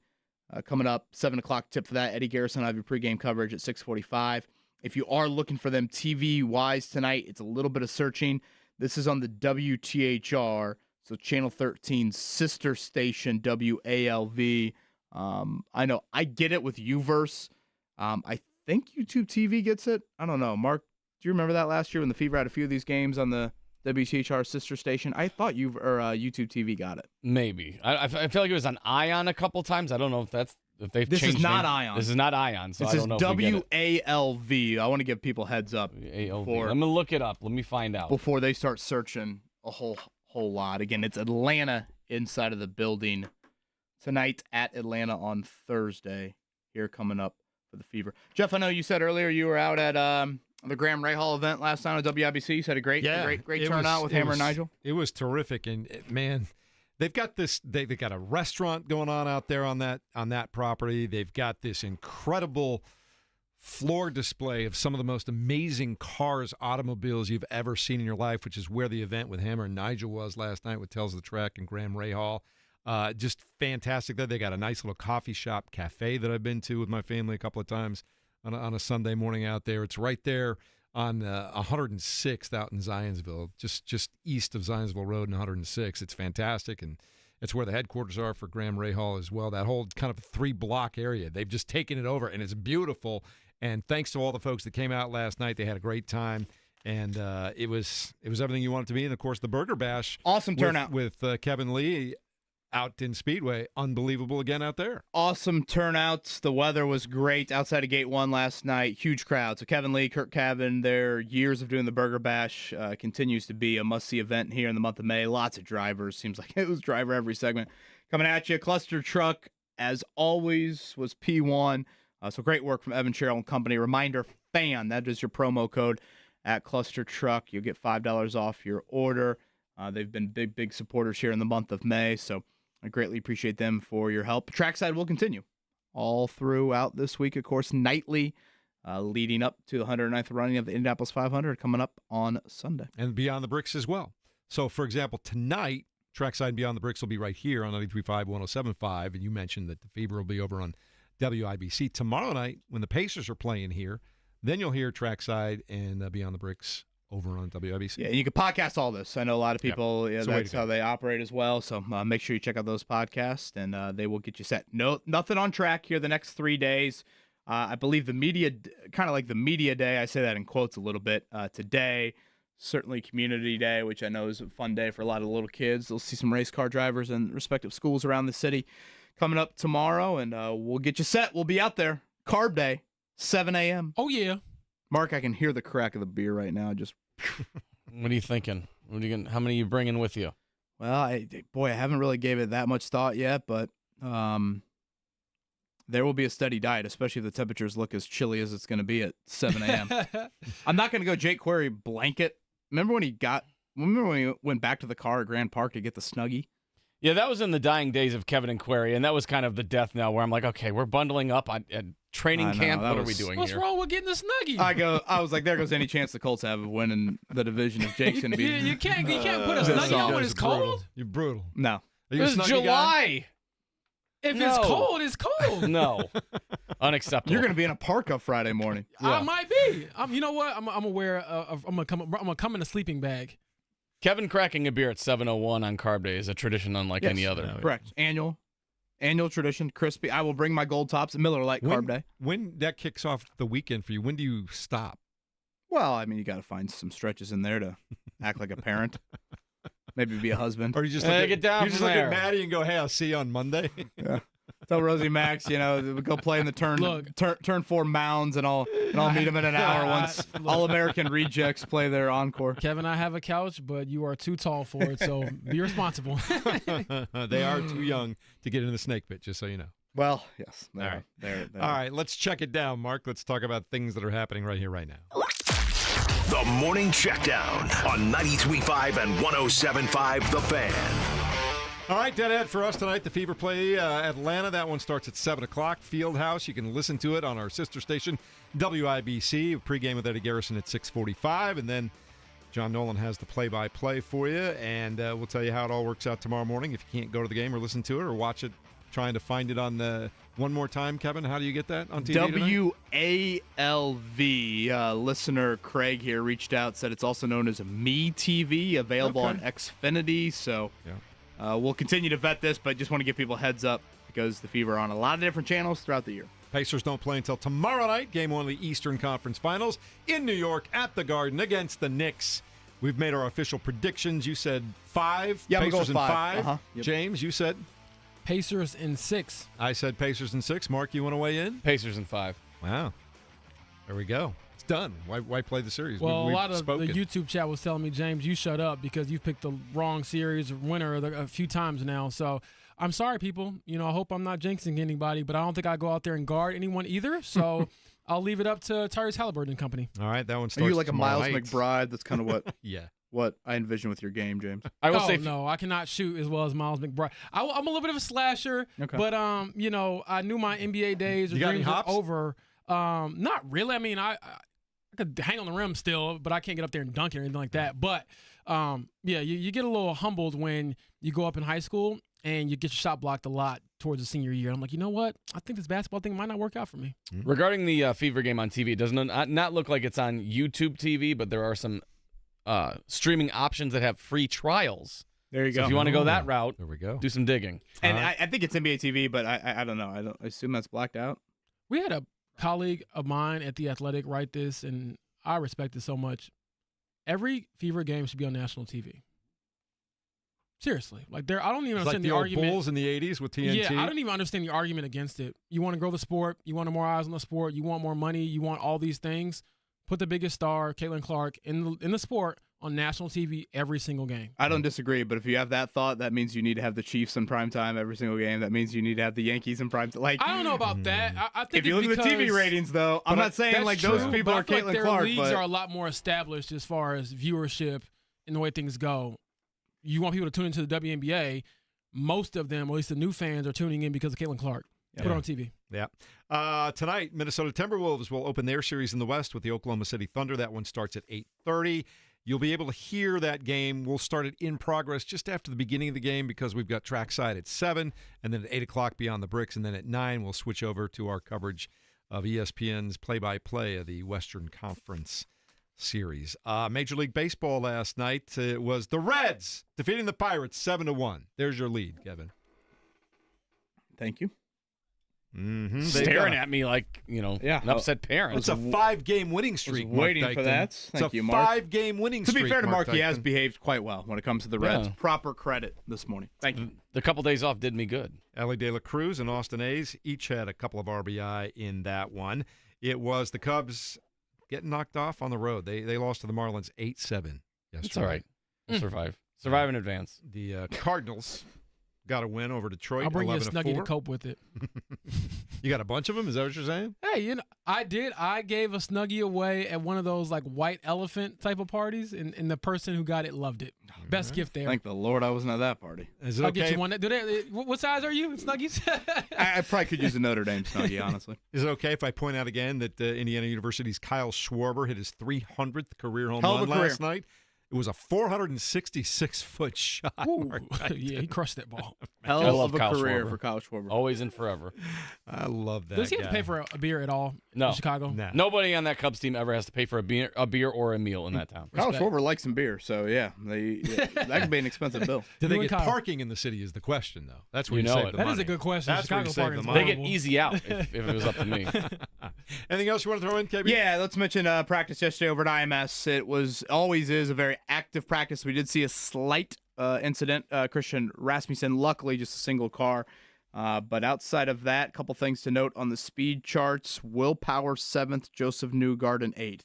Coming up, 7 o'clock tip for that. Eddie Garrison will have your pregame coverage at 6:45. If you are looking for them TV-wise tonight, it's a little bit of searching. This is on the WTHR, so Channel 13's sister station, WALV. I know I get it with UVerse. I think YouTube TV gets it. I don't know. Mark, do you remember that last year when the Fever had a few of these games on the WTHR sister station? I thought YouTube TV got it. Maybe. I feel like it was on Ion a couple times. I don't know if they've This changed is not name. Ion. This is not Ion, so This I is don't know if we get it. WALV. I want to give people heads up ALV. I'm going to look it up. Let me find out. before they start searching a whole lot. Again, it's Atlanta inside of the building tonight at Atlanta on Thursday. Here coming up for the Fever. Jeff, I know you said earlier you were out at the Graham Rahal event last night on WIBC. You said a great turnout with Hammer and Nigel. It was terrific, and man, they've got this. They've got a restaurant going on out there on that property. They've got this incredible floor display of some of the most amazing cars, automobiles you've ever seen in your life, which is where the event with Hammer and Nigel was last night with Tales of the Track and Graham Rahal. Just fantastic there. They got a nice little coffee shop cafe that I've been to with my family a couple of times on a Sunday morning out there. It's right there on 106th out in Zionsville, just east of Zionsville Road and 106. It's fantastic, and it's where the headquarters are for Graham Rahal as well. That whole kind of 3-block area, they've just taken it over, and it's beautiful. And thanks to all the folks that came out last night. They had a great time. And it was everything you want it to be. And, of course, the Burger Bash. Awesome turnout. With Kevin Lee out in Speedway. Unbelievable again out there. Awesome turnouts. The weather was great outside of Gate 1 last night. Huge crowd. So Kevin Lee, Kirk Cavan, their years of doing the Burger Bash continues to be a must-see event here in the month of May. Lots of drivers. Seems like it was driver every segment. Coming at you. Cluster Truck, as always, was P1. So great work from Evan Sherrill and company. Reminder, FAN, that is your promo code at Cluster Truck. You'll get $5 off your order. They've been big supporters here in the month of May, so I greatly appreciate them for your help. Trackside will continue all throughout this week, of course, nightly, leading up to the 109th running of the Indianapolis 500 coming up on Sunday. And Beyond the Bricks as well. So, for example, tonight, Trackside Beyond the Bricks will be right here on 93.5, 107.5. And you mentioned that the Fever will be over on WIBC tomorrow night when the Pacers are playing here. Then you'll hear Trackside and Beyond the Bricks over on WIBC. Yeah, you can podcast all this. I know a lot of people, that's how they operate as well. So make sure you check out those podcasts, and they will get you set. No, nothing on track here the next 3 days. I believe the media, kind of like the media day, I say that in quotes a little bit, today, certainly Community Day, which I know is a fun day for a lot of little kids. They'll see some race car drivers in respective schools around the city coming up tomorrow, and we'll get you set. We'll be out there. Carb Day, 7 a.m. Oh, yeah. Mark, I can hear the crack of the beer right now. Just What are you thinking? How many are you bringing with you? Well, I haven't really gave it that much thought yet, but there will be a steady diet, especially if the temperatures look as chilly as it's going to be at 7 a.m. I'm not going to go Jake Query blanket. Remember when he went back to the car at Grand Park to get the Snuggie? Yeah, that was in the dying days of Kevin and Query, and that was kind of the death knell where I'm like, okay, we're bundling up at training camp. What are we doing What's here? wrong with getting the Snuggie? I was like, there goes any chance the Colts have of winning the division if Jake's going to be. You can't put a Snuggie on when it's cold. You're brutal. No. Are you a It's Snuggie July. If it's cold, it's cold. No. Unacceptable. You're going to be in a parka Friday morning. I might be. You know what? I'm gonna come in a sleeping bag. Kevin cracking a beer at 7:01 on Carb Day is a tradition unlike any other. Correct. Annual tradition. Crispy. I will bring my Gold Tops. Miller Lite Carb Day. When that kicks off the weekend for you, when do you stop? Well, I mean, you got to find some stretches in there to act like a parent. Maybe be a husband. Or you just get down look from there. at Maddie and go, hey, I'll see you on Monday. Yeah. Tell Rosie Max, we go play in the turn 4 mounds, and I'll meet him in an hour once All American Rejects play their encore. Kevin, I have a couch, but you are too tall for it, so be responsible. They are too young to get in the snake pit, just so you know. Well, yes. All right. All right, let's check it down, Mark. Let's talk about things that are happening right here, right now. The Morning Checkdown on 93.5 and 107.5 The Fan. All right, dead ahead for us tonight. The Fever play Atlanta. That one starts at 7 o'clock. Fieldhouse. You can listen to it on our sister station, WIBC. Pregame with Eddie Garrison at 6:45. And then John Nolan has the play-by-play for you. And we'll tell you how it all works out tomorrow morning. If you can't go to the game or listen to it or watch it, trying to find it on the one more time, Kevin, how do you get that on TV WALV. Listener Craig here reached out, said it's also known as Me TV, available on Xfinity. So we'll continue to vet this, but just want to give people a heads up because the Fever are on a lot of different channels throughout the year. Pacers don't play until tomorrow night. Game 1 of the Eastern Conference Finals in New York at the Garden against the Knicks. We've made our official predictions. You said 5. Yeah, Pacers I'm going 5. 5. Yep. James, you said? Pacers in 6. I said Pacers in 6. Mark, you want to weigh in? Pacers in 5. Wow. There we go. It's done. Why play the series? Well, We've a lot of spoken. the YouTube chat was telling me, James, you shut up because you picked the wrong series winner a few times now. So I'm sorry, people. I hope I'm not jinxing anybody, but I don't think I go out there and guard anyone either. So I'll leave it up to Tyrese Halliburton and company. All right, that one starts Are you like a tomorrow Miles night. McBride? That's kind of what what I envision with your game, James. I will say no, I cannot shoot as well as Miles McBride. I'm a little bit of a slasher, but I knew my NBA days or You got any dreams were hops? over. Not really. I mean, I could hang on the rim still, but I can't get up there and dunk it or anything like that. But you get a little humbled when you go up in high school and you get your shot blocked a lot towards the senior year. I'm like, you know what? I think this basketball thing might not work out for me. regarding the Fever game on TV, it does not look like it's on YouTube TV, but there are some streaming options that have free trials. There you So go. if you want to go that route, There we go. do some digging. And I think it's NBA TV, but I don't know. I assume that's blacked out. We had a colleague of mine at The Athletic write this, and I respect it so much. Every Fever game should be on national TV. Seriously. I don't even It's like understand the the old argument. Bulls in the 80s with TNT. Yeah, I don't even understand the argument against it. You want to grow the sport. You want more eyes on the sport. You want more money. You want all these things. Put the biggest star, Caitlin Clark, in the sport on national TV every single game. I don't disagree, but if you have that thought, that means you need to have the Chiefs in primetime every single game. That means you need to have the Yankees in primetime. I don't know about that. I think if you look at the TV ratings, though, I'm not saying that's like true, those people but I are feel like Caitlin their Clark, leagues but are a lot more established as far as viewership and the way things go. You want people to tune into the WNBA. Most of them, or at least the new fans, are tuning in because of Caitlin Clark. Put it on TV. Yeah. Tonight, Minnesota Timberwolves will open their series in the West with the Oklahoma City Thunder. That one starts at 8:30. You'll be able to hear that game. We'll start it in progress just after the beginning of the game because we've got trackside at 7, and then at 8 o'clock Beyond the Bricks, and then at 9 we'll switch over to our coverage of ESPN's play-by-play of the Western Conference Series. Major League Baseball last night, it was the Reds defeating the Pirates 7-1. There's your lead, Kevin. Thank you. Mm-hmm. Staring at me like, an upset parent. It's a 5-game winning streak. Waiting Mark for Dykton. that. Thank you, Mark. 5-game winning To streak. be fair to Mark, he Dykton. has behaved quite well when it comes to the Reds. Yeah. Proper credit this morning. Thank you. The couple days off did me good. Ellie De La Cruz and Austin A's each had a couple of RBI in that one. It was the Cubs getting knocked off on the road. They lost to the Marlins 8-7 yesterday. It's all right. We'll survive. Survive in advance. The Cardinals got a win over Detroit. I'll bring you a 11-4. Snuggie to cope with it. You got a bunch of them? Is that what you're saying? Hey, I did. I gave a Snuggie away at one of those like white elephant type of parties, and the person who got it loved it. Best gift there. Thank the Lord I wasn't at that party. Is it I'll okay? get you one. What size are you? Snuggies? I probably could use a Notre Dame Snuggie, honestly. Is it okay if I point out again that Indiana University's Kyle Schwarber hit his 300th career home Hell of run a career. last night? It was a 466-foot shot. Ooh. Mark Dykton. Yeah, he crushed that ball. Hell I love of a Kyle career Schwarber. for Kyle Schwarber. Always and forever. I love that Does he have guy. to pay for a beer at all No. in Chicago? Nah. Nobody on that Cubs team ever has to pay for a beer or a meal in that town. Kyle Respect. Schwarber likes some beer, so that could be an expensive bill. Do they You get and Kyle. parking in the city is the question, though. That's where You you know save it. the That money. is a good question. That's where Chicago you save parking the is money. They get horrible. easy out if it was up to me. Anything else you want to throw in, KB? Yeah, let's mention practice yesterday over at IMS. It always is a very active practice. We did see a slight incident. Christian Rasmussen, luckily just a single car. But outside of that, a couple things to note on the speed charts. Will Power 7th, Joseph Newgarden 8th.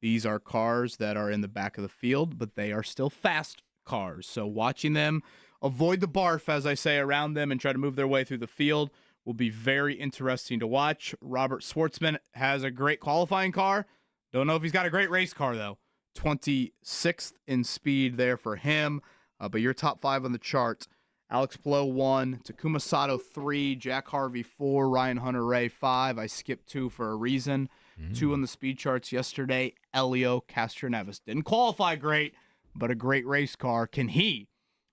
These are cars that are in the back of the field, but they are still fast cars. So watching them avoid the barf, as I say, around them and try to move their way through the field will be very interesting to watch. Robert Schwartzman has a great qualifying car. Don't know if he's got a great race car, though. 26th in speed there for him. But your top 5 on the chart: Alex Palou 1, Takuma Sato 3, Jack Harvey 4, Ryan Hunter-Reay 5. I skipped 2 for a reason. 2 on the speed charts yesterday: Elio Castroneves. Didn't qualify great, but a great race car. Can he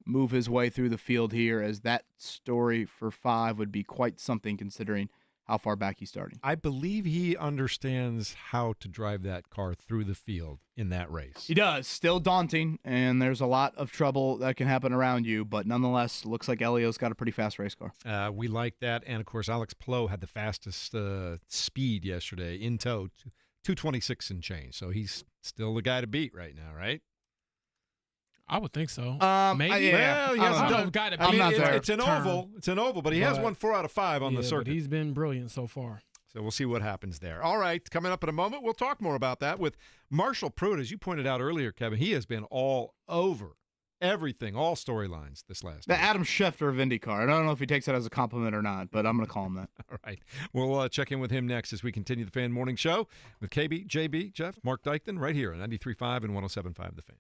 move his way through the field here, as that story for 5 would be quite something considering how far back he's starting? I believe he understands how to drive that car through the field in that race. He does. Still daunting, and there's a lot of trouble that can happen around you, but nonetheless, looks like Elio's got a pretty fast race car. We like that. And, of course, Alex Palou had the fastest speed yesterday in tow, 226 and change. So he's still the guy to beat right now, right? I would think so. Maybe. Yeah. Well, he I hasn't don't know. done. Got to I be mean, not there. it's an oval. It's an oval, but he has But- won 4 out of 5 on the But circuit. he's been brilliant so far. So we'll see what happens there. All right, coming up in a moment, we'll talk more about that with Marshall Pruett. As you pointed out earlier, Kevin, he has been all over everything, all storylines this last The week. Adam Schefter of IndyCar. I don't know if he takes that as a compliment or not, but I'm going to call him that. All right, we'll check in with him next as we continue the Fan Morning Show with KB, JB, Jeff, Mark Dykton, right here on 93.5 and 107.5 The Fan.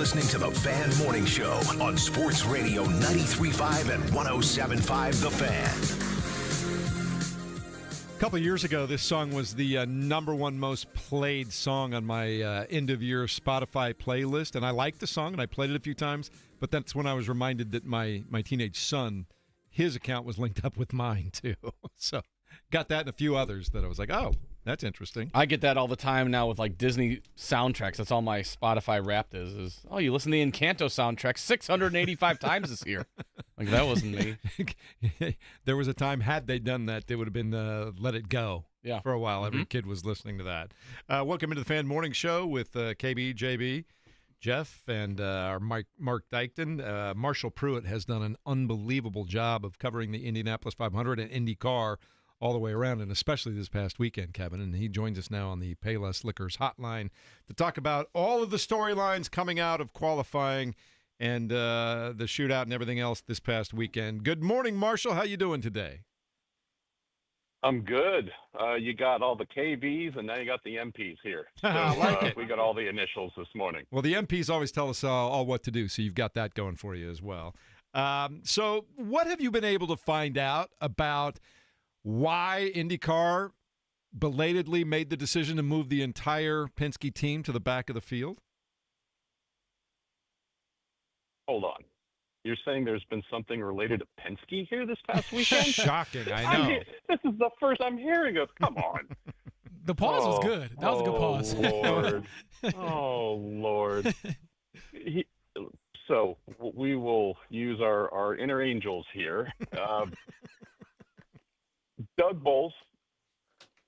listening to the Fan Morning Show on Sports Radio 93.5 and 107.5 The Fan. A couple of years ago, this song was the number one most played song on my end-of-year Spotify playlist, and I liked the song, and I played it a few times, but that's when I was reminded that my teenage son, his account was linked up with mine, too. So got that and a few others that I was like, oh, that's interesting. I get that all the time now with like Disney soundtracks. That's all my Spotify Wrapped is oh, you listen to the Encanto soundtrack 685 times this year. Like, that wasn't me. There was a time, had they done that, they would have been Let It Go. Yeah. For a while. Every kid was listening to that. Welcome into the Fan Morning Show with KB, JB, Jeff, and our Mark Dykton. Marshall Pruett has done an unbelievable job of covering the Indianapolis 500 and IndyCar all the way around, and especially this past weekend, Kevin. And he joins us now on the Payless Liquors hotline to talk about all of the storylines coming out of qualifying and the shootout and everything else this past weekend. Good morning, Marshall. How you doing today? I'm good. You got all the KVs, and now you got the MPs here. So, I like it. We got all the initials this morning. Well, the MPs always tell us all what to do, so you've got that going for you as well. So what have you been able to find out about why IndyCar belatedly made the decision to move the entire Penske team to the back of the field? Hold on. You're saying there's been something related to Penske here this past weekend? Shocking, I know. This is the first I'm hearing of. Come on. The pause was good. That was a good pause. Lord. Oh, Lord. So we will use our inner angels here. Doug Bowles,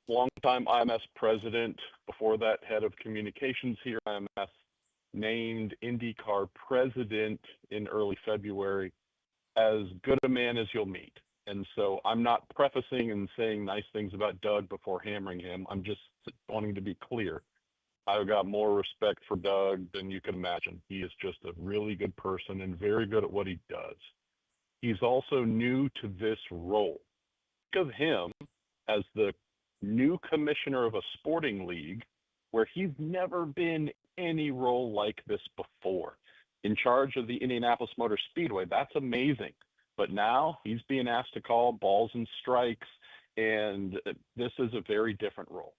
longtime IMS president, before that head of communications here at IMS, named IndyCar president in early February, as good a man as you'll meet. And so I'm not prefacing and saying nice things about Doug before hammering him. I'm just wanting to be clear. I've got more respect for Doug than you can imagine. He is just a really good person and very good at what he does. He's also new to this role. Think of him as the new commissioner of a sporting league where he's never been any role like this before. In charge of the Indianapolis Motor Speedway, that's amazing. But now he's being asked to call balls and strikes, and this is a very different role.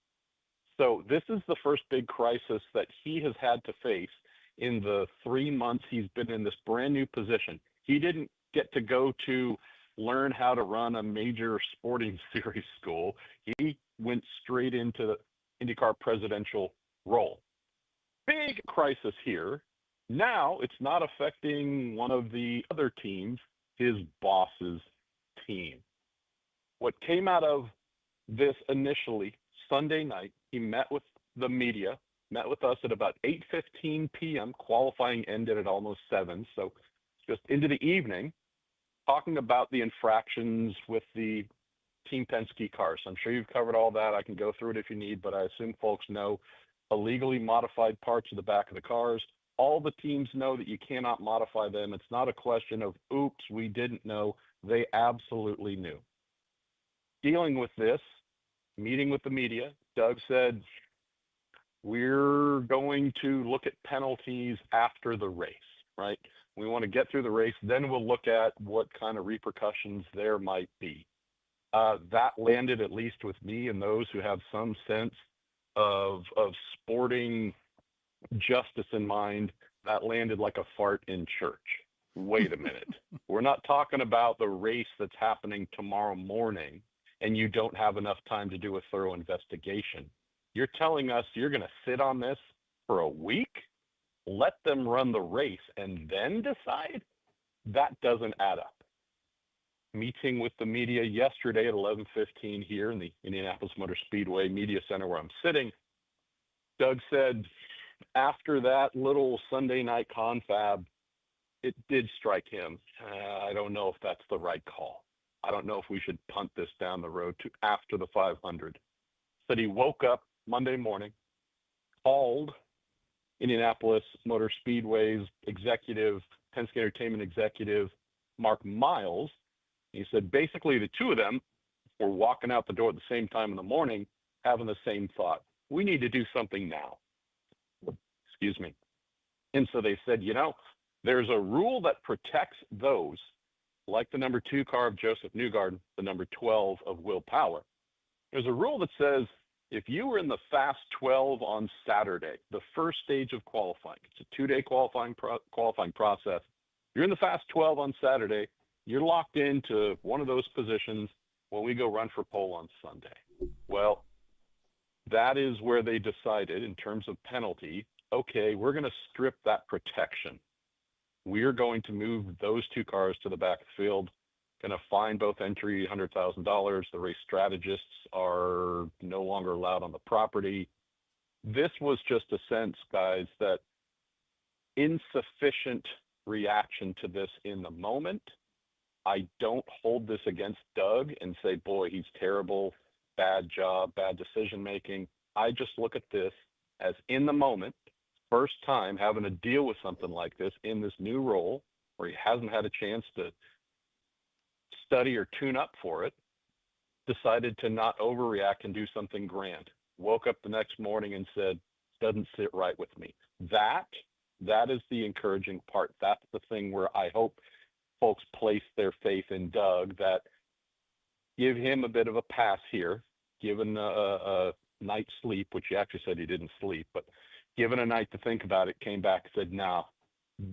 So this is the first big crisis that he has had to face in the 3 months he's been in this brand new position. He didn't get to go to learn how to run a major sporting series school. He went straight into the IndyCar presidential role. Big crisis here. Now it's not affecting one of the other teams, his boss's team. What came out of this initially, Sunday night, he met with the media, met with us at about 8:15 p.m. Qualifying ended at almost 7, so just into the evening, talking about the infractions with the Team Penske cars. I'm sure you've covered all that. I can go through it if you need, but I assume folks know illegally modified parts of the back of the cars. All the teams know that you cannot modify them. It's not a question of, oops, we didn't know. They absolutely knew. Dealing with this, meeting with the media, Doug said, we're going to look at penalties after the race, right? We want to get through the race, then we'll look at what kind of repercussions there might be. That landed, at least with me and those who have some sense of sporting justice in mind, that landed like a fart in church. Wait a minute. We're not talking about the race that's happening tomorrow morning and you don't have enough time to do a thorough investigation. You're telling us you're going to sit on this for a week? Let them run the race and then decide? That doesn't add up. Meeting with the media yesterday at 11:15 here in the Indianapolis Motor Speedway Media Center where I'm sitting, Doug said after that little Sunday night confab, it did strike him. I don't know if that's the right call. I don't know if we should punt this down the road to after the 500. Said he woke up Monday morning, called Indianapolis Motor Speedway's executive, Penske Entertainment executive, Mark Miles. He said basically the two of them were walking out the door at the same time in the morning, having the same thought. We need to do something now. Excuse me. And so they said, there's a rule that protects those, like the number 2 car of Joseph Newgarden, the number 12 of Will Power. There's a rule that says if you were in the Fast 12 on Saturday, the first stage of qualifying, it's a 2-day qualifying process. You're in the Fast 12 on Saturday, you're locked into one of those positions when we go run for pole on Sunday. Well, that is where they decided in terms of penalty, okay, we're going to strip that protection. We're going to move those 2 cars to the back of the field, going to fine both entry $100,000. The race strategists are no longer allowed on the property. This was just a sense, guys, that insufficient reaction to this in the moment. I don't hold this against Doug and say, boy, he's terrible, bad job, bad decision-making. I just look at this as in the moment, first time having to deal with something like this in this new role where he hasn't had a chance to study or tune up for it, decided to not overreact and do something grand. Woke up the next morning and said, doesn't sit right with me. That is the encouraging part. That's the thing where I hope folks place their faith in Doug, that give him a bit of a pass here, given a night's sleep, which he actually said he didn't sleep, but given a night to think about it, came back and said,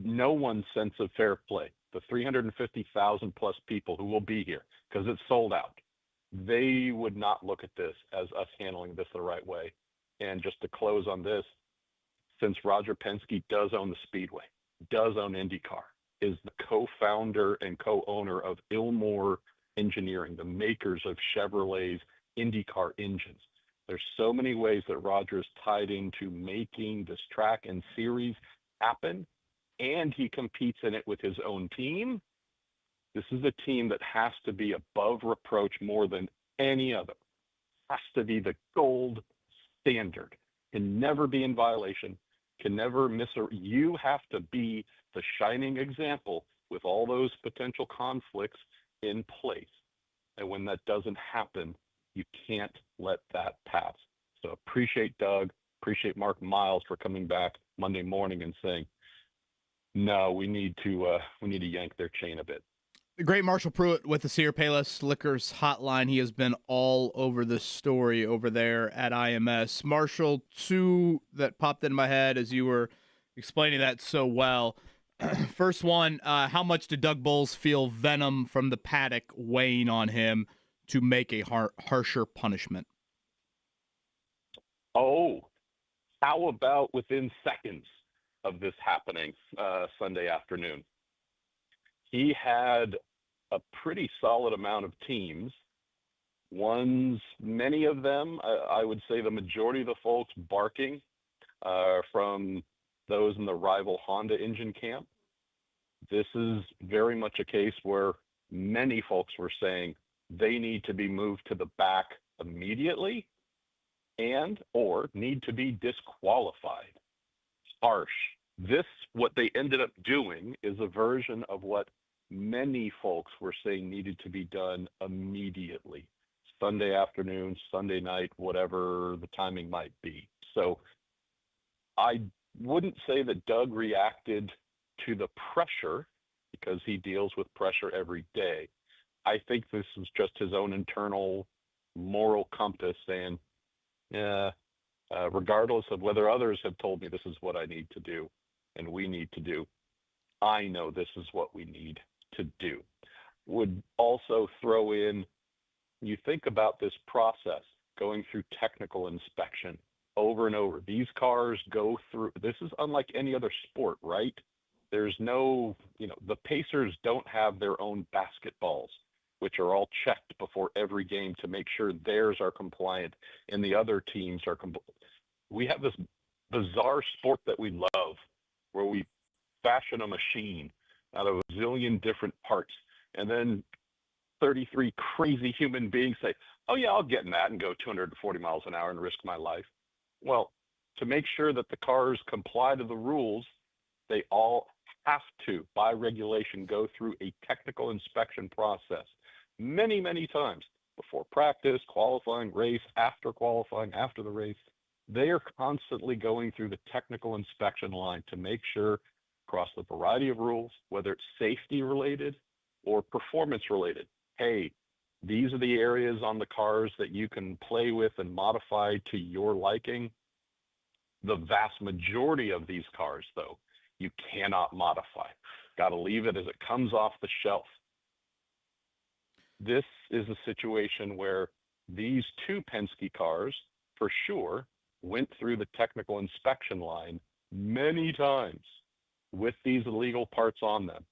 no one's sense of fair play, the 350,000 plus people who will be here because it's sold out, they would not look at this as us handling this the right way. And just to close on this, since Roger Penske does own the Speedway, does own IndyCar, is the co-founder and co-owner of Ilmor Engineering, the makers of Chevrolet's IndyCar engines. There's so many ways that Roger is tied into making this track and series happen, and he competes in it with his own team. This is a team that has to be above reproach more than any other. Has to be the gold standard. Can never be in violation. Can never miss you have to be the shining example with all those potential conflicts in place. And when that doesn't happen, you can't let that pass. So appreciate Doug, appreciate Mark Miles for coming back Monday morning and saying, no, we need to yank their chain a bit. The great Marshall Pruett with the Sierra Payless Liquors hotline. He has been all over this story over there at IMS. Marshall, 2 that popped into my head as you were explaining that so well. First one, how much did Doug Bowles feel venom from the paddock weighing on him to make a harsher punishment? Oh, how about within seconds of this happening Sunday afternoon? He had a pretty solid amount of teams. Many of them, I would say the majority of the folks barking from those in the rival Honda engine camp. This is very much a case where many folks were saying they need to be moved to the back immediately and or need to be disqualified. Harsh. What they ended up doing is a version of what many folks were saying needed to be done immediately. Sunday afternoon, Sunday night, whatever the timing might be. So I wouldn't say that Doug reacted to the pressure because he deals with pressure every day. I think this is just his own internal moral compass saying, regardless of whether others have told me this is what I need to do and we need to do, I know this is what we need to do. Would also throw in, you think about this process going through technical inspection over and over. These cars go through, this is unlike any other sport, right? There's no, the Pacers don't have their own basketballs, which are all checked before every game to make sure theirs are compliant and the other teams are compliant. We have this bizarre sport that we love where we fashion a machine out of a zillion different parts, and then 33 crazy human beings say, oh yeah, I'll get in that and go 240 miles an hour and risk my life. Well, to make sure that the cars comply to the rules, they all have to, by regulation, go through a technical inspection process many, many times before practice, qualifying, race, after qualifying, after the race. They are constantly going through the technical inspection line to make sure across the variety of rules, whether it's safety related or performance related. Hey, these are the areas on the cars that you can play with and modify to your liking. The vast majority of these cars, though, you cannot modify. Got to leave it as it comes off the shelf. This is a situation where these two Penske cars, for sure, went through the technical inspection line many times with these illegal parts on them,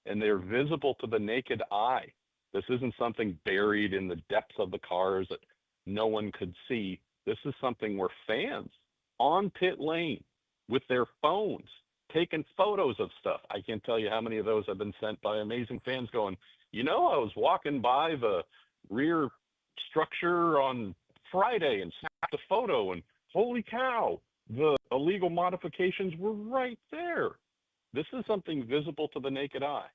and they're visible to the naked eye. This isn't something buried in the depths of the cars that no one could see. This is something where fans on pit lane with their phones taking photos of stuff. I can't tell you how many of those have been sent by amazing fans going, I was walking by the rear structure on Friday and snapped a photo, and holy cow, the illegal modifications were right there. This is something visible to the naked eye,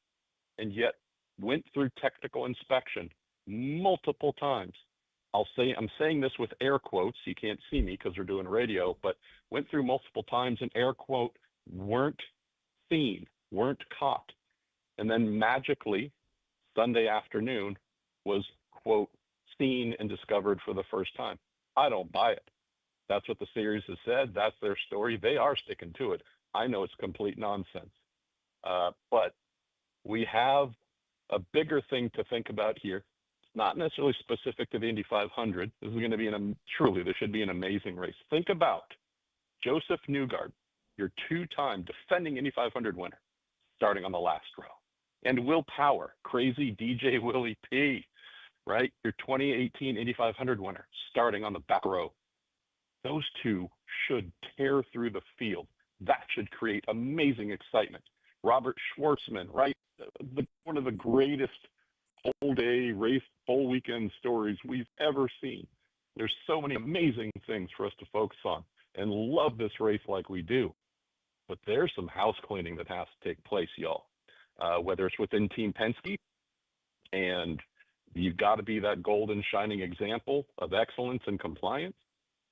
and yet went through technical inspection multiple times. I'm saying this with air quotes. You can't see me because we're doing radio, but went through multiple times and air quote, weren't seen, weren't caught. And then magically, Sunday afternoon was, quote, seen and discovered for the first time. I don't buy it. That's what the series has said. That's their story. They are sticking to it. I know it's complete nonsense. But we have a bigger thing to think about here. It's not necessarily specific to the Indy 500. This is going to be this should be an amazing race. Think about Joseph Newgarden, your two-time defending Indy 500 winner, starting on the last row. And Will Power, crazy DJ Willie P, right? Your 2018 Indy 500 winner, starting on the back row. Those two should tear through the field. That should create amazing excitement. Robert Schwartzman, right? One of the greatest whole day race, whole weekend stories we've ever seen. There's so many amazing things for us to focus on and love this race like we do. But there's some house cleaning that has to take place, y'all. Whether it's within Team Penske, and you've got to be that golden shining example of excellence and compliance.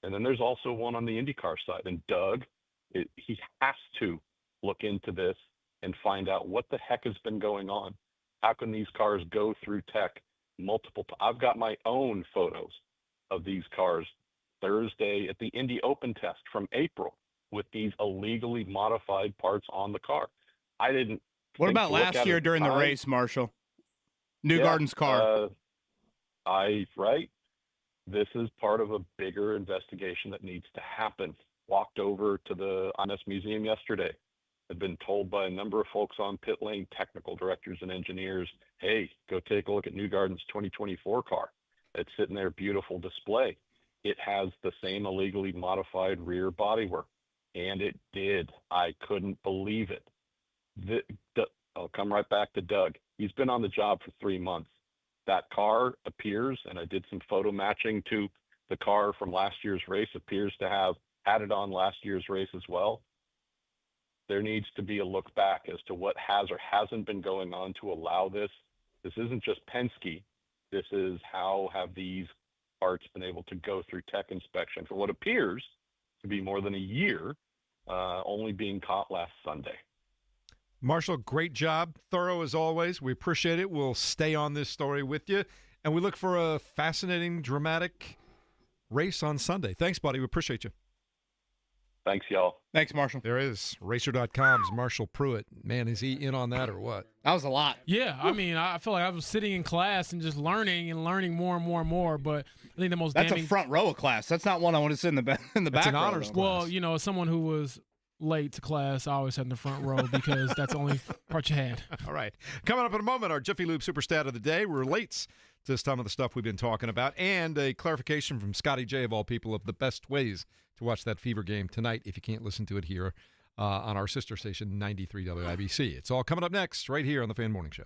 And then there's also one on the IndyCar side. And Doug, he has to look into this and find out what the heck has been going on. How can these cars go through tech multiple times? I've got my own photos of these cars Thursday at the Indy Open test from April with these illegally modified parts on the car. I didn't. What about last year during the race, Marshall? Newgarden's car. Right. This is part of a bigger investigation that needs to happen. Walked over to the IMS Museum yesterday. Had been told by a number of folks on pit lane, technical directors and engineers, hey, go take a look at Newgarden's 2024 car. It's sitting there, beautiful display. It has the same illegally modified rear bodywork. And it did. I couldn't believe it. I'll come right back to Doug. He's been on the job for 3 months. That car appears, and I did some photo matching to the car from last year's race, appears to have had it on last year's race as well. There needs to be a look back as to what has or hasn't been going on to allow this. This isn't just Penske. This is how have these parts been able to go through tech inspection for what appears to be more than a year, only being caught last Sunday. Marshall, great job. Thorough as always. We appreciate it. We'll stay on this story with you. And we look for a fascinating, dramatic race on Sunday. Thanks, buddy. We appreciate you. Thanks, y'all. Thanks, Marshall. There is Racer.com's Marshall Pruett. Man, is he in on that or what? That was a lot. Yeah, I mean, I feel like I was sitting in class and just learning more and more. But I think the most That's damning... a front row of class. That's not one I want to sit in the back. That's an honors class. Well, as someone who was late to class, I always sat in the front row because that's the only part you had. All right. Coming up in a moment, our Jiffy Lube Superstat of the Day relates to some of the stuff we've been talking about, and a clarification from Scotty J, of all people, of the best ways to watch that Fever game tonight if you can't listen to it here on our sister station, 93 WIBC. It's all coming up next right here on the Fan Morning Show.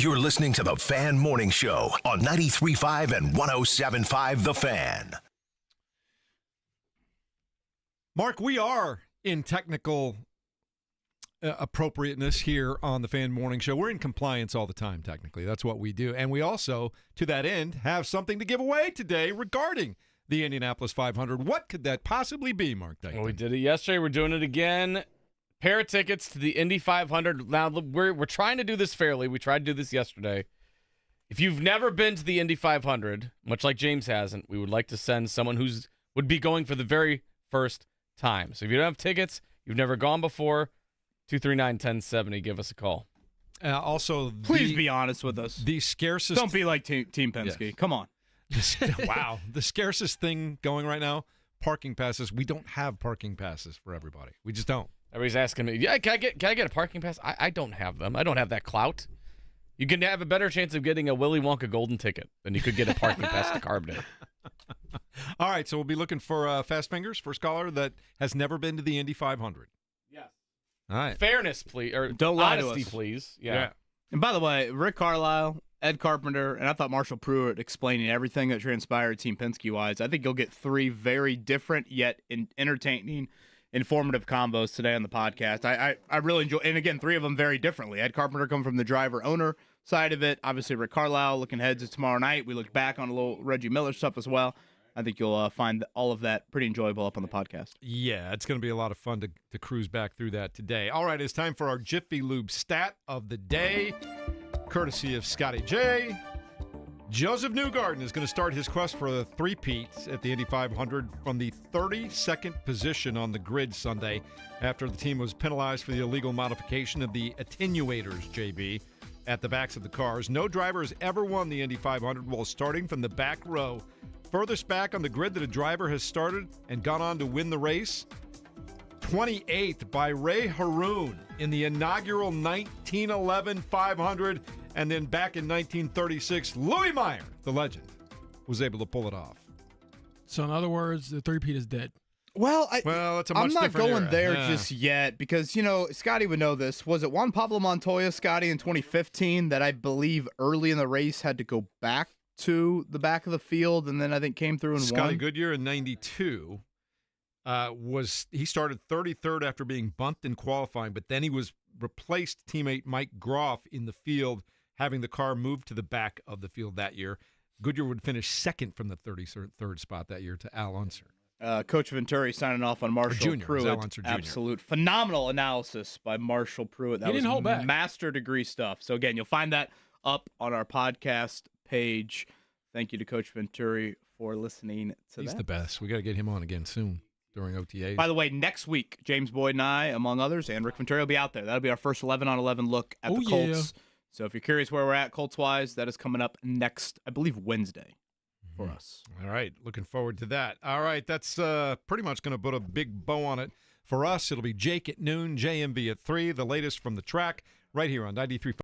You're listening to the Fan Morning Show on 93.5 and 107.5 The Fan. Mark, we are in technical appropriateness here on the Fan Morning Show. We're in compliance all the time, technically. That's what we do. And we also, to that end, have something to give away today regarding the Indianapolis 500. What could that possibly be, Mark Dyke? Well, we did it yesterday. We're doing it again. Pair of tickets to the Indy 500. Now, we're trying to do this fairly. We tried to do this yesterday. If you've never been to the Indy 500, much like James hasn't, we would like to send someone would be going for the very first time. So if you don't have tickets, you've never gone before, 239-1070, give us a call. Also, please be honest with us. The scarcest. Don't be like Team Penske. Yes. Come on. Wow. The scarcest thing going right now, parking passes. We don't have parking passes for everybody. We just don't. Everybody's asking me, yeah, can I get a parking pass? I don't have them. I don't have that clout. You can have a better chance of getting a Willy Wonka golden ticket than you could get a parking pass at Carpenter. All right, so we'll be looking for Fast Fingers, first caller that has never been to the Indy 500. Yes. All right. Fairness, please. Or don't lie honesty, to us. Please. Yeah. And by the way, Rick Carlisle, Ed Carpenter, and I thought Marshall Pruett explaining everything that transpired Team Penske-wise. I think you'll get three very different yet entertaining, informative combos today on the podcast. I really enjoy, and again, three of them very differently. Ed Carpenter come from the driver-owner side of it. Obviously, Rick Carlisle looking ahead to tomorrow night. We look back on a little Reggie Miller stuff as well. I think you'll find all of that pretty enjoyable up on the podcast. Yeah, it's going to be a lot of fun to cruise back through that today. All right, it's time for our Jiffy Lube stat of the day, courtesy of Scotty J. Joseph Newgarden is going to start his quest for the three-peat at the Indy 500 from the 32nd position on the grid Sunday after the team was penalized for the illegal modification of the attenuators, JB, at the backs of the cars. No driver has ever won the Indy 500 while starting from the back row. Furthest back on the grid that a driver has started and gone on to win the race, 28th by Ray Haroon in the inaugural 1911 500, and then back in 1936, Louis Meyer, the legend, was able to pull it off. So in other words, the three-peat is dead. Well, it's a much I'm not different going era. there Yeah. just yet because, Scotty would know this. Was it Juan Pablo Montoya, Scotty, in 2015 that I believe early in the race had to go back to the back of the field and then I think came through and Scotty won? Goodyear in 92 he started 33rd after being bumped in qualifying, but then he was replaced teammate Mike Groff in the field, having the car move to the back of the field that year. Goodyear would finish second from the 33rd spot that year to Al Unser. Coach Venturi signing off on Marshall Jr., Al Unser Pruett. Jr. Absolute phenomenal analysis by Marshall Pruett. That He didn't was hold back. master degree stuff. So again, you'll find that up on our podcast page. Thank you to Coach Venturi for listening to He's that. the best. We got to get him on again soon during OTAs. By the way, next week, James Boyd and I, among others, and Rick Venturi will be out there. That'll be our first 11-on-11 look at the Colts. Yeah. So if you're curious where we're at Colts-wise, that is coming up next, I believe, Wednesday for us. All right. Looking forward to that. All right. That's pretty much going to put a big bow on it. For us, it'll be Jake at noon, JMV at 3, the latest from the track right here on 93.5.